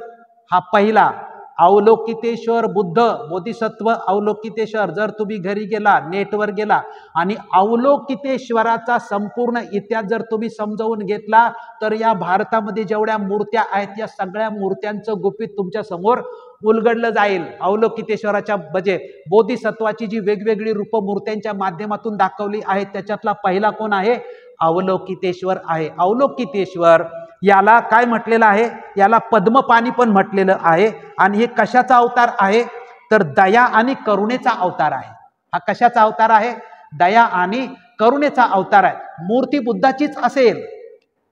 हा पहिला. अवलोकितेश्वर बुद्ध बोधिसत्व अवलोकितेश्वर, जर तुम्ही घरी गेला, नेटवर गेला आणि अवलोकितेश्वराचा संपूर्ण इतिहास जर तुम्ही समजावून घेतला, तर या भारतामध्ये जेवढ्या मूर्त्या आहेत या सगळ्या मूर्त्यांचं गुपित तुमच्या समोर उलगडलं जाईल. अवलोकितेश्वराच्या म्हणजे बोधिसत्वाची जी वेगवेगळी रूप मूर्त्यांच्या माध्यमातून दाखवली आहेत, त्याच्यातला पहिला कोण आहे? अवलोकितेश्वर आहे. अवलोकितेश्वर याला काय म्हटलेलं आहे? याला पद्मपाणी पण म्हटलेलं आहे. आणि हे कशाचा अवतार आहे? तर दया आणि करुणेचा अवतार आहे. हा कशाचा अवतार आहे? दया आणि करुणेचा अवतार आहे. मूर्ती बुद्धाचीच असेल,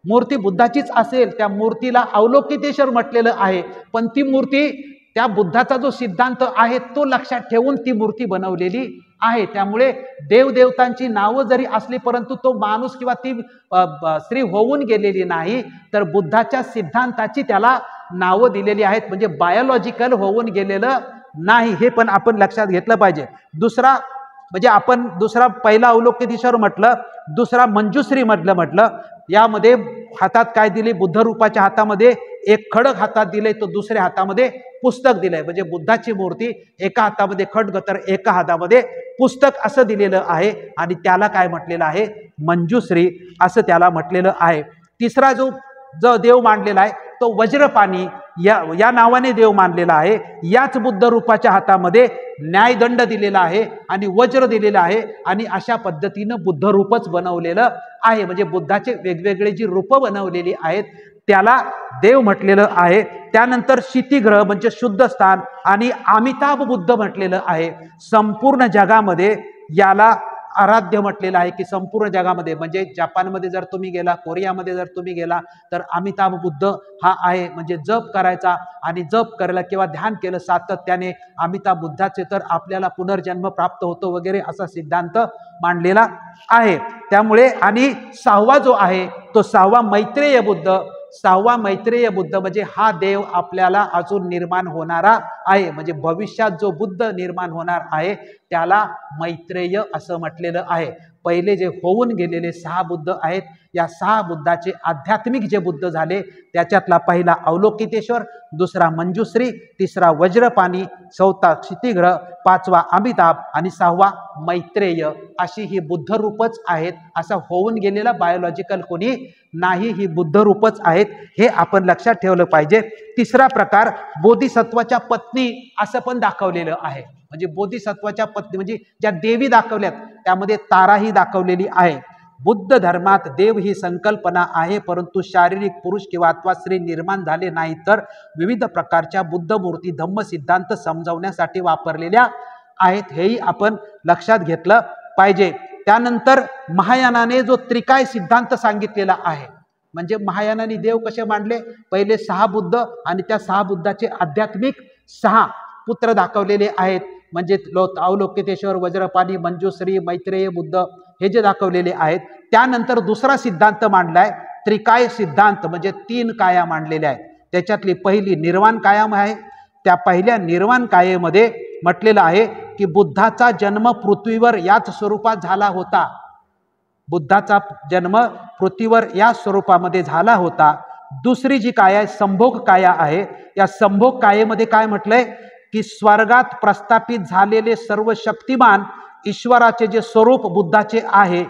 मूर्ती बुद्धाचीच असेल, त्या मूर्तीला अवलोकितेश्वर म्हटलेलं आहे. पण ती मूर्ती त्या बुद्धाचा जो सिद्धांत आहे तो लक्षात ठेवून ती मूर्ती बनवलेली आहे. त्यामुळे देवदेवतांची नावं जरी असली, परंतु तो माणूस किंवा ती स्त्री होऊन गेलेली नाही, तर बुद्धाच्या सिद्धांताची त्याला नावं दिलेली आहेत. म्हणजे बायोलॉजिकल होऊन गेलेलं नाही, हे पण आपण लक्षात घेतलं पाहिजे. दुसरा म्हणजे आपण दुसरा पहिला अवलोकितेश्वर म्हटलं, दुसरा मंजुश्री म्हटलं. यामध्ये हातात काय दिले? बुद्ध रूपाच्या हातामध्ये एक खडग हातात दिले, तो दुसऱ्या हातामध्ये पुस्तक दिलंय. म्हणजे बुद्धाची मूर्ती एका हातामध्ये खड्ग तर एका हातामध्ये पुस्तक असं दिलेलं आहे. आणि त्याला काय म्हटलेलं आहे? मंजुश्री असं त्याला म्हटलेलं आहे. तिसरा जो देव मानलेला आहे तो वज्रपाणी या नावाने देव मानलेला आहे. याच बुद्ध रूपाच्या हातामध्ये न्यायदंड दिलेला आहे आणि वज्र दिलेला आहे. आणि अशा पद्धतीनं बुद्ध रूपच बनवलेलं आहे. म्हणजे बुद्धाचे वेगवेगळे जी रूप बनवलेली आहेत त्याला देव म्हटलेलं आहे. त्यानंतर क्षितिग्रह म्हणजे शुद्ध स्थान आणि अमिताभ बुद्ध म्हटलेलं आहे. संपूर्ण जगामध्ये याला आराध्य म्हटलेलं आहे, की संपूर्ण जगामध्ये म्हणजे जपानमध्ये जर तुम्ही गेला, कोरियामध्ये जर तुम्ही गेला, तर अमिताभ बुद्ध हा आहे. म्हणजे जप करायचा आणि जप करायला किंवा ध्यान केलं सातत्याने अमिताभ बुद्धाचे, तर आपल्याला पुनर्जन्म प्राप्त होतो वगैरे असा सिद्धांत मांडलेला आहे. त्यामुळे आणि सहावा जो आहे तो सहावा मैत्रेय बुद्ध. सहावा मैत्रेय बुद्ध म्हणजे हा देव आपल्याला अजून निर्माण होणारा आहे. म्हणजे भविष्यात जो बुद्ध निर्माण होणार आहे त्याला मैत्रेय असं म्हटलेलं आहे. पहिले जे होऊन गेलेले 6 बुद्ध आहेत, या 6 बुद्धाचे आध्यात्मिक जे बुद्ध झाले त्याच्यातला पहिला अवलोकितेश्वर, दुसरा मंजुश्री, तिसरा वज्रपाणी, चौथा क्षितिग्रह, पाचवा अमिताभ आणि 6वा मैत्रेय. अशी ही बुद्ध रूपच आहेत. असं होऊन गेलेला बायोलॉजिकल कोणी नाही, ही बुद्ध रूपच आहेत, हे आपण लक्षात ठेवलं पाहिजे. तिसरा प्रकार बोधिसत्वाच्या पत्नी असं पण दाखवलेलं आहे. म्हणजे बोधिसत्वाच्या पत्नी म्हणजे ज्या देवी दाखवल्यात त्यामध्ये ताराही दाखवलेली आहे. बुद्ध धर्मात देव ही संकल्पना आहे, परंतु शारीरिक पुरुष किंवा अथवा स्त्री निर्माण झाले नाही, तर विविध प्रकारच्या बुद्ध मूर्ती धम्म सिद्धांत समजावण्यासाठी वापरलेल्या आहेत, हेही आपण लक्षात घेतलं पाहिजे. त्यानंतर महायानाने जो त्रिकाय सिद्धांत सांगितलेला आहे, म्हणजे महायानाने देव कसे मांडले? पहिले 6 बुद्ध आणि त्या 6 बुद्धाचे आध्यात्मिक 6 पुत्र दाखवलेले आहेत. म्हणजे अवलोकितेश्वर, वज्रपाणी, मंजुश्री, मैत्रेय बुद्ध हे जे दाखवलेले आहेत. त्यानंतर दुसरा सिद्धांत मांडलाय त्रिकाय सिद्धांत, म्हणजे 3 काया मांडलेल्या आहेत. त्याच्यातली पहिली निर्वाण कायम आहे. त्या पहिल्या निर्वाण कायेमध्ये म्हटलेलं आहे की बुद्धाचा जन्म पृथ्वीवर याच स्वरूपात झाला होता. बुद्धाचा जन्म पृथ्वीवर या स्वरूपामध्ये झाला होता. दुसरी जी काया आहे संभोग काया आहे. या संभोग कायेमध्ये काय म्हटलंय की स्वर्गात प्रस्थापित झालेले सर्व शक्तिमान ईश्वराचे जे स्वरूप बुद्धाचे आहे,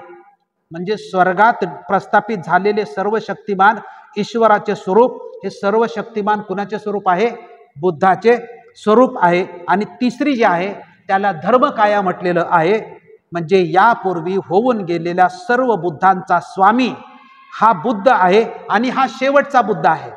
म्हणजे स्वर्गात प्रस्थापित झालेले सर्व शक्तिमान ईश्वराचे स्वरूप, हे सर्व शक्तिमान कुणाचे स्वरूप आहे? बुद्धाचे स्वरूप आहे. आणि तिसरी जी आहे त्याला धर्मकाया म्हटलेलं आहे. म्हणजे यापूर्वी होऊन गेलेल्या सर्व बुद्धांचा स्वामी हा बुद्ध आहे आणि हा शेवटचा बुद्ध आहे.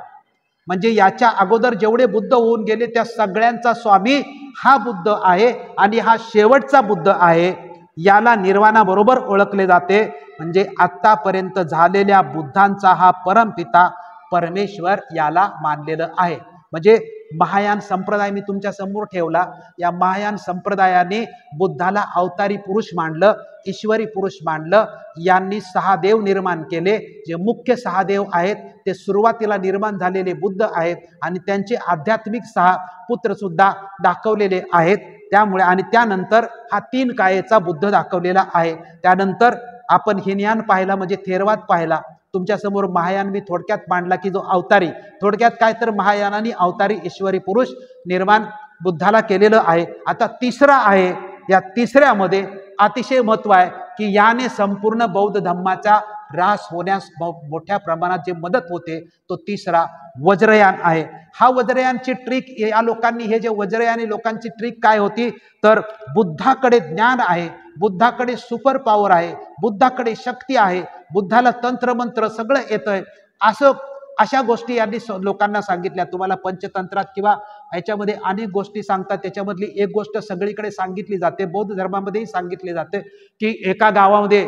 म्हणजे याच्या अगोदर जेवढे बुद्ध होऊन गेले त्या सगळ्यांचा स्वामी हा बुद्ध आहे आणि हा शेवटचा बुद्ध आहे. याला निर्वाणाबरोबर ओळखले जाते. म्हणजे आतापर्यंत झालेल्या बुद्धांचा हा परमपिता परमेश्वर याला मानलेलं आहे. म्हणजे महायान संप्रदाय मी तुमच्या समोर ठेवला. या महायान संप्रदायाने बुद्धाला अवतारी पुरुष मानलं, ईश्वरी पुरुष मानलं. यांनी 6 देव निर्माण केले. जे मुख्य 6 देव आहेत ते सुरुवातीला निर्माण झालेले बुद्ध आहेत आणि त्यांचे आध्यात्मिक 6 पुत्र सुद्धा दाखवलेले आहेत. त्यामुळे आणि त्यानंतर हा 3 कायेचा बुद्ध दाखवलेला आहे. त्यानंतर आपण हिनयान पाहिला, म्हणजे थेरवाद पाहिला. तुमच्यासमोर महायान मी थोडक्यात मांडला की जो अवतारी, थोडक्यात काय तर महायानाने अवतारी ईश्वरी पुरुष निर्माण बुद्धाला केलेलं आहे. आता तिसरा आहे, या तिसऱ्यामध्ये अतिशय महत्व आहे की याने संपूर्ण बौद्ध धर्माचा ह्रास होण्यास मोठ्या प्रमाणात जे मदत होते तो तिसरा वज्रयान आहे. हा वज्रयानची ट्रिक, या लोकांनी हे जे वज्रयानी लोकांची ट्रिक काय होती तर बुद्धाकडे ज्ञान आहे, बुद्धाकडे सुपर पॉवर आहे, बुद्धाकडे शक्ती आहे, बुद्धाला तंत्रमंत्र सगळं येतंय, अशा गोष्टी यांनी लोकांना सांगितल्या. तुम्हाला पंचतंत्रात किंवा ह्याच्यामध्ये अनेक गोष्टी सांगतात. त्याच्यामधली एक गोष्ट सगळीकडे सांगितली जाते, बौद्ध धर्मामध्येही सांगितली जाते की एका गावामध्ये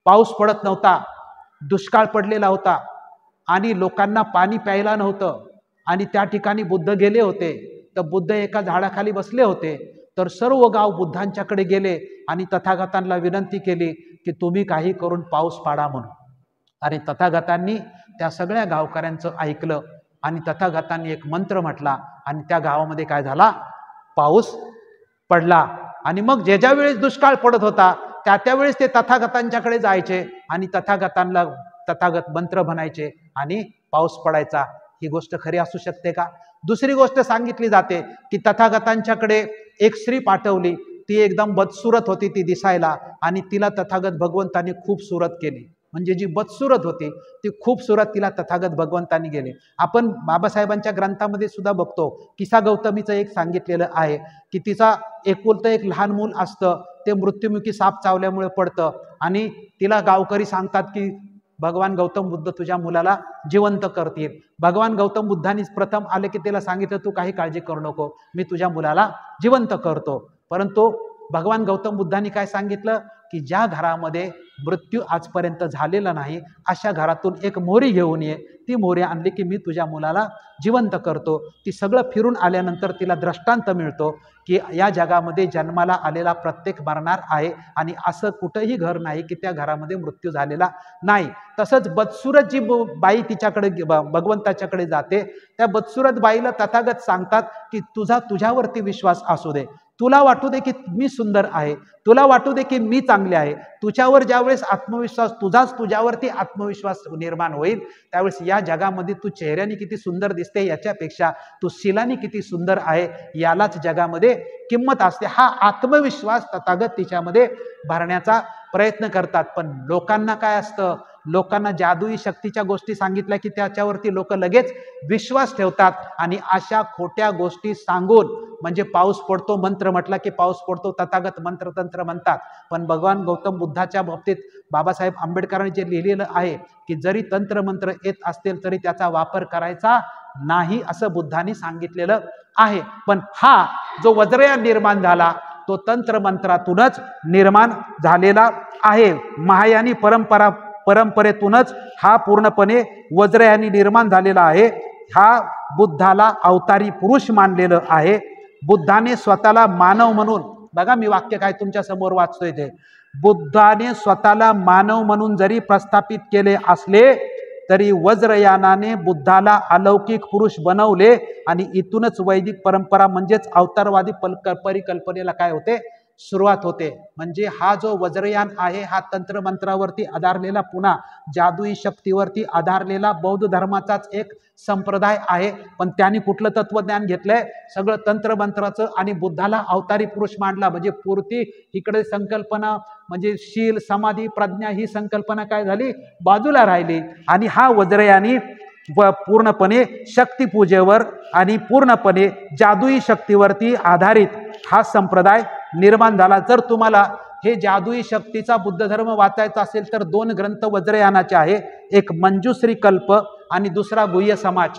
पाऊस पडत नव्हता, दुष्काळ पडलेला होता आणि लोकांना पाणी प्यायला नव्हतं आणि त्या ठिकाणी बुद्ध गेले होते. तर बुद्ध एका झाडाखाली बसले होते, तर सर्व गाव बुद्धांच्याकडे गेले आणि तथागतांना विनंती केली की तुम्ही काही करून पाऊस पाडा म्हणून. आणि तथागतांनी त्या सगळ्या गावकऱ्यांचं ऐकलं आणि तथागतांनी एक मंत्र म्हटला आणि त्या गावामध्ये काय झाला, पाऊस पडला. आणि मग ज्या वेळेस दुष्काळ पडत होता त्यावेळेस ते तथागतांच्याकडे जायचे आणि तथागतांना तथागत मंत्र म्हणायचे आणि पाऊस पडायचा. ही गोष्ट खरी असू शकते का? दुसरी गोष्ट सांगितली जाते की तथागतांच्याकडे एक स्त्री पाठवली, ती एकदम बदसूरत होती ती दिसायला आणि तिला तथागत भगवंतांनी खूप सुरत केली. म्हणजे जी बदसूरत होती ती खूप सुरत तिला तथागत भगवंतांनी गेले. आपण बाबासाहेबांच्या ग्रंथामध्ये सुद्धा बघतो, किसा गौतमीचं एक सांगितलेलं आहे की तिचा एकुलतं एक लहान मूल असतं, ते मृत्युमुखी साप चावल्यामुळे पडतं आणि तिला गावकरी सांगतात की भगवान गौतम बुद्ध तुझ्या मुलाला जिवंत करतील. भगवान गौतम बुद्धांनी प्रथम आले की तिला सांगितलं तू काही काळजी करू नको, मी तुझ्या मुलाला जिवंत करतो. परंतु भगवान गौतम बुद्धांनी काय सांगितलं की ज्या घरामध्ये मृत्यू आजपर्यंत झालेला नाही अशा घरातून एक मोहरी घेऊन ये, ती मोहरी आणली की मी तुझ्या मुलाला जिवंत करतो. ती सगळं फिरून आल्यानंतर तिला दृष्टांत मिळतो की या जगामध्ये जन्माला आलेला प्रत्येक मरणार आहे आणि असं कुठंही घर नाही की त्या घरामध्ये मृत्यू झालेला नाही. तसंच बदसूरत जी बाई तिच्याकडे भगवंताच्याकडे जाते, त्या बदसूरत बाईला तथागत सांगतात की तुझ्यावरती विश्वास असू दे, तुला वाटू दे की मी सुंदर आहे, तुला वाटू दे की मी चांगले आहे, तुझ्यावर ज्यावेळेस आत्मविश्वास तुझ्यावरती आत्मविश्वास निर्माण होईल त्यावेळेस या जगामध्ये तू चेहऱ्याने किती सुंदर दिसते याच्यापेक्षा तू शिलानी किती सुंदर आहे यालाच जगामध्ये किंमत असते. हा आत्मविश्वास तथागत तिच्यामध्ये भरण्याचा प्रयत्न करतात. पण लोकांना काय असतं, लोकांना जादुई शक्तीच्या गोष्टी सांगितल्या की त्याच्यावरती लोक लगेच विश्वास ठेवतात आणि अशा खोट्या गोष्टी सांगून, म्हणजे पाऊस पडतो मंत्र म्हटला की पाऊस पडतो, तथागत मंत्र तंत्र म्हणतात. पण भगवान गौतम बुद्धाच्या बाबतीत बाबासाहेब आंबेडकरांनी जे लिहिलेलं आहे की जरी तंत्र मंत्र येत असतील तरी त्याचा वापर करायचा नाही असं बुद्धांनी सांगितलेलं आहे. पण हा जो वज्रयान निर्माण झाला तो तंत्र मंत्रातूनच निर्माण झालेला आहे. महायानी परंपरेतूनच हा पूर्णपणे वज्रयानी निर्माण झालेला आहे. हा बुद्धाला अवतारी पुरुष मानलेलं आहे. बुद्धाने स्वतःला मानव म्हणून, बघा मी वाक्य काय तुमच्या समोर वाचतोय ते, बुद्धाने स्वतःला मानव म्हणून जरी प्रस्थापित केले असले तरी वज्रयानाने बुद्धाला अलौकिक पुरुष बनवले आणि इथूनच वैदिक परंपरा म्हणजेच अवतारवादी परिकल्पनेला काय होते, सुरुवात होते. म्हणजे हा जो वज्रयान आहे हा तंत्रमंत्रावरती आधारलेला, पुन्हा जादुई शक्तीवरती आधारलेला बौद्ध धर्माचाच एक संप्रदाय आहे. पण त्यांनी कुठलं तत्वज्ञान घेतलंय, सगळं तंत्रमंत्राचं, आणि बुद्धाला अवतारी पुरुष मांडला. म्हणजे पुरती इकडे संकल्पना म्हणजे शील समाधी प्रज्ञा ही संकल्पना काय झाली, बाजूला राहिली. आणि हा वज्रयानी पूर्णपणे शक्तीपूजेवर आणि पूर्णपणे जादुई शक्तीवरती आधारित हा संप्रदाय निर्माण झाला. जर तुम्हाला हे जादुई शक्तीचा बुद्ध धर्म वाचायचा असेल तर 2 ग्रंथ वज्रयानाचे आहे, एक मंजुश्री कल्प आणि दुसरा गुह्य समाज.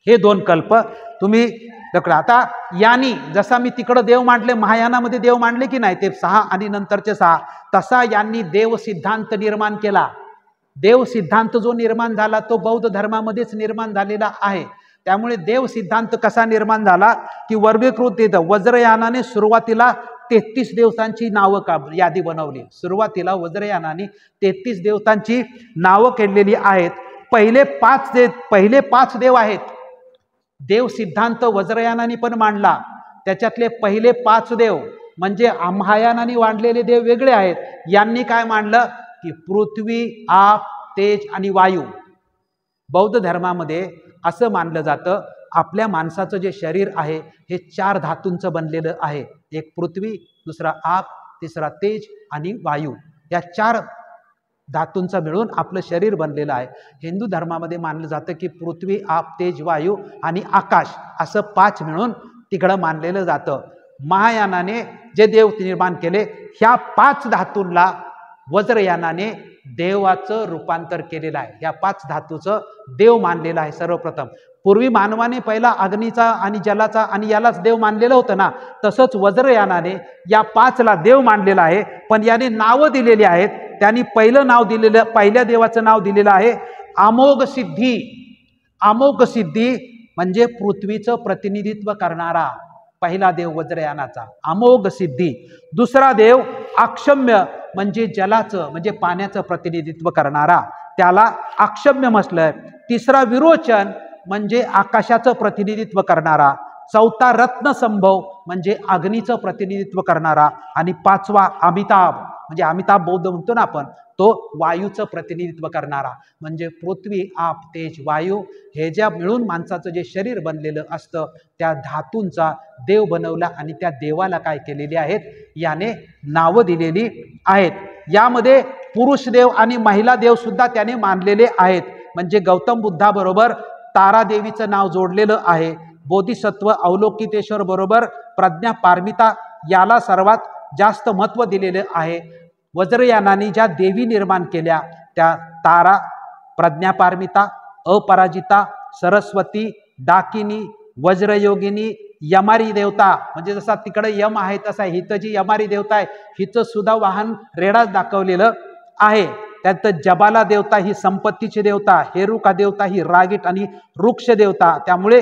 हे 2 कल्प तुम्ही दकडा. आता यांनी जसा मी तिकडं देव मांडले, महायानामध्ये देव मांडले की नाही ते 6 आणि नंतरचे 6, तसा यांनी देव सिद्धांत निर्माण केला. देव सिद्धांत जो निर्माण झाला तो बौद्ध धर्मामध्येच निर्माण झालेला आहे. त्यामुळे देव सिद्धांत कसा निर्माण झाला की वर्गीकृत येतं. वज्रयानाने सुरुवातीला 33 देवतांची नावं यादी बनवली. सुरुवातीला वज्रयानाने 33 देवतांची नावं केलेली आहेत. पहिले 5 देव आहेत. देव सिद्धांत वज्रयानाने पण मांडला. त्याच्यातले पहिले 5 देव म्हणजे महायानाने मांडलेले देव वेगळे आहेत. यांनी काय मांडलं की पृथ्वी, आप, तेज आणि वायू. बौद्ध धर्मामध्ये असं मानलं जातं आपल्या माणसाचं जे शरीर आहे हे 4 धातूंचं बनलेलं आहे. एक पृथ्वी, दुसरा आप, तिसरा तेज आणि वायू. या 4 धातूंचं मिळून आपलं शरीर बनलेलं आहे. हिंदू धर्मामध्ये मानलं जातं की पृथ्वी, आप, तेज, वायू आणि आकाश असं 5 मिळून तिकडं मानलेलं जातं. महायानाने जे देव निर्माण केले ह्या 5 धातूंना वज्रयानाने देवाचं रूपांतर केलेलं आहे. या 5 धातूचं देव मानलेलं आहे सर्वप्रथम. पूर्वी मानवाने पहिला अग्नीचा आणि जलाचा आणि यालाच देव मानलेलं होतं ना, तसंच वज्रयानाने या 5ला देव मानलेलं आहे. पण याने नावं दिलेली आहेत. त्यांनी पहिलं नाव दिलेलं, पहिल्या देवाचं नाव दिलेलं आहे अमोघ सिद्धी. अमोघ सिद्धी म्हणजे पृथ्वीचं प्रतिनिधित्व करणारा पहिला देव वज्रयानाचा अमोघ सिद्धी. दुसरा देव अक्षम्य म्हणजे जलाचं म्हणजे पाण्याचं प्रतिनिधित्व करणारा, त्याला अक्षम्य म्हटलंय. तिसरा विरोचन म्हणजे आकाशाचं प्रतिनिधित्व करणारा. चौथा रत्नसंभव म्हणजे अग्नीचं प्रतिनिधित्व करणारा. आणि 5वा अमिताभ म्हणजे अमिताभ बौद्ध म्हणतो ना आपण, तो वायूचं प्रतिनिधित्व करणारा. म्हणजे पृथ्वी, आप, तेज, वायू हे ज्या मिळून माणसाचं जे शरीर बनलेलं असतं त्या धातूंचा देव बनवला आणि त्या देवाला काय केलेले आहेत, याने नावं दिलेली आहेत. यामध्ये पुरुष देव आणि महिला देव सुद्धा त्याने मानलेले आहेत. म्हणजे गौतम बुद्धाबरोबर तारादेवीचं नाव जोडलेलं आहे. बोधिसत्व अवलोकितेश्वर बरोबर प्रज्ञा पारमिता याला सर्वात जास्त महत्त्व दिलेलं आहे. वज्रयानाने ज्या देवी निर्माण केल्या त्या तारा, प्रज्ञा पारमिता, अपराजिता, सरस्वती, डाकिनी, वज्रयोगिनी, यमारी देवता. म्हणजे जसा तिकडे यम आहे तसा हिचं जी यमारी देवता आहे हिचं सुद्धा वाहन रेडाच दाखवलेलं आहे. त्यात जबाला देवता ही संपत्तीची देवता, हेरुका देवता ही रागीट आणि वृक्ष देवता. त्यामुळे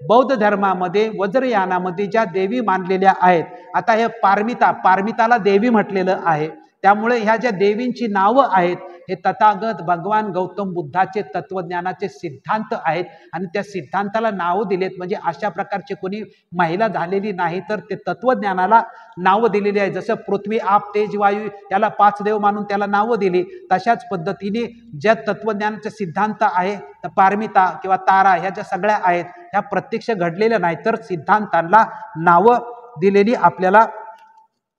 बौद्ध धर्मामध्ये वज्रयानामध्ये ज्या देवी मानलेल्या आहेत, आता हे पारमिताला देवी म्हटलेलं आहे. त्यामुळे ह्या ज्या देवींची नावं आहेत हे तथागत भगवान गौतम बुद्धाचे तत्वज्ञानाचे सिद्धांत आहेत आणि त्या सिद्धांताला नावं दिलेत. म्हणजे अशा प्रकारचे कोणी महिला झालेली नाही तर ते तत्वज्ञानाला नावं दिलेली आहे. जसं पृथ्वी, आप, तेज, वायू याला 5 देव मानून त्याला नावं दिली, तशाच पद्धतीने ज्या तत्वज्ञानाचे सिद्धांत आहे तर पारमिता किंवा तारा ह्या ज्या सगळ्या आहेत ह्या प्रत्यक्ष घडलेल्या नाही तर सिद्धांतांना नावं दिलेली आपल्याला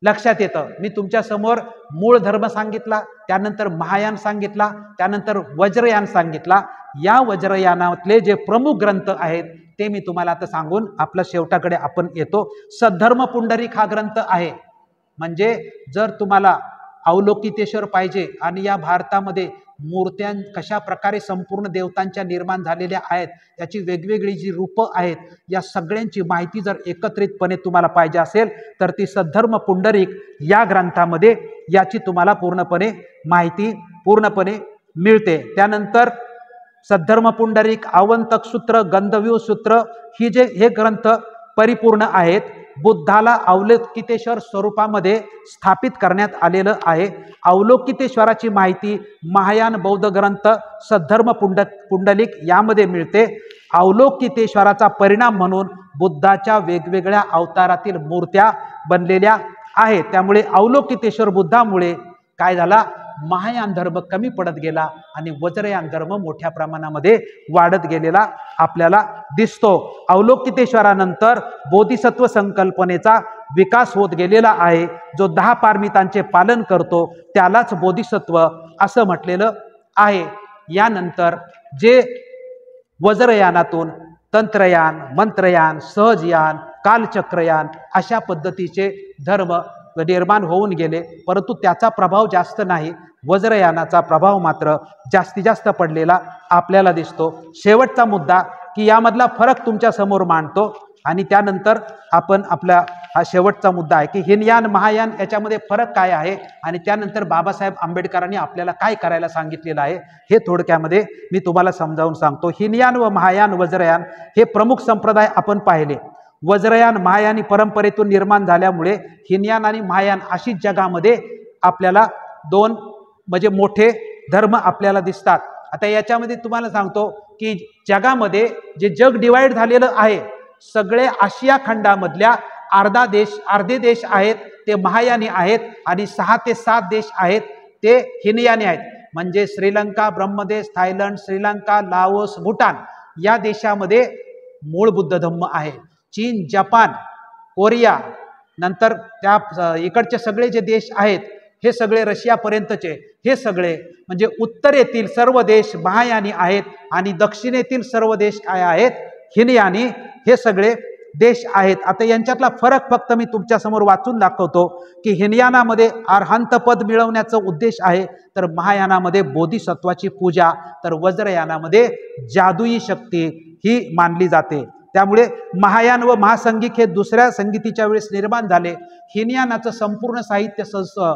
लक्षात येतं. मी तुमच्या समोर मूळ धर्म सांगितला, त्यानंतर महायान सांगितला, त्यानंतर वज्रयान सांगितला. या वज्रयानातले जे प्रमुख ग्रंथ आहेत ते मी तुम्हाला आता सांगून आपल्या शेवटाकडे आपण येतो. सद्धर्म पुंडरीक हा ग्रंथ आहे. म्हणजे जर तुम्हाला अवलोकितेश्वर पाहिजे आणि या भारतामध्ये मूर्त्या कशा प्रकारे संपूर्ण देवतांच्या निर्माण झालेल्या आहेत, त्याची वेगवेगळी जी रूपं आहेत, या सगळ्यांची माहिती जर एकत्रितपणे तुम्हाला पाहिजे असेल तर ती सद्धर्म पुंडरीक या ग्रंथामध्ये याची तुम्हाला पूर्णपणे माहिती पूर्णपणे मिळते. त्यानंतर सद्धर्म पुंडरीक, आवंतक सूत्र, गंधव्यूह सूत्र ही जे हे ग्रंथ परिपूर्ण आहेत. बुद्धाला अवलोकितेश्वर स्वरूपामध्ये स्थापित करण्यात आलेलं आहे. अवलोकितेश्वराची माहिती महायान बौद्ध ग्रंथ सद्धर्म पुंडलिक यामध्ये मिळते. अवलोकितेश्वराचा परिणाम म्हणून बुद्धाच्या वेगवेगळ्या अवतारातील मूर्त्या बनलेल्या आहेत. त्यामुळे अवलोकितेश्वर बुद्धामुळे काय झाला, महायान धर्म कमी पडत गेला आणि वज्रयान धर्म मोठ्या प्रमाणामध्ये वाढत गेलेला आपल्याला दिसतो. अवलोकितेश्वरानंतर बोधिसत्व संकल्पनेचा विकास होत गेलेला आहे. जो 10 पारमितांचे पालन करतो त्यालाच बोधिसत्व असं म्हटलेलं आहे. यानंतर जे वज्रयानातून तंत्रयान, मंत्रयान, सहजयान, कालचक्रयान अशा पद्धतीचे धर्म निर्माण होऊन गेले, परंतु त्याचा प्रभाव जास्त नाही. वज्रयानाचा प्रभाव मात्र जास्तीत जास्त पडलेला आपल्याला दिसतो. शेवटचा मुद्दा की यामधला फरक तुमच्या समोर मांडतो आणि त्यानंतर आपण आपला हा शेवटचा मुद्दा आहे की हिनयान महायान याच्यामध्ये फरक काय आहे आणि त्यानंतर बाबासाहेब आंबेडकरांनी आपल्याला काय करायला सांगितलेलं आहे हे थोडक्यामध्ये मी तुम्हाला समजावून सांगतो. हिनयान व महायान, वज्रयान हे प्रमुख संप्रदाय आपण पाहिले. वज्रयान महायानी परंपरेतून निर्माण झाल्यामुळे हिनयान आणि महायान अशीच जगामध्ये आपल्याला 2 म्हणजे मोठे धर्म आपल्याला दिसतात. आता याच्यामध्ये तुम्हाला सांगतो की जगामध्ये जे जग डिवाइड झालेलं आहे, सगळे आशिया खंडामधल्या अर्धे देश आहेत ते महायानी आहेत आणि 6 ते 7 देश आहेत ते हिनयानी आहेत. म्हणजे श्रीलंका, ब्रह्मदेश, थायलंड, श्रीलंका, लाओस, भूटान या देशामध्ये मूळ बुद्ध धम्म आहे. चीन, जपान, कोरिया, नंतर त्या इकडचे सगळे जे देश आहेत हे सगळे रशियापर्यंतचे हे सगळे म्हणजे उत्तरेतील सर्व देश महायानी आहेत आणि दक्षिणेतील सर्व देश काय आहेत हिनयानी हे सगळे देश आहेत. आता यांच्यातला फरक फक्त मी तुमच्या समोर वाचून दाखवतो की हिनयानामध्ये अरहंत पद मिळवण्याचा उद्देश आहे, तर महायानामध्ये बोधिसत्वाची पूजा, तर वज्रयानामध्ये जादुई शक्ती ही मानली जाते. त्यामुळे महायान व महासंगीक हे दुसऱ्या संगीतीच्या वेळेस निर्माण झाले. हिनयानाचं संपूर्ण साहित्य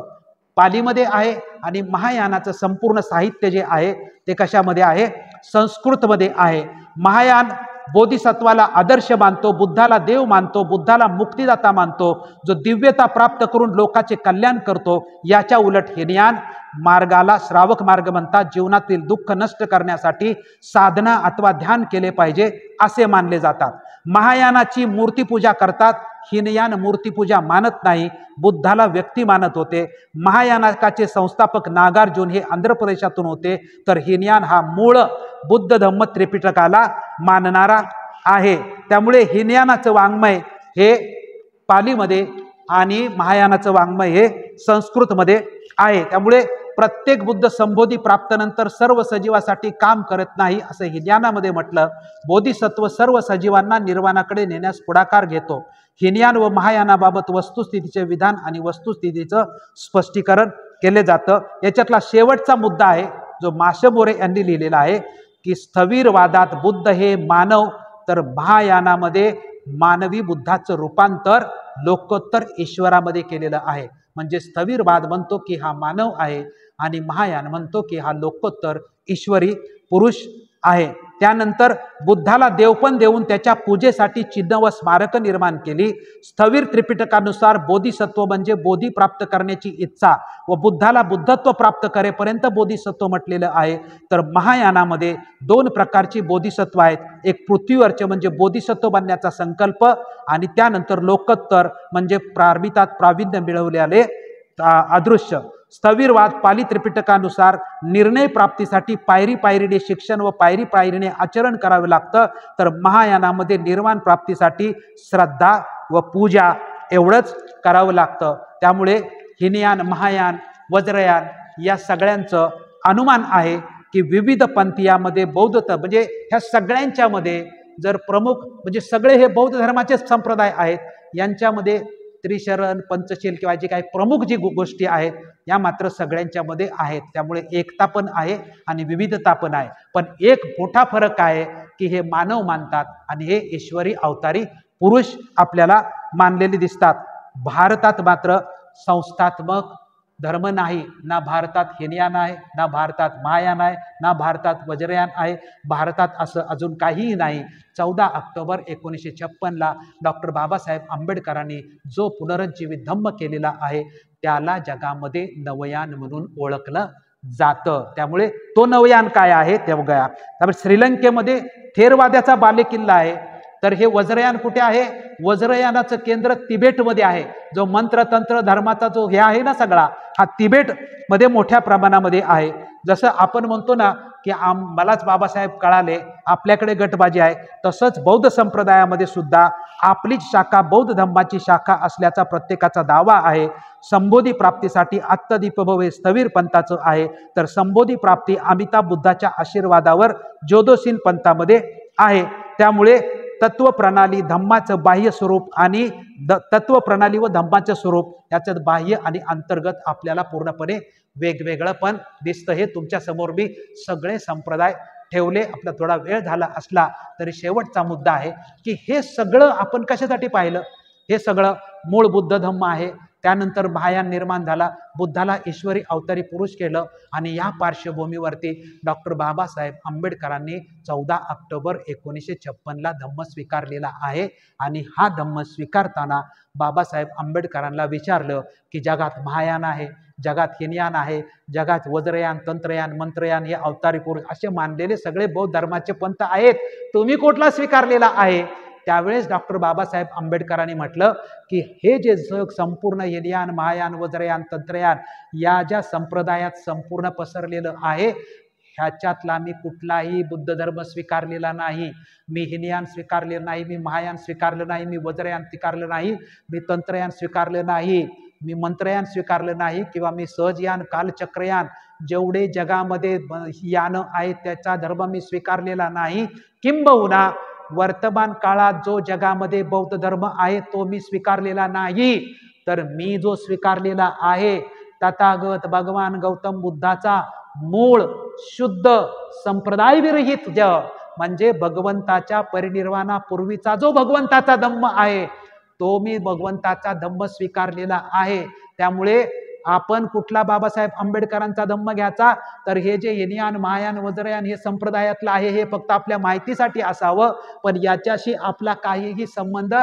पालीमध्ये आहे आणि महायानाचं संपूर्ण साहित्य जे आहे ते कशामध्ये आहे संस्कृतमध्ये आहे. महायान बोधिसत्वाला आदर्श मानतो, बुद्धाला देव मानतो, बुद्धाला मुक्तिदाता मानतो, जो दिव्यता प्राप्त करून लोकांचे कल्याण करतो. याच्या उलट हिनयान मार्गाला श्रावक मार्ग म्हणतात, जीवनातील दुःख नष्ट करण्यासाठी साधना अथवा ध्यान केले पाहिजे असे मानले जातात. महायानाची मूर्तीपूजा करतात, हिनयान मूर्तीपूजा मानत नाही, बुद्धाला व्यक्ती मानत होते. महायानाचे संस्थापक नागार्जुन हे आंध्र प्रदेशातून होते, तर हिनयान हा मूळ बुद्ध धम्म त्रिपिटकाला मानणारा आहे. त्यामुळे हिनयानाचं वाङ्मय हे पालीमध्ये आणि महायानाचं वाङ्मय हे संस्कृतमध्ये आहे. त्यामुळे प्रत्येक बुद्ध संबोधी प्राप्तनंतर सर्व सजीवासाठी काम करत नाही असं हिनयानामध्ये म्हटलं. बोधिसत्व सर्व सजीवांना निर्वाणाकडे नेण्यास पुढाकार घेतो. हिनयान व महायानाबाबत वस्तुस्थितीचे विधान आणि वस्तुस्थितीचं स्पष्टीकरण केले जातं. याच्यातला शेवटचा मुद्दा आहे जो माशमोरे यांनी लिहिलेला आहे की स्थविरवादात बुद्ध हे मानव, तर महायानामध्ये मानवी बुद्धाचं रूपांतर लोकोत्तर ईश्वरामध्ये केलेलं आहे. म्हणजे स्थविरवाद म्हणतो की हा मानव आहे आणि महायान म्हणतो की हा लोकोत्तर ईश्वरी पुरुष आहे. त्यानंतर बुद्धाला देवपण देऊन त्याच्या पूजेसाठी चिन्ह व स्मारक निर्माण केली. स्थविर त्रिपिटकानुसार बोधिसत्व म्हणजे बोधी प्राप्त करण्याची इच्छा व बुद्धाला बुद्धत्व प्राप्त करेपर्यंत बोधिसत्व म्हटलेलं आहे. तर महायानामध्ये दोन प्रकारची बोधिसत्व आहेत, एक पृथ्वीवरचे म्हणजे बोधिसत्व बनण्याचा संकल्प आणि त्यानंतर लोकोत्तर म्हणजे प्रावीण्य मिळवलेले अदृश्य. स्थविरवाद पाली त्रिपिटकानुसार निर्णय प्राप्तीसाठी पायरी पायरीने शिक्षण व पायरी पायरीने आचरण करावे लागतं, तर महायानामध्ये निर्वाण प्राप्तीसाठी श्रद्धा व पूजा एवढंच करावं लागतं. त्यामुळे हिनयान, महायान, वज्रयान या सगळ्यांचं अनुमान आहे की विविध पंथीयामध्ये बौद्धत्व म्हणजे ह्या सगळ्यांच्यामध्ये जर प्रमुख म्हणजे सगळे हे बौद्ध धर्माचे संप्रदाय आहेत, यांच्यामध्ये त्रिशरण, पंचशील किंवा जे काही प्रमुख जी गोष्टी आहेत या मात्र सगळ्यांच्यामध्ये आहेत. त्यामुळे एकता पण आहे आणि विविधता पण आहे. पण एक मोठा फरक आहे की हे मानव मानतात आणि हे ईश्वरी अवतारी पुरुष आपल्याला मानलेले दिसतात. भारतात मात्र संस्थात्मक धर्म नाही. ना भारतात हिनयान आहे, ना भारतात महायान आहे, ना भारतात वज्रयान आहे. भारतात असं अजून काहीही नाही. 14 ऑक्टोबर 1956ला डॉक्टर बाबासाहेब आंबेडकरांनी जो पुनरुज्जीवित धम्म केलेला आहे त्याला जगामध्ये नवयान म्हणून ओळखलं जातं. त्यामुळे तो नवयान काय आहे ते बघूया. त्यामुळे श्रीलंकेमध्ये थेरवाद्याचा बालेकिल्ला आहे, तर हे वज्रयान कुठे आहे? वज्रयानाचं केंद्र तिबेटमध्ये आहे. जो मंत्र तंत्र धर्माचा जो हे आहे ना सगळा, हा तिबेटमध्ये मोठ्या प्रमाणामध्ये आहे. जसं आपण म्हणतो ना की मलाच बाबासाहेब कळाले, आपल्याकडे गटबाजी आहे, तसंच बौद्ध संप्रदायामध्ये सुद्धा आपलीच शाखा बौद्ध धम्माची शाखा असल्याचा प्रत्येकाचा दावा आहे. संबोधी प्राप्तीसाठी आत्तदीपभव हे स्थविर पंथाचं आहे, तर संबोधी प्राप्ती अमिताभ बुद्धाच्या आशीर्वादावर जोदोसिन पंथामध्ये आहे. त्यामुळे तत्वप्रणाली धम्माचं बाह्य स्वरूप आणि तत्वप्रणाली व धम्माचं स्वरूप याच्यात बाह्य आणि अंतर्गत आपल्याला पूर्णपणे वेगवेगळं पण दिसतं. हे तुमच्या समोर मी सगळे संप्रदाय ठेवले. आपला थोडा वेळ झाला असला तरी शेवटचा मुद्दा आहे की हे सगळं आपण कशासाठी पाहिलं? हे सगळं मूळ बुद्ध धम्म आहे. त्यानंतर महायान निर्माण झाला, बुद्धाला ईश्वरी अवतारी पुरुष केलं आणि या पार्श्वभूमीवरती डॉक्टर बाबासाहेब आंबेडकरांनी 14 ऑक्टोबर 1956ला धम्म स्वीकारलेला आहे. आणि हा धम्म स्वीकारताना बाबासाहेब आंबेडकरांना विचारलं की जगात महायान आहे, जगात हिनयान आहे, जगात वज्रयान, तंत्रयान, मंत्रयान हे अवतारी पुरुष असे मानलेले सगळे बौद्ध धर्माचे पंथ आहेत, तुम्ही कुठला स्वीकारलेला आहे? त्यावेळेस डॉक्टर बाबासाहेब आंबेडकरांनी म्हटलं की हे जे जग संपूर्ण हिनयान, महायान, वज्रयान, तंत्रयान या ज्या संप्रदायात संपूर्ण पसरलेलं आहे, ह्याच्यातला मी कुठलाही बुद्ध धर्म स्वीकारलेला नाही, मी हिनयान स्वीकारलेलं नाही, मी महायान स्वीकारलं नाही, मी वज्रयान स्वीकारलं नाही, मी तंत्रयान स्वीकारलं नाही, मी मंत्रयान स्वीकारलं नाही, किंवा मी सहजयान, कालचक्रयान जेवढे जगामध्ये यानं आहेत त्याचा धर्म मी स्वीकारलेला नाही. किंबहुना वर्तमान काळात जो जगामध्ये बौद्ध धर्म आहे तो मी स्वीकारलेला नाही. तर मी जो स्वीकारलेला आहे तथागत भगवान गौतम बुद्धाचा मूळ शुद्ध संप्रदाय विरहित म्हणजे भगवंताच्या परिनिर्वाणापूर्वीचा जो भगवंताचा धम्म आहे तो मी भगवंताचा धम्म स्वीकारलेला आहे. त्यामुळे आपण कुठला बाबासाहेब आंबेडकरांचा धम्म घ्यायचा, तर हे जे हिनयान, महायान, वज्रयान हे संप्रदायातलं आहे हे फक्त आपल्या माहितीसाठी असावं, पण याच्याशी आपला काहीही संबंध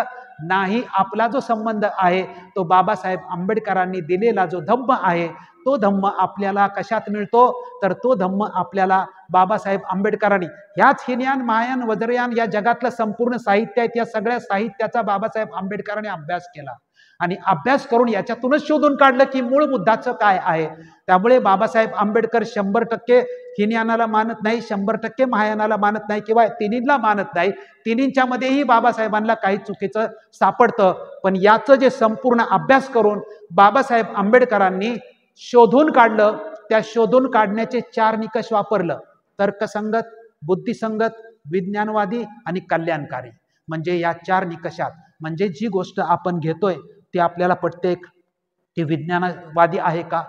नाही. आपला जो संबंध आहे तो बाबासाहेब आंबेडकरांनी दिलेला जो धम्म आहे तो धम्म आपल्याला कशात मिळतो, तर तो धम्म आपल्याला बाबासाहेब आंबेडकरांनी ह्याच हिनयान, महायान, वज्रयान या जगातलं संपूर्ण साहित्य आहे, या सगळ्या साहित्याचा बाबासाहेब आंबेडकरांनी अभ्यास केला आणि अभ्यास करून याच्यातूनच शोधून काढलं की मूळ बुद्धाचं काय आहे. त्यामुळे बाबासाहेब आंबेडकर 100% हिनयानाला मानत नाही, 100% महायानाला मानत नाही, किंवा तिन्हीला मानत नाही. तिन्हींच्या मध्येही बाबासाहेबांना काही चुकीचं सापडतं, पण याचं जे संपूर्ण अभ्यास करून बाबासाहेब आंबेडकरांनी शोधून काढलं, त्या शोधून काढण्याचे 4 निकष वापरलं: तर्कसंगत, बुद्धिसंगत, विज्ञानवादी आणि कल्याणकारी. म्हणजे या 4 निकषात म्हणजे जी गोष्ट आपण घेतोय ती आपल्याला पटते, ती विज्ञानवादी आहे का,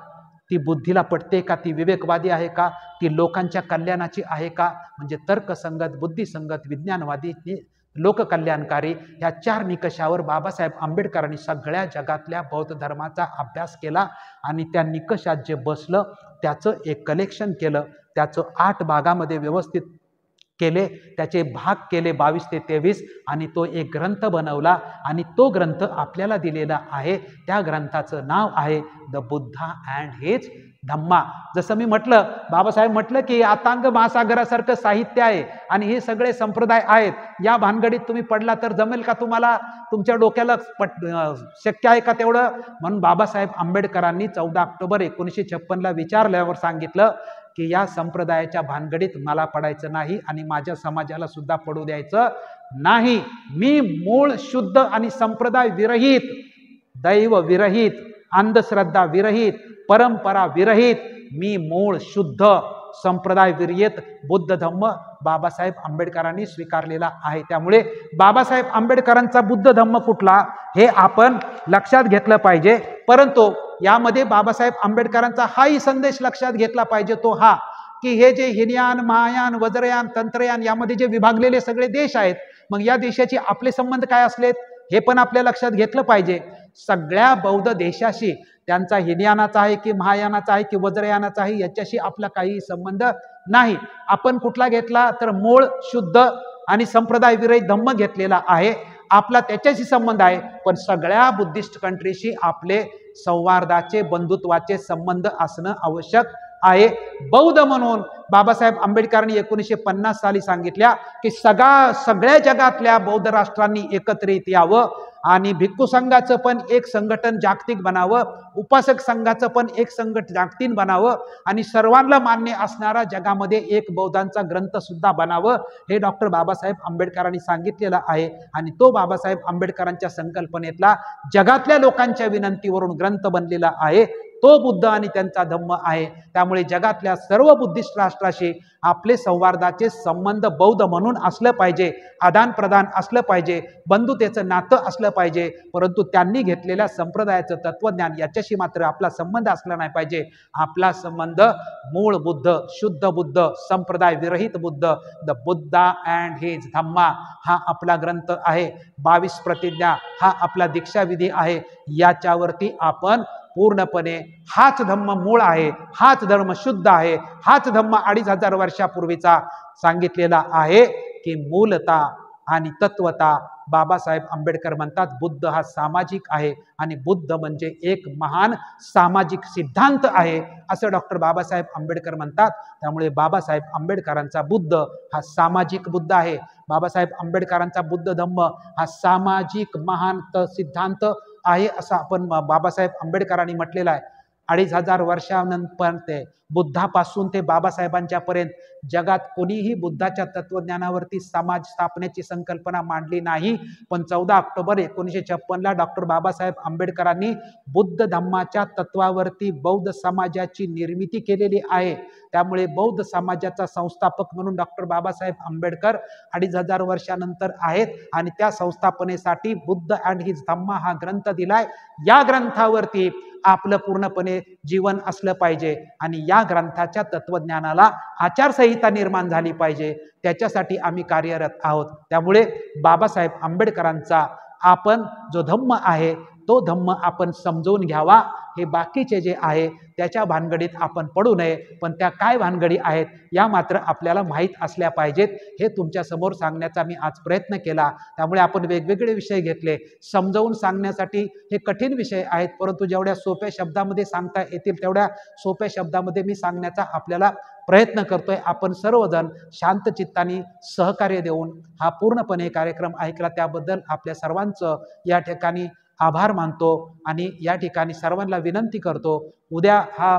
ती बुद्धीला पटते का, ती विवेकवादी आहे का, ती लोकांच्या कल्याणाची आहे का. म्हणजे तर्कसंगत, बुद्धिसंगत, विज्ञानवादी, लोककल्याणकारी या 4 निकषावर बाबासाहेब आंबेडकरांनी सगळ्या जगातल्या बौद्ध धर्माचा अभ्यास केला आणि त्या निकषात जे बसलं त्याचं एक कलेक्शन केलं, त्याचं 8 भागामध्ये व्यवस्थित केले, त्याचे भाग केले 22 ते 23 आणि तो एक ग्रंथ बनवला आणि तो ग्रंथ आपल्याला दिलेला आहे. त्या ग्रंथाचं नाव आहे द बुद्धा अँड हिज धम्मा. जसं मी म्हटलं, बाबासाहेब म्हटलं की अथांग महासागरासारखं साहित्य आहे आणि हे सगळे संप्रदाय आहेत, या भानगडीत तुम्ही पडला तर जमेल का तुम्हाला, तुमच्या डोक्याला शक्य आहे का तेवढं. म्हणून बाबासाहेब आंबेडकरांनी 14 ऑक्टोबर 1956 विचारल्यावर सांगितलं की या संप्रदायाच्या भानगडीत मला पडायचं नाही आणि माझ्या समाजाला सुद्धा पडू द्यायचं नाही. मी मूळ शुद्ध आणि संप्रदाय विरहित, दैव विरहित, अंधश्रद्धा विरहित, परंपरा विरहित, मी मूळ शुद्ध संप्रदाय विरहित बुद्ध धम्म बाबासाहेब आंबेडकरांनी स्वीकारलेला आहे. त्यामुळे बाबासाहेब आंबेडकरांचा बुद्ध धम्म कुठला हे आपण लक्षात घेतलं पाहिजे. परंतु यामध्ये बाबासाहेब आंबेडकरांचा हाही संदेश लक्षात घेतला पाहिजे, तो हा की हे जे हिनयान, महायान, वज्रयान, तंत्रयान यामध्ये जे विभागलेले सगळे देश आहेत, मग या देशाचे आपले संबंध काय असलेत हे पण आपल्या लक्षात घेतलं पाहिजे. सगळ्या बौद्ध देशाशी त्यांचा हिनयानाचा आहे की महायानाचा आहे की वज्रयानाचा आहे याच्याशी आपला काही संबंध नाही. आपण कुठला घेतला तर मूळ शुद्ध आणि संप्रदाय विरहित धम्म घेतलेला आहे, आपला त्याच्याशी संबंध आहे. पण सगळ्या बुद्धिस्ट कंट्रीशी आपले संवादाचे, बंधुत्वाचे संबंध असणं आवश्यक आहे. बौद्ध म्हणून बाबासाहेब आंबेडकरांनी 1950 साली सांगितल्या की सगळ्या जगातल्या बौद्ध राष्ट्रांनी एकत्रित यावं आणि भिक्खू संघाचं पण एक संघटन जागतिक बनावं, उपासक संघाचं पण एक संघटन जागतिक बनावं आणि सर्वांना मान्य असणारा जगामध्ये एक बौद्धांचा ग्रंथ सुद्धा बनावं, हे डॉक्टर बाबासाहेब आंबेडकरांनी सांगितलेलं आहे. आणि तो बाबासाहेब आंबेडकरांच्या संकल्पनेतला जगातल्या लोकांच्या विनंतीवरून ग्रंथ बनलेला आहे, तो बुद्ध आणि त्यांचा धम्म आहे. त्यामुळे जगातल्या सर्व बुद्धिस्ट राष्ट्राशी आपले संवादाचे संबंध बौद्ध म्हणून असलं पाहिजे, आदान प्रदान असलं पाहिजे, बंधुतेचं नातं असलं पाहिजे. परंतु त्यांनी घेतलेल्या संप्रदायाचं तत्वज्ञान याच्याशी मात्र आपला संबंध असला नाही पाहिजे. आपला संबंध मूळ बुद्ध, शुद्ध बुद्ध, संप्रदाय विरहित Buddha, the Buddha and his Dhamma हा आपला ग्रंथ आहे. 22 प्रतिज्ञा हा आपला दीक्षाविधी आहे. याच्यावरती आपण पूर्णपणे हाच धम्म मूळ आहे, हाच धर्म शुद्ध आहे, हाच धम्म 2500 वर्षापूर्वीचा सांगितलेला आहे की मूलतः आणि तत्वता बाबासाहेब आंबेडकर म्हणतात बुद्ध हा सामाजिक आहे आणि बुद्ध म्हणजे एक महान सामाजिक सिद्धांत आहे असं डॉक्टर बाबासाहेब आंबेडकर म्हणतात. त्यामुळे बाबासाहेब आंबेडकरांचा बुद्ध हा सामाजिक बुद्ध आहे. बाबासाहेब आंबेडकरांचा बुद्ध धम्म हा सामाजिक महान सिद्धांत आहे असं आपण बाबासाहेब आंबेडकरांनी म्हटलेलं आहे. 2500 वर्षांपर्यंत बुद्धापासून ते बाबासाहेबांच्या पर्यंत जगात कोणीही बुद्धाच्या तत्वज्ञानावरती समाज स्थापनेची संकल्पना मांडली नाही. पण 14 ऑक्टोबर 1956 डॉक्टर बाबासाहेब आंबेडकरांनी बुद्ध धम्माच्या तत्वावरती बौद्ध समाजाची निर्मिती केलेली आहे. त्यामुळे बौद्ध समाजाचा संस्थापक म्हणून डॉक्टर बाबासाहेब आंबेडकर 2500 वर्षानंतर आहेत आणि त्या संस्थापनेसाठी बुद्ध अँड हिज धम्मा हा ग्रंथ दिलाय. या ग्रंथावरती आपलं पूर्णपणे जीवन असलं पाहिजे आणि या ग्रंथाच्या तत्वज्ञानाला आचारसंहिता निर्माण झाली पाहिजे. त्याच्यासाठी आम्ही कार्यरत आहोत. त्यामुळे बाबासाहेब आंबेडकरांचा आपण जो धम्म आहे तो धम्म आपण समजून घ्यावा. हे बाकीचे जे आहे त्याच्या भानगडीत आपण पडू नये. पण त्या काय भानगडी आहेत या मात्र आपल्याला माहीत असल्या पाहिजेत. हे तुमच्या समोर सांगण्याचा मी आज प्रयत्न केला. त्यामुळे आपण वेगवेगळे विषय घेतले. समजावून सांगण्यासाठी हे कठीण विषय आहेत, परंतु जेवढ्या सोप्या शब्दामध्ये सांगता येतील तेवढ्या सोप्या शब्दामध्ये मी सांगण्याचा आपल्याला प्रयत्न करतोय. आपण सर्वजण शांत चित्ताने सहकार्य देऊन हा पूर्णपणे कार्यक्रम ऐकला त्याबद्दल आपल्या सर्वांचं या ठिकाणी आभार मानतो आणि या ठिकाणी सर्वांना विनंती करतो, उद्या हा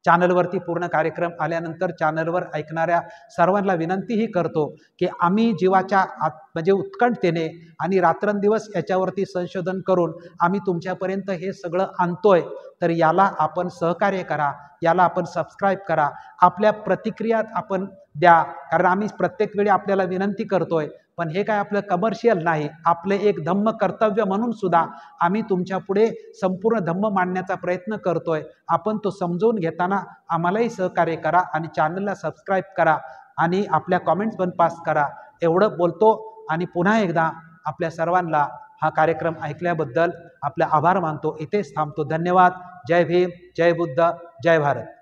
चॅनलवरती पूर्ण कार्यक्रम आल्यानंतर चॅनलवर ऐकणाऱ्या सर्वांना विनंतीही करतो की आम्ही जीवाच्या म्हणजे उत्कंठतेने आणि रात्रंदिवस याच्यावरती संशोधन करून आम्ही तुमच्यापर्यंत हे सगळं आणतोय. तर याला आपण सहकार्य करा, याला आपण सबस्क्राईब करा, आपल्या प्रतिक्रिया आपण द्या. कारण आम्ही प्रत्येक वेळी आपल्याला विनंती करतोय, पण हे काय आपलं कमर्शियल नाही. आपले एक धम्म कर्तव्य म्हणून सुद्धा आम्ही तुमच्या पुढे संपूर्ण धम्म मांडण्याचा प्रयत्न करतोय. आपण तो समजून घेताना आम्हालाही सहकार्य करा आणि चॅनलला सबस्क्राईब करा आणि आपल्या कमेंट्स पण पास करा. एवढं बोलतो आणि पुन्हा एकदा आपल्या सर्वांना हा कार्यक्रम ऐकल्याबद्दल आपले आभार मानतो. इथेच थांबतो. धन्यवाद. जय भीम, जय बुद्ध, जय भारत.